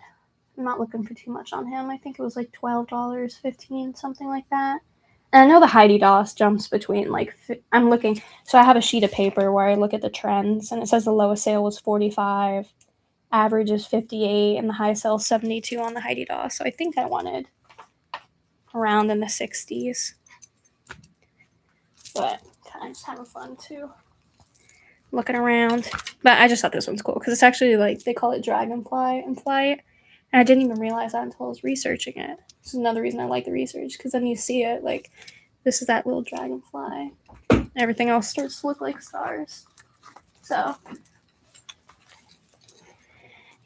I'm not looking for too much on him. I think it was like $12, $15, something like that. And I know the Heidi Daus jumps between like, I'm looking, so I have a sheet of paper where I look at the trends and it says the lowest sale was 45, average is 58, and the high sale is 72 on the Heidi Daus. So I think I wanted around in the 60s. But kind of just having fun too. Looking around. But I just thought this one's cool because it's actually like, they call it dragonfly in flight. And I didn't even realize that until I was researching it. This is another reason I like the research, because then you see it like, this is that little dragonfly. Everything else starts to look like stars. So,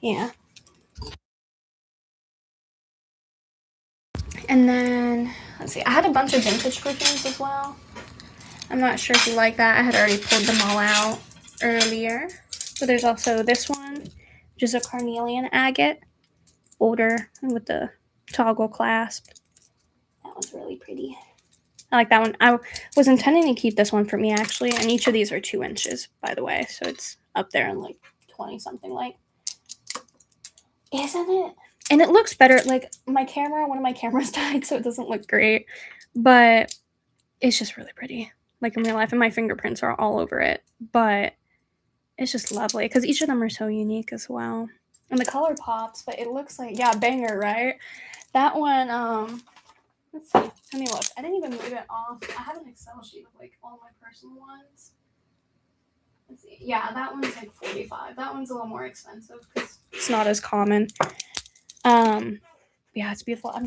yeah. And then, let's see, I had a bunch of vintage griffins as well. I'm not sure if you like that. I had already pulled them all out earlier. But there's also this one, which is a carnelian agate, older with the toggle clasp. That one's really pretty. I like that one. I was intending to keep this one for me, actually, and each of these are 2 inches, by the way, so it's up there in like 20 something, like, isn't it? And it looks better. Like, my camera, one of my cameras died, so it doesn't look great, but it's just really pretty, like in real life, and my fingerprints are all over it, but it's just lovely because each of them are so unique as well, and the color pops. But it looks like, yeah, banger, right? That one, Let's see. Let me look. I didn't even move it off. I have an Excel sheet of like all my personal ones. Let's see. Yeah, that one's like $45. That one's a little more expensive because it's not as common. Yeah, it's beautiful. I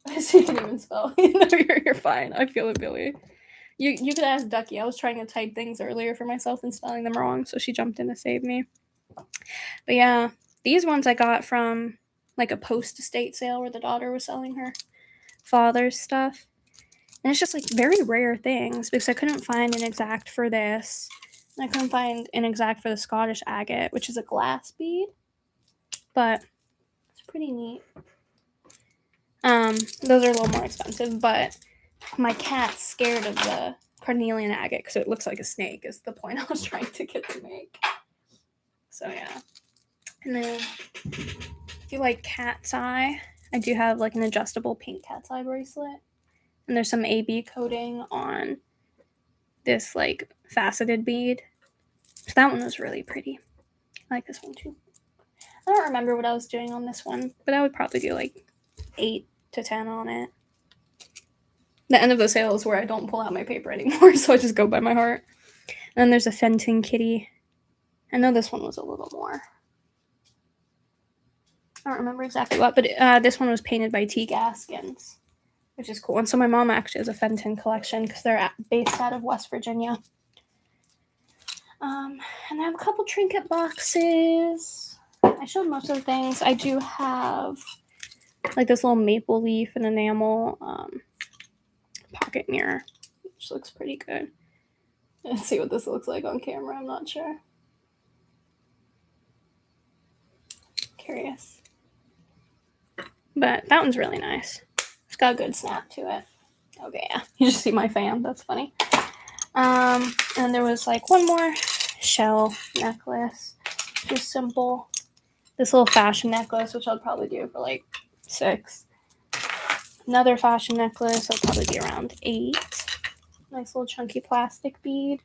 can't even spell. No, you're fine. I feel it, Billy. You could ask Ducky. I was trying to type things earlier for myself and spelling them wrong, so she jumped in to save me. But yeah, these ones I got from like a post estate sale where the daughter was selling her father's stuff. And it's just like very rare things because I couldn't find an exact for this. And I couldn't find an exact for the Scottish agate, which is a glass bead. But it's pretty neat. Those are a little more expensive, but my cat's scared of the carnelian agate because it looks like a snake is the point I was trying to get to make. So yeah. And then if you like cat's eye, I do have like an adjustable pink cat's eye bracelet. And there's some AB coating on this like faceted bead. So that one was really pretty. I like this one too. I don't remember what I was doing on this one, but I would probably do like 8 to 10 on it. The end of the sale is where I don't pull out my paper anymore, so I just go by my heart. And then there's a Fenton kitty. I know this one was a little more. I don't remember exactly what, but this one was painted by T. Gaskins, which is cool. And so my mom actually has a Fenton collection because they're based out of West Virginia. And I have a couple trinket boxes. I showed most of the things. I do have like this little maple leaf and enamel pocket mirror, which looks pretty good. Let's see what this looks like on camera. I'm not sure. Curious. But that one's really nice. It's got a good snap to it. Okay, yeah. You just see my fan. That's funny. And there was like one more shell necklace. Just simple. This little fashion necklace, which I'll probably do for like 6. Another fashion necklace, I'll probably be around 8. Nice little chunky plastic bead.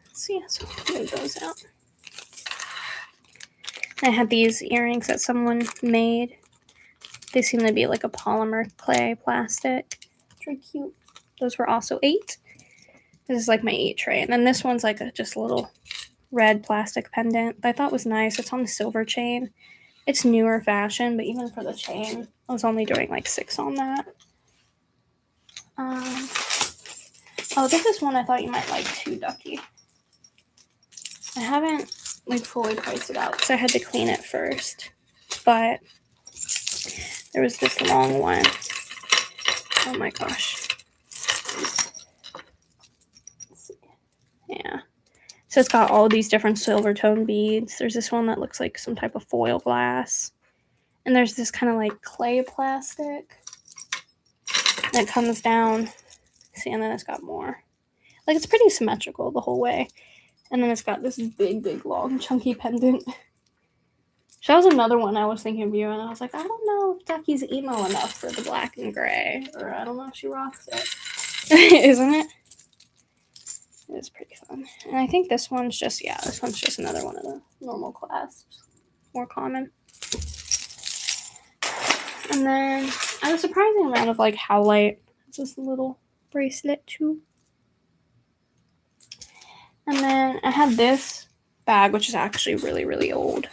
Let's see, so I'll move those out. I had these earrings that someone made. They seem to be like a polymer clay plastic. Very cute. Those were also 8. This is like my 8 tray. And then this one's like just a little red plastic pendant that I thought was nice. It's on the silver chain. It's newer fashion, but even for the chain, I was only doing like 6 on that. Oh, this is one I thought you might like too, Ducky. I haven't like fully priced it out because I had to clean it first. But there was this long one. Oh my gosh. Let's see. Yeah. So it's got all these different silver tone beads. There's this one that looks like some type of foil glass. And there's this kind of like clay plastic that comes down. See, and then it's got more. Like, it's pretty symmetrical the whole way. And then it's got this big, long, chunky pendant. So that was another one I was thinking of viewing. I was like, I don't know if Ducky's emo enough for the black and gray. Or I don't know if she rocks it. Isn't it? It is pretty fun. And I think this one's just, yeah, this one's just another one of the normal clasps. More common. And then I have a surprising amount of like howlite. It's this little bracelet too. And then I had this bag, which is actually really old.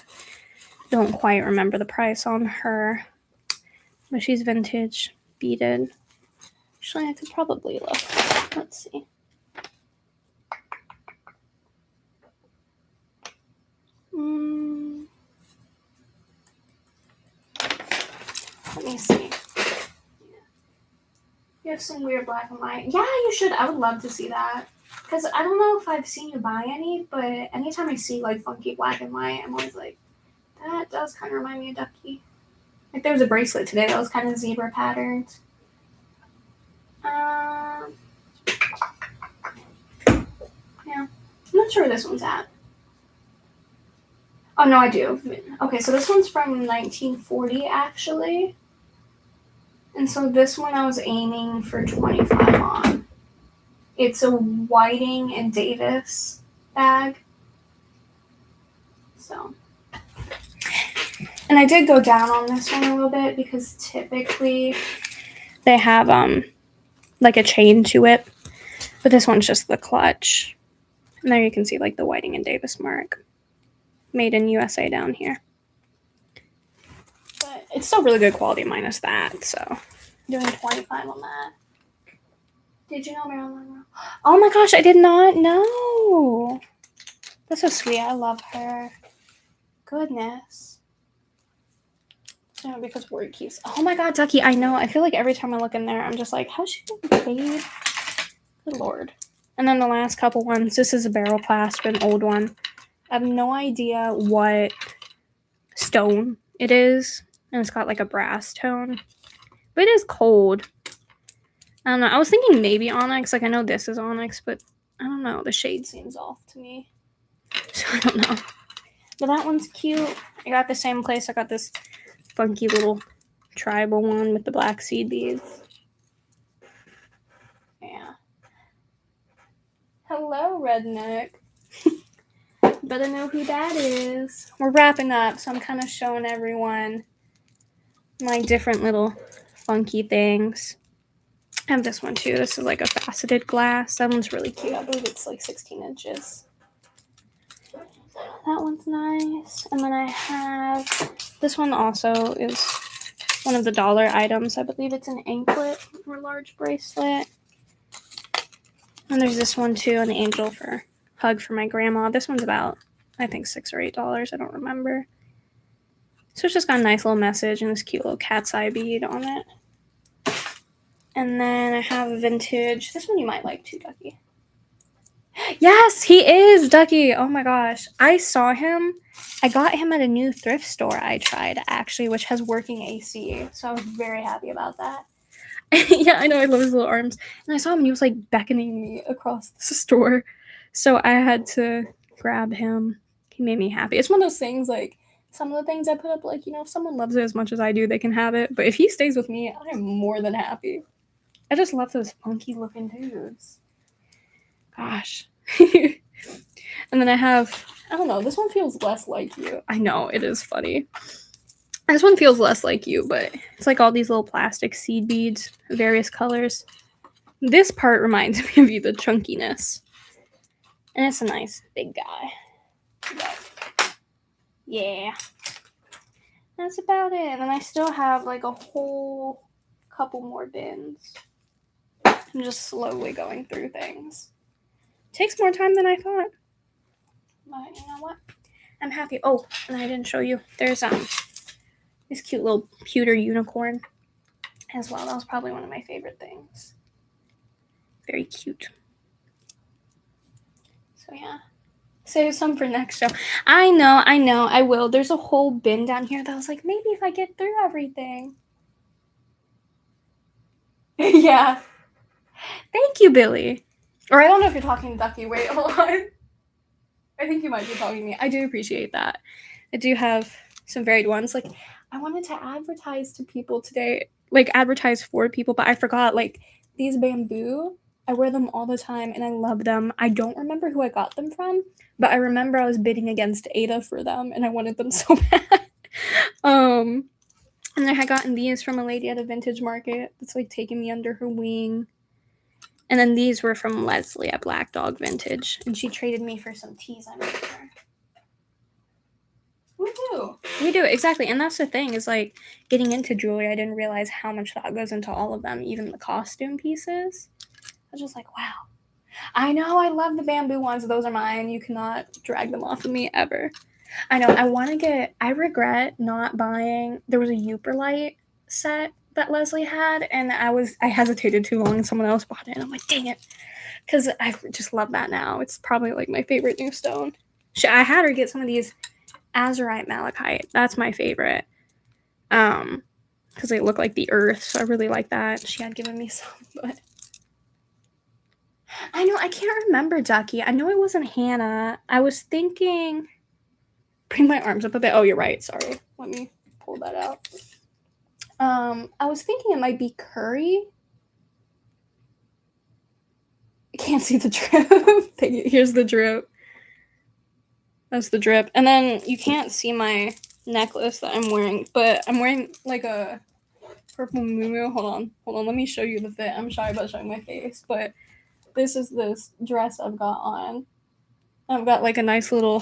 Don't quite remember the price on her, but she's vintage beaded. Actually, I could probably look. Let's see. Let me see. You have some weird black and white. Yeah, you should. I would love to see that. Because I don't know if I've seen you buy any, but anytime I see like funky black and white, I'm always like, that does kind of remind me of Ducky. Like there was a bracelet today that was kind of zebra patterned. Yeah. I'm not sure where this one's at. Oh, no, I do. Okay, so this one's from 1940, actually. And so this one I was aiming for 25 on. It's a Whiting and Davis bag. So. And I did go down on this one a little bit because typically they have like a chain to it. But this one's just the clutch. And there you can see like the Whiting and Davis mark. Made in USA down here. But it's still really good quality minus that. So I'm doing 25 on that. Did you know Marilyn Monroe? Oh my gosh, I did not know. That's so sweet. I love her. Goodness. Yeah, because word keeps. Oh my god, Ducky, I know. I feel like every time I look in there, I'm just like, how's she getting paid? Good lord. And then the last couple ones. This is a barrel clasp, an old one. I have no idea what stone it is. And it's got like a brass tone. But it is cold. I don't know. I was thinking maybe onyx. Like, I know this is onyx, but I don't know. The shade seems off to me. So I don't know. But that one's cute. I got the same place. I got this funky little tribal one with the black seed beads. Yeah. Hello, redneck. Better know who that is. We're wrapping up, so I'm kind of showing everyone my different little funky things. I have this one too. This is like a faceted glass. That one's really cute. I believe it's like 16 inches. That one's nice. And then I have this one also is one of the dollar items. I believe it's an anklet or large bracelet. And there's this one too, an angel for hug for my grandma. This one's about, I think, $6 or $8. I don't remember. So it's just got a nice little message and this cute little cat's eye bead on it. And then I have a vintage. This one you might like too, Ducky. Yes, he is, Ducky. Oh my gosh. I saw him. I got him at a new thrift store I tried, actually, which has working AC. So I was very happy about that. Yeah, I know. I love his little arms. And I saw him and he was like beckoning me across the store. So I had to grab him. He made me happy. It's one of those things, like, some of the things I put up, like, you know, if someone loves it as much as I do, they can have it. But if he stays with me, I am more than happy. I just love those funky looking dudes. Gosh. And then I have, I don't know, this one feels less like you. I know, it is funny. This one feels less like you, but it's like all these little plastic seed beads, various colors. This part reminds me of you, the chunkiness. And it's a nice big guy. But yeah. That's about it. And then I still have like a whole couple more bins. I'm just slowly going through things. Takes more time than I thought. But you know what? I'm happy. Oh, and I didn't show you. There's this cute little pewter unicorn as well. That was probably one of my favorite things. Very cute. So yeah. Save some for next show. I know, I will. There's a whole bin down here that I was like, maybe if I get through everything. Yeah. Thank you, Billy. Or I don't know if you're talking to Ducky. Wait, hold on. I think you might be talking to me. I do appreciate that. I do have some varied ones. Like, I wanted to advertise to people today. Like, advertise for people, but I forgot. Like, these bamboo, I wear them all the time, and I love them. I don't remember who I got them from, but I remember I was bidding against Ada for them, and I wanted them so bad. And I had gotten these from a lady at a vintage market that's, like, taking me under her wing. And then these were from Leslie at Black Dog Vintage. And she traded me for some teas I made for her. We do, exactly. And that's the thing, is like getting into jewelry, I didn't realize how much thought goes into all of them, even the costume pieces. I was just like, wow. I know, I love the bamboo ones. Those are mine. You cannot drag them off of me ever. I know, I regret not buying, there was a Euperlite set that Leslie had, and I hesitated too long and someone else bought it, and I'm like, dang it, because I just love that now. It's probably like my favorite new stone. I had her get some of these azurite malachite. That's my favorite, because they look like the earth, so I really like that. She had given me some, but I know, I can't remember, Ducky. I know it wasn't Hannah. I was thinking, bring my arms up a bit. Oh, you're right, sorry, let me pull that out. I was thinking it might be Curry. I can't see the drip. Here's the drip. That's the drip. And then you can't see my necklace that I'm wearing, but I'm wearing like a purple moo. Hold on, let me show you the fit. I'm shy about showing my face, but this is this dress I've got on. I've got like a nice little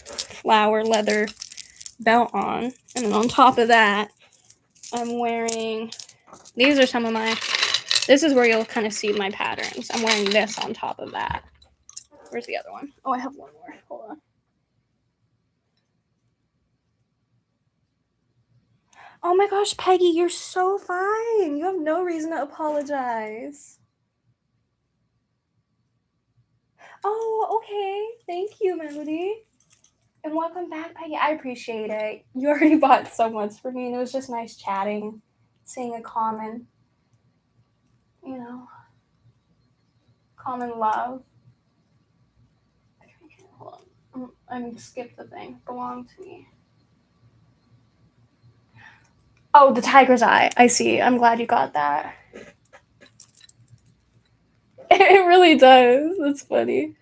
flower leather belt on, and then on top of that, I'm wearing, these are some of my, this is where you'll kind of see my patterns. I'm wearing this on top of that. Where's the other one? Oh, I have one more. Hold on. Oh my gosh, Peggy, you're so fine. You have no reason to apologize. Oh, okay. Thank you, Melody. And welcome back, Peggy. I appreciate it. You already bought so much for me, and it was just nice chatting, seeing a common, common love. Hold on. I'm skipped the thing. Belong to me. Oh, the tiger's eye. I see. I'm glad you got that. It really does. That's funny.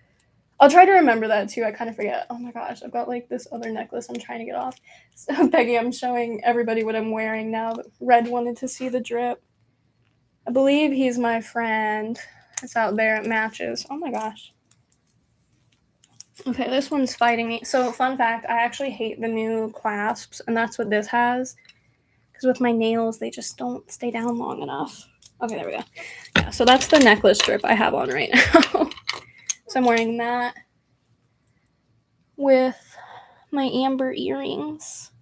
I'll try to remember that too. I kind of forget. Oh my gosh, I've got like this other necklace I'm trying to get off. So, Peggy, I'm showing everybody what I'm wearing now. Red wanted to see the drip. I believe he's my friend. It's out there. It matches. Oh my gosh. Okay, this one's fighting me. So, fun fact, I actually hate the new clasps, and that's what this has. Because with my nails, they just don't stay down long enough. Okay, there we go. Yeah, so that's the necklace strip I have on right now. So I'm wearing that with my amber earrings,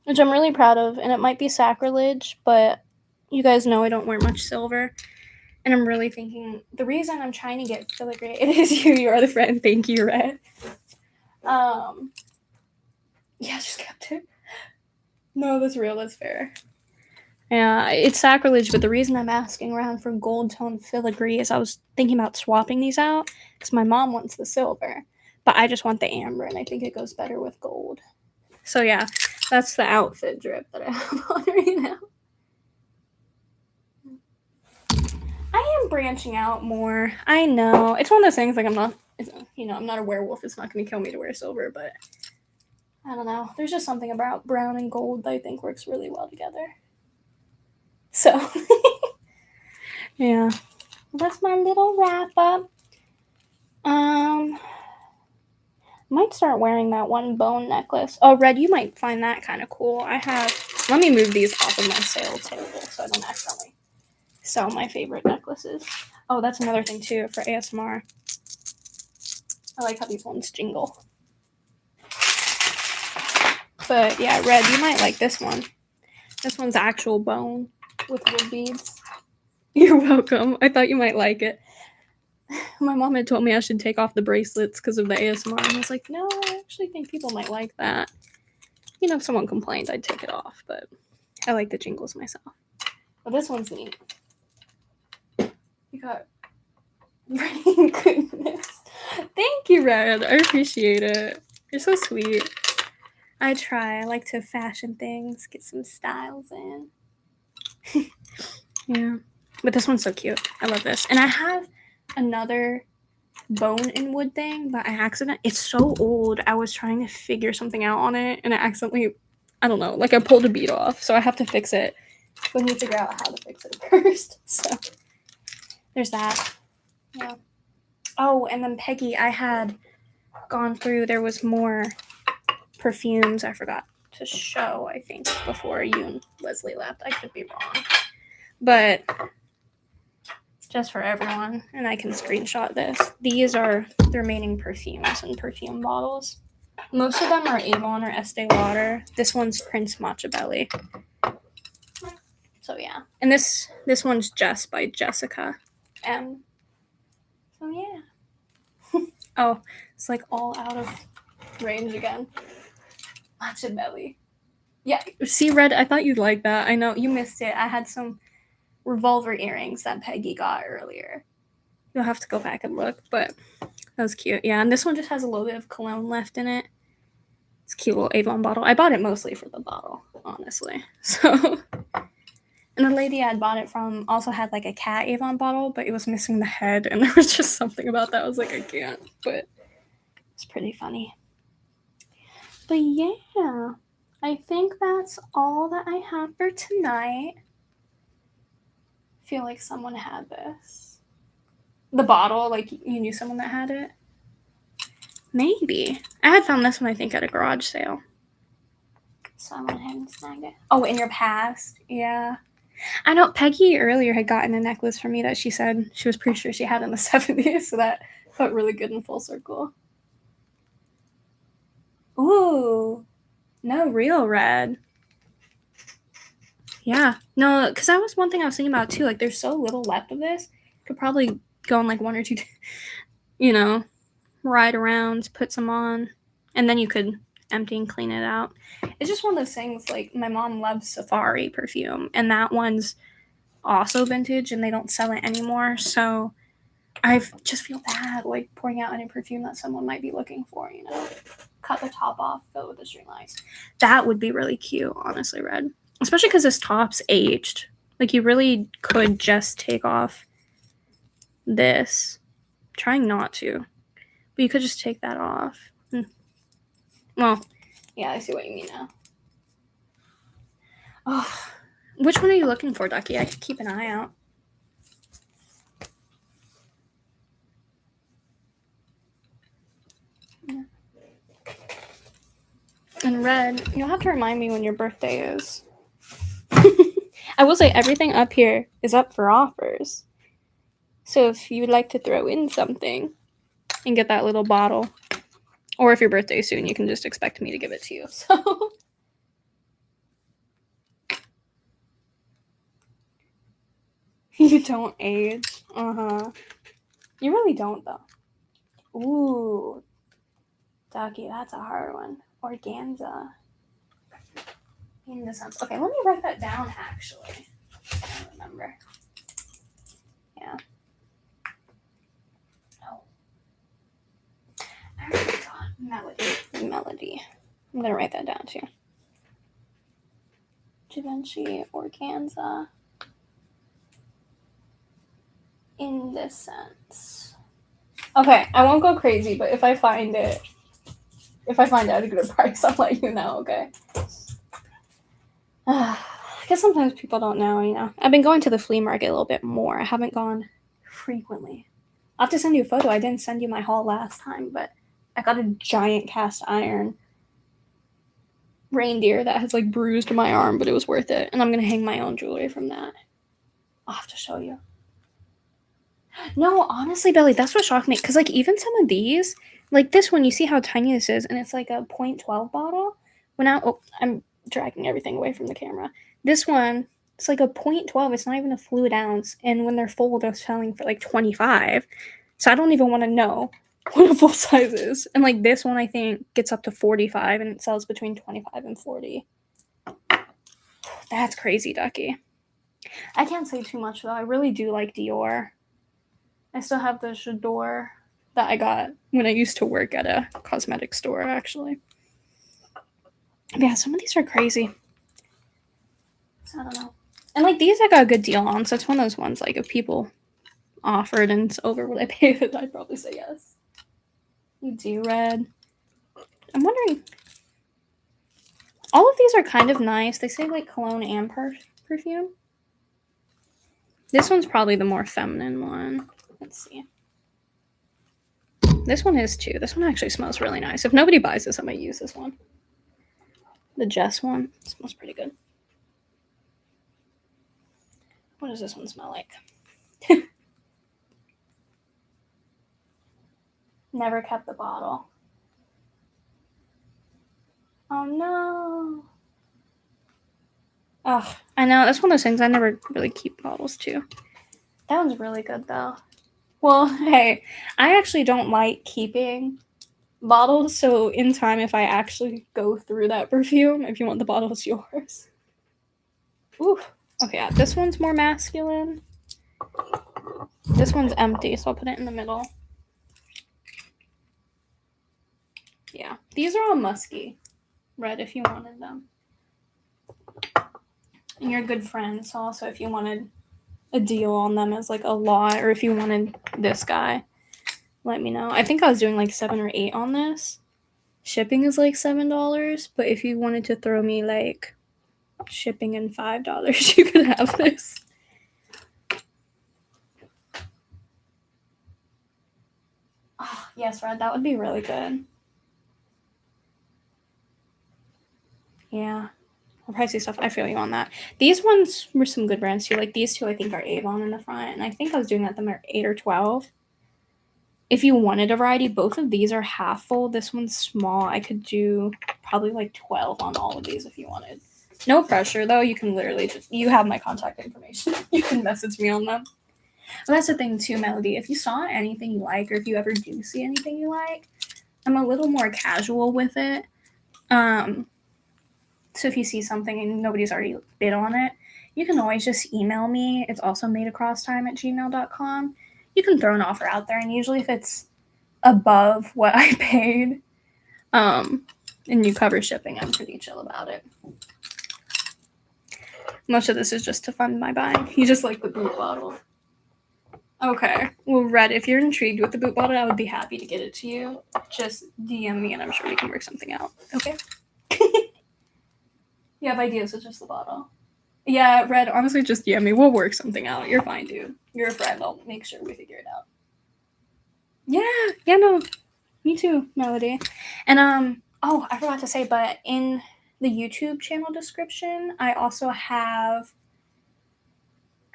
which I'm really proud of, and it might be sacrilege, but you guys know I don't wear much silver. And I'm really thinking, the reason I'm trying to get filigree, it is you, you are the friend, thank you, Red. Yeah, just kept it. No, that's real, that's fair. Yeah, it's sacrilege, but the reason I'm asking around for gold tone filigree is I was thinking about swapping these out, because my mom wants the silver, but I just want the amber, and I think it goes better with gold. So yeah, that's the outfit drip that I have on right now. I am branching out more. I know. It's one of those things, like I'm not a werewolf. It's not going to kill me to wear silver, but I don't know. There's just something about brown and gold that I think works really well together. So, yeah. That's my little wrap up. Might start wearing that one bone necklace. Oh, Red, you might find that kind of cool. Let me move these off of my sale table so I don't accidentally sell my favorite necklaces. Oh, that's another thing too for ASMR. I like how these ones jingle. But yeah, Red, you might like this one. This one's actual bone with wood beads. You're welcome. I thought you might like it. My mom had told me I should take off the bracelets because of the ASMR, and I was like, no, I actually think people might like that. If someone complained, I'd take it off, but I like the jingles myself. But this one's neat. You got rain goodness. Thank you, Red. I appreciate it. You're so sweet. I try. I like to fashion things, get some styles in. Yeah. But this one's so cute. I love this. And I have another bone and wood thing, but it's so old. I was trying to figure something out on it, and I accidentally, I don't know, like I pulled a bead off, so I have to fix it. We need to figure out how to fix it first. So there's that. Yeah. Oh, and then Peggy, I had gone through, there was more perfumes I forgot to show, I think, before you and Leslie left. I could be wrong. But just for everyone, and I can screenshot this. These are the remaining perfumes and perfume bottles. Most of them are Avon or Estee Lauder. This one's Prince Machiavelli. So yeah. And this one's Jess by Jessica M. So yeah. Oh, it's like all out of range again. Machiavelli. Yeah, see, Red, I thought you'd like that. I know you missed it. I had some revolver earrings that Peggy got earlier. You'll have to go back and look, but that was cute. Yeah, and this one just has a little bit of cologne left in it. It's a cute little Avon bottle. I bought it mostly for the bottle, honestly. So, and the lady I bought it from also had like a cat Avon bottle, but it was missing the head, and there was just something about that. I was like, I can't, but it's pretty funny. But yeah, I think that's all that I have for tonight. I feel like someone had this. The bottle, like you knew someone that had it? Maybe. I had found this one, I think, at a garage sale. So I went ahead and snagged it. Oh, in your past? Yeah. I know Peggy earlier had gotten a necklace for me that she said she was pretty sure she had in the 70s, so that felt really good in full circle. Ooh. No, real red. Yeah. No, because that was one thing I was thinking about too. Like, there's so little left of this. Could probably go on like one or two, ride around, put some on, and then you could empty and clean it out. It's just one of those things, like, my mom loves Safari perfume, and that one's also vintage, and they don't sell it anymore, so I just feel bad, like, pouring out any perfume that someone might be looking for, Cut the top off, fill it with the string lights. That would be really cute, honestly, Red. Especially because this top's aged. Like, you really could just take off this. I'm trying not to. But you could just take that off. Well, yeah, I see what you mean now. Oh, which one are you looking for, Ducky? I could keep an eye out. Yeah. And Red, you'll have to remind me when your birthday is. I will say everything up here is up for offers. So if you would like to throw in something and get that little bottle, or if your birthday is soon, you can just expect me to give it to you. So you don't age. Uh-huh. You really don't, though. Ooh. Ducky, that's a hard one. Organza. In the sense. Okay, let me write that down, actually. I don't remember. Yeah. No. I already got Melody. I'm going to write that down, too. Givenchy Organza. Indecence. Okay, I won't go crazy, but if I find it at a good price, I'll let you know, okay? I guess sometimes people don't know, I've been going to the flea market a little bit more. I haven't gone frequently. I'll have to send you a photo. I didn't send you my haul last time, but I got a giant cast iron reindeer that has, like, bruised my arm, but it was worth it. And I'm going to hang my own jewelry from that. I'll have to show you. No, honestly, Belly, that's what shocked me. Because, like, even some of these, like this one, you see how tiny this is, and it's like a 0.12 bottle. I'm dragging everything away from the camera. This one, it's like a 0.12. It's not even a fluid ounce. And when they're full, they're selling for like 25. So I don't even want to know what a full size is. And like this one, I think, gets up to 45, and it sells between 25 and 40. That's crazy, Ducky. I can't say too much, though. I really do like Dior. I still have the J'adore that I got when I used to work at a cosmetic store, actually. Yeah, some of these are crazy. So I don't know. And like these I got a good deal on, so it's one of those ones, like, if people offered and it's over what I paid it, I'd probably say yes. You do, Red. I'm wondering, all of these are kind of nice. They say like cologne and perfume. This one's probably the more feminine one. Let's see. This one is too. This one actually smells really nice. If nobody buys this, I might use this one. The Jess one smells pretty good. What does this one smell like? Never kept the bottle. Oh no. Ugh, I know. That's one of those things I never really keep bottles too. That one's really good though. Well, hey, I actually don't like keeping bottles, so in time, if I actually go through that perfume, if you want the bottle, it's yours. Ooh. Okay, yeah, this one's more masculine. This one's empty, so I'll put it in the middle. Yeah, these are all musky. Red, if you wanted them. And you're a good friend, so also if you wanted a deal on them as like a lot, or if you wanted this guy, let me know. I think I was doing like 7 or 8 on this. shipping is like $7, but if you wanted to throw me like shipping and $5, you could have this. Oh, yes, Red, that would be really good. Yeah. Pricey stuff. I feel you on that. These ones were some good brands too. Like these two, I think are Avon in the front, and I think I was doing that them are 8 or 12. If you wanted a variety, both of these are half full. This one's small. I could do probably like 12 on all of these if you wanted. No pressure though. You can literally just, you have my contact information. You can message me on them. But that's the thing too, Melody. If you saw anything you like, or if you ever do see anything you like, I'm a little more casual with it. So if you see something and nobody's already bid on it, you can always just email me. It's also madeacrossthyme@gmail.com. You can throw an offer out there, and usually if it's above what I paid, and you cover shipping, I'm pretty chill about it. Most of this is just to fund my buying. You just like the boot bottle. Okay. Well, Red, if you're intrigued with the boot bottle, I would be happy to get it to you. Just DM me and I'm sure we can work something out. Okay? You have ideas with just the bottle. Yeah, Red, honestly, just DM me. We'll work something out. You're fine, dude. You're a friend. I'll make sure we figure it out. Yeah, no. Me too, Melody. And, oh, I forgot to say, but in the YouTube channel description, I also have,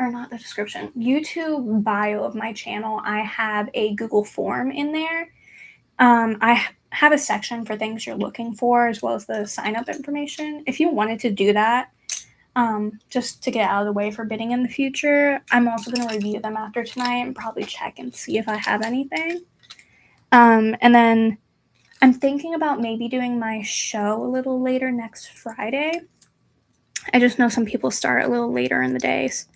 or not the description, YouTube bio of my channel, I have a Google form in there. I have a section for things you're looking for, as well as the sign-up information. If you wanted to do that, just to get out of the way for bidding in the future, I'm also going to review them after tonight and probably check and see if I have anything. And then I'm thinking about maybe doing my show a little later next Friday. I just know some people start a little later in the days.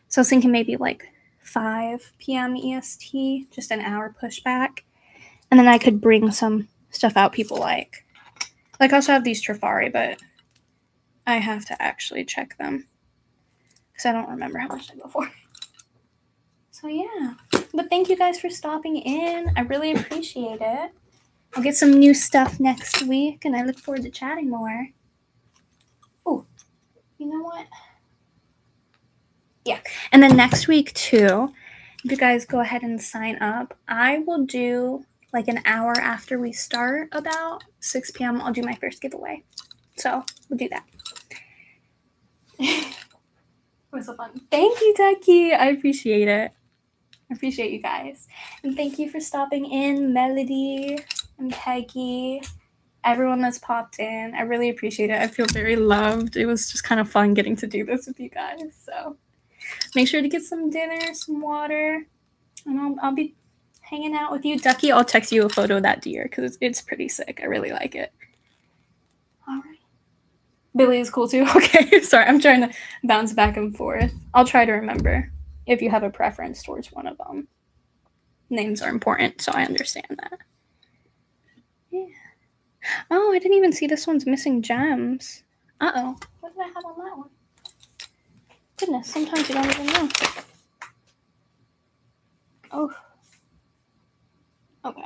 So I was thinking maybe like 5 p.m. EST, just an hour pushback. And then I could bring some stuff out people like. Like I also have these Trifari, but I have to actually check them because I don't remember how much they go for. So yeah. But thank you guys for stopping in. I really appreciate it. I'll get some new stuff next week, and I look forward to chatting more. Oh, you know what? Yeah. And then next week, too, if you guys go ahead and sign up, I will do like an hour after we start, about 6 p.m. I'll do my first giveaway. So we'll do that. It was so fun. Thank you, Ducky. I appreciate it. I appreciate you guys. And thank you for stopping in, Melody and Peggy, everyone that's popped in. I really appreciate it. I feel very loved. It was just kind of fun getting to do this with you guys. So make sure to get some dinner, some water, and I'll be hanging out with you. Ducky, I'll text you a photo of that deer because it's pretty sick. I really like it. All right. Billy is cool too. Okay, sorry. I'm trying to bounce back and forth. I'll try to remember if you have a preference towards one of them. Names are important, so I understand that. Yeah. Oh, I didn't even see this one's missing gems. Uh-oh. What did I have on that one? Goodness, sometimes you don't even know. Oh. Okay.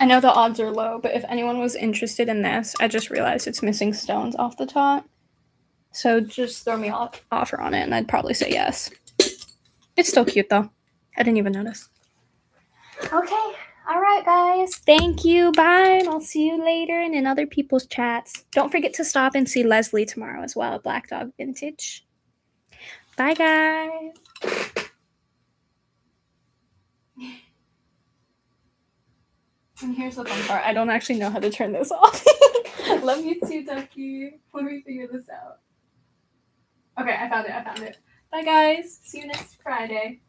I know the odds are low, but if anyone was interested in this, I just realized it's missing stones off the top. So just throw me an offer on it, and I'd probably say yes. It's still cute, though. I didn't even notice. Okay. All right, guys. Thank you. Bye. And I'll see you later and in other people's chats. Don't forget to stop and see Leslie tomorrow as well at Black Dog Vintage. Bye, guys. And here's the fun part. I don't actually know how to turn this off. Love you too, Ducky. When we figure this out. Okay, I found it. Bye, guys. See you next Friday.